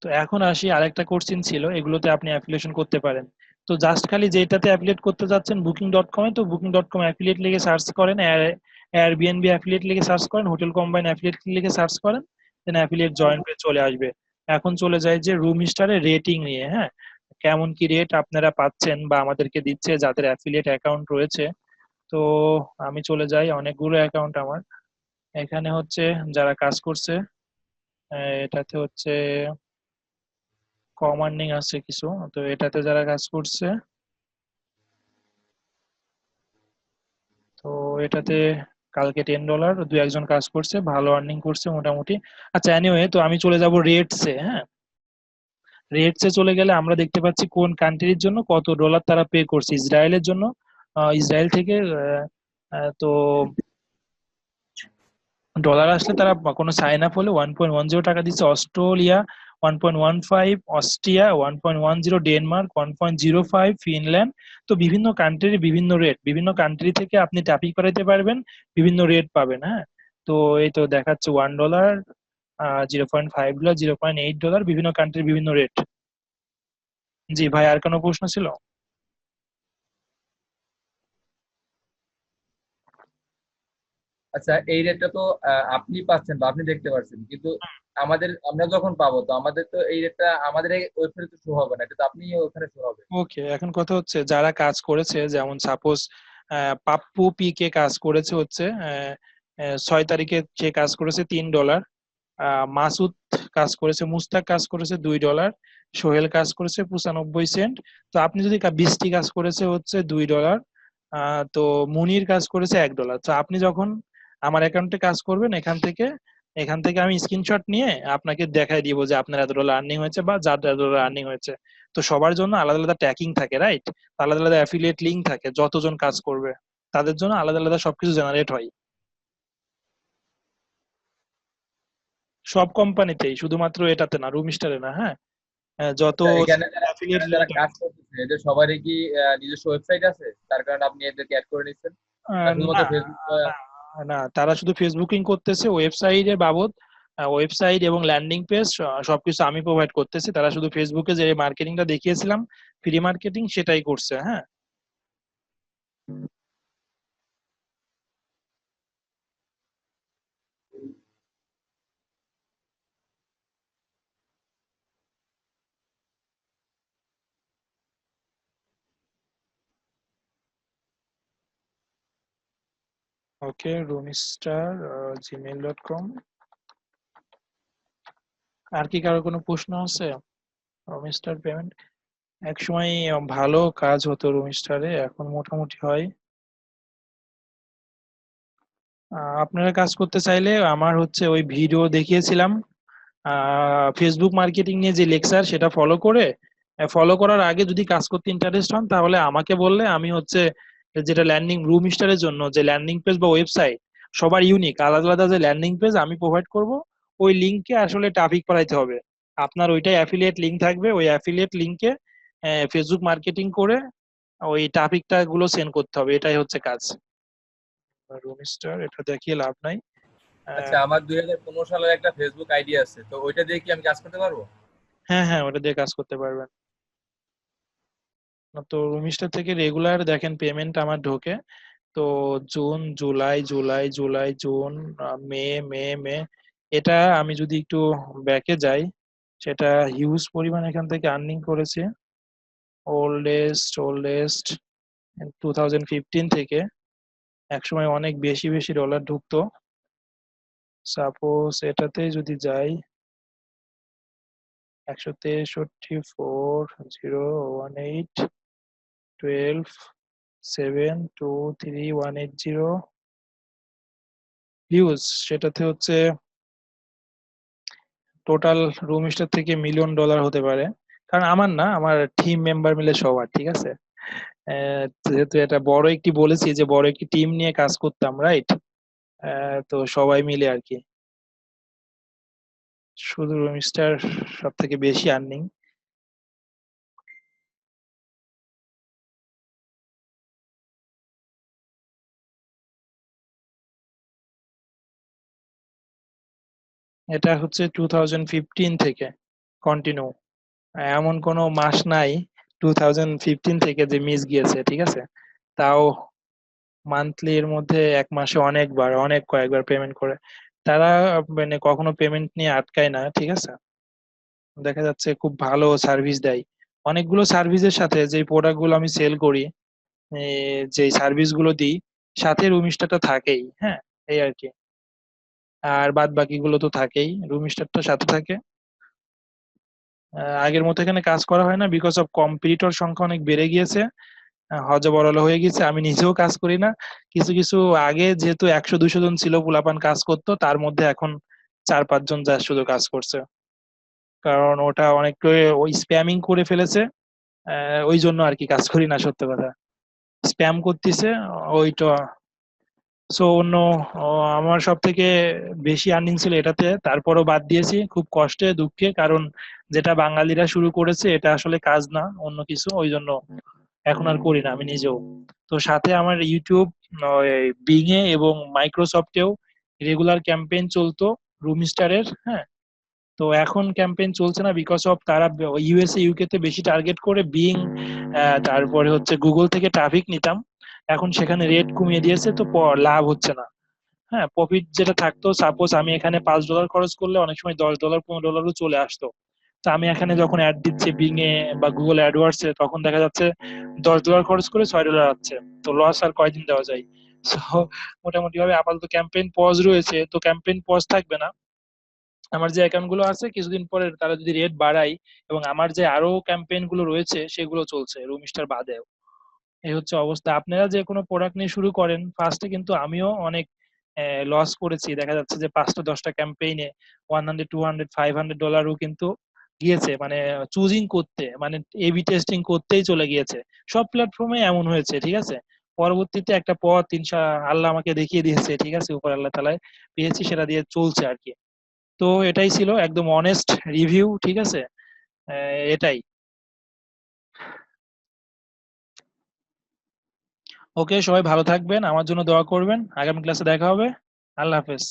তো এখন আসি, আরেকটা কোশ্চিন ছিল, এগুলোতে আপনি অ্যাফিলিয়েশন করতে পারেন। তো জাস্ট খালি যেটাতে অ্যাফিলিয়েট করতে যাচ্ছেন বুকিং.com এ, তো বুকিং.com অ্যাফিলিয়েট লিখে সার্চ করেন, এয়ারবিএনবি অ্যাফিলিয়েট লিখে সার্চ করেন, হোটেল কম্বাইন অ্যাফিলিয়েট লিখে সার্চ করেন, দেন অ্যাফিলিয়েট জয়েন পেজ চলে আসবে। এখন চলে যায় যে রুম স্টারের রেটিং নিয়ে, হ্যাঁ, কেমন কি রেট আপনারা পাচ্ছেন বা আমাদেরকে দিচ্ছে যাদের অ্যাফিলিয়েট অ্যাকাউন্ট রয়েছে। তো আমি চলে যাই, অনেকগুলো অ্যাকাউন্ট আমার এখানে হচ্ছে যারা কাজ করছে, এটাতে হচ্ছে কম আর্নিং আছে কিছু, তো এটাতে যারা কাজ করছে, তো এটাতে কালকে $10 দু একজন কাজ করছে, ভালো আর্নিং করছে মোটামুটি। আচ্ছা, এনিওয়ে, তো আমি চলে যাব রেটসে। হ্যাঁ, রেটসে চলে গেলে আমরা দেখতে পাচ্ছি কোন কান্ট্রির জন্য কত ডলার তারা পে করছে। ইসরায়েলের জন্য ইসরায়েল থেকে তো ডলার আসলে তারা কোনো সাইন আপ হলে 1.10 টাকা দিচ্ছে। Australia 1.15, Austria 1.10, Denmark 1.05, Finland. তো বিভিন্ন কান্ট্রির বিভিন্ন রেট, বিভিন্ন কান্ট্রি থেকে আপনি ট্যাপিং করাইতে পারবেন, বিভিন্ন রেট পাবেন। হ্যাঁ, তো এই তো দেখাচ্ছে $1, $0.5, $0.8, বিভিন্ন কান্ট্রির বিভিন্ন রেট। জি ভাই, আর কোনো প্রশ্ন ছিল? আচ্ছা, এই রেটটা তো আপনি পাচ্ছেন বা আপনি দেখতে পাচ্ছেন, কিন্তু আমরা যখন পাবো তো আমাদের তো এই রেটটা আমাদের ওয়েবসাইটে তো শো হবে না, এটা তো আপনি ওখানে শো হবে। ওকে, এখন কথা হচ্ছে যারা কাজ করেছে, যেমন সাপোজ পাপ্পু পি কে কাজ করেছে হচ্ছে 6 তারিখে, সে কাজ করেছে $3। মাসুদ কাজ করেছে, মুস্তাক কাজ করেছে $2, সোহেল কাজ করেছে 95 সেন্ট। তো আপনি যদি 20টি কাজ করেছে হচ্ছে $2, তো মুনির কাজ করেছে $1। তো আপনি যখন আমার অ্যাকাউন্টে কাজ করবেন, এখান থেকে আমি স্ক্রিনশট নিয়ে আপনাকে দেখাই দিব যে আপনার $এত আর্নিং হয়েছে বা যার $এত আর্নিং হয়েছে। তো সবার জন্য আলাদা আলাদা ট্র্যাকিং থাকে, রাইট? আলাদা আলাদা অ্যাফিলিয়েট লিঙ্ক থাকে, যতজন কাজ করবে তাদের জন্য আলাদা আলাদা সবকিছু জেনারেট হয়, সব কোম্পানিতেই, শুধুমাত্র এটাতে না, রুমিস্টারে না। হ্যাঁ, যত আচ্ছা, এখানে যারা অ্যাফিলিয়েট যারা লিঙ্ক কাজ আছে। করতেছে এদের সবারই কি নিজস্ব ওয়েবসাইট আছে, তার কারণে আপনি এদেরকে অ্যাড করে নিচ্ছেন, না না, শুধুমাত্র ফেসবুক? না, না, তারা শুধু ফেসবুকিং করতেছে, ওয়েবসাইটের বাবদ ওয়েবসাইট এবং ল্যান্ডিং পেজ সবকিছু আমি প্রোভাইড করতেছি। তারা শুধু ফেসবুকে যে মার্কেটিংটা দেখিয়েছিলাম, ফ্রি মার্কেটিং, সেটাই করছে। হ্যাঁ, ওকে, roomstar@gmail.com। আর কি কারো কোনো প্রশ্ন আছে? রুমিস্টার পেমেন্ট এক সময় ভালো কাজ হতো রুমিস্টারে, এখন মোটামুটি হয়। আপনারা কাজ করতে চাইলে আমার হচ্ছে ওই ভিডিও দেখিয়েছিলাম ফেসবুক মার্কেটিং নিয়ে যে লেকচার, সেটা ফলো করার আগে যদি কাজ করতে ইন্টারেস্ট হন, তাহলে আমাকে বললে আমি হচ্ছে যেটা ল্যান্ডিং রুম স্টারের জন্য যে ল্যান্ডিং পেজ বা ওয়েবসাইট, সবার ইউনিক আলাদা আলাদা যে ল্যান্ডিং পেজ আমি প্রোভাইড করব, ওই লিঙ্কে আসলে ট্রাফিক পাঠাইতে হবে। আপনার ওইটাই অ্যাফিলিয়েট লিঙ্ক থাকবে, ওই অ্যাফিলিয়েট লিঙ্কে ফেসবুক মার্কেটিং করে ওই ট্রাফিকটা গুলো সেন্ড করতে হবে, এটাই হচ্ছে কাজ। রুম স্টার এটা দেখিয়ে লাভ নাই। আচ্ছা, আমার 2015 সালের একটা ফেসবুক আইডি আছে, তো ওইটা দিয়ে কি আমি কাজ করতে পারবো? হ্যাঁ, হ্যাঁ, ওটা দিয়ে কাজ করতে পারবেন। তো রুমিস্টার থেকে রেগুলার দেখেন পেমেন্ট আমার ঢোকে। তো জুন, জুলাই, জুলাই, জুলাই, জুন, মে, মে, মে, এটা আমি যদি একটু ব্যাকে যাই, সেটা হিউজ পরিমাণ এখান থেকে আর্নিং করেছে। ওল্ডেস্ট 2015 থেকে একসময় অনেক বেশি বেশি ডলার ঢুকতো। সাপোজ এটাতে যদি যাই, 163,4,018, 12,7,2,3,180 হিউজ। সেটাতে হচ্ছে টোটাল রুম স্টার থেকে $1,000,000 হতে পারে। কারণ আমার না, আমার টিম মেম্বার মিলে সবার, ঠিক আছে। যেহেতু এটা বড় একটি, বলেছি যে বড় একটি টিম নিয়ে কাজ করতাম, রাইট? তো সবাই মিলে আর কি, শুধু রুম স্টার সব থেকে বেশি আর্নিং। এটা হচ্ছে 2015 থেকে কন্টিনিউ, এমন কোনো মাস নাই 2015 থেকে যে মিস গিয়েছে, ঠিক আছে। তাও মান্থলি এর মধ্যে এক মাসে অনেকবার, অনেক কয়েকবার পেমেন্ট করে তারা, মানে কখনো পেমেন্ট নিয়ে আটকায় না, ঠিক আছে। দেখা যাচ্ছে খুব ভালো সার্ভিস দেয়। অনেকগুলো সার্ভিসের সাথে যে প্রোডাক্ট গুলো আমি সেল করি, যে সার্ভিস গুলো দিই, সাথে রুম স্টারটা থাকেই। হ্যাঁ, এই আর কি। আর বাদ বাকি গুলো তো থাকেই, রুম স্টারটা সাথে থাকে। আগের মতো এখানে কাজ করা হয় না, বিকজ অফ কম্পিটিটর সংখ্যা অনেক বেড়ে গিয়েছে, হযবরল হয়ে গেছে। আমি নিজেও কাজ করি না। কিছু কিছু আগে যেহেতু 100-200 জন ছিল পোলাপান কাজ করতো, তার মধ্যে এখন 4-5 জন যা শুধু কাজ করছে, কারণ ওটা অনেক ওই স্প্যামিং করে ফেলেছে। ওই জন্য আর কি কাজ করি না, সত্য কথা। স্প্যাম করতেছে ওইটা। সো অন্য আমার সব থেকে বেশি আর্নিং ছিল এটাতে, তারপরও বাদ দিয়েছি খুব কষ্টে দুঃখে, কারণ যেটা বাঙালিরা শুরু করেছে এটা আসলে কাজ না, অন্য কিছু, ওই জন্য এখন আর করি না আমি নিজেও। তো সাথে আমার ইউটিউব, বিং এ এবং মাইক্রোসফটেও রেগুলার ক্যাম্পেইন চলতো রুমিস্টারের, হ্যাঁ। তো এখন ক্যাম্পেইন চলছে না, বিকজ অফ তারা ইউএসএ ইউকে তে বেশি টার্গেট করে বিং, তারপরে হচ্ছে গুগল থেকে ট্রাফিক নিতাম। এখন সেখানে রেট কমিয়ে দিয়েছে, তো লাভ হচ্ছে না। হ্যাঁ, প্রফিট যেটা থাকতো, সাপোজ আমি এখানে $5 খরচ করলে অনেক সময় $10 $15 চলে আসতো। তো আমি এখানে যখন অ্যাড দিচ্ছি বিং এ বা গুগল অ্যাডওয়ার্ডস এ, তখন দেখা যাচ্ছে $10 খরচ করে $6 আসছে। তো লস আর কয়দিন দেওয়া যায়? সো মোটামুটি ভাবে আপাতত ক্যাম্পেইন পজ রয়েছে, তো ক্যাম্পেইন পজ থাকবে না। আমার যে অ্যাকাউন্ট গুলো আছে কিছুদিন পরে তারা যদি রেট বাড়ায়, এবং আমার যে আরো ক্যাম্পেইন গুলো রয়েছে সেগুলো চলছে রুমিস্টার বাদেও। এই হচ্ছে অবস্থা। আপনারা যে কোনো প্রোডাক্ট নিয়ে শুরু করেন, ফার্স্টে কিন্তু আমিও অনেক লস করেছি। দেখা যাচ্ছে যে 5টা 10টা ক্যাম্পেইনে $100 $200 $500 কিন্তু গিয়েছে, মানে চুজিং করতে, মানে এবি টেস্টিং করতেই চলে গিয়েছে। সব প্ল্যাটফর্মে এমন হয়েছে, ঠিক আছে। পরবর্তীতে একটা পথ আল্লাহ আমাকে দেখিয়ে দিয়েছে, ঠিক আছে, উপর আল্লাহ তালায় পেয়েছি, সেটা দিয়ে চলছে আর কি। তো এটাই ছিল একদম অনেস্ট রিভিউ, ঠিক আছে। এটাই। ওকে, সবাই ভালো থাকবেন, আমার জন্য দোয়া করবেন। আগামী ক্লাসে দেখা হবে। আল্লাহ হাফেজ।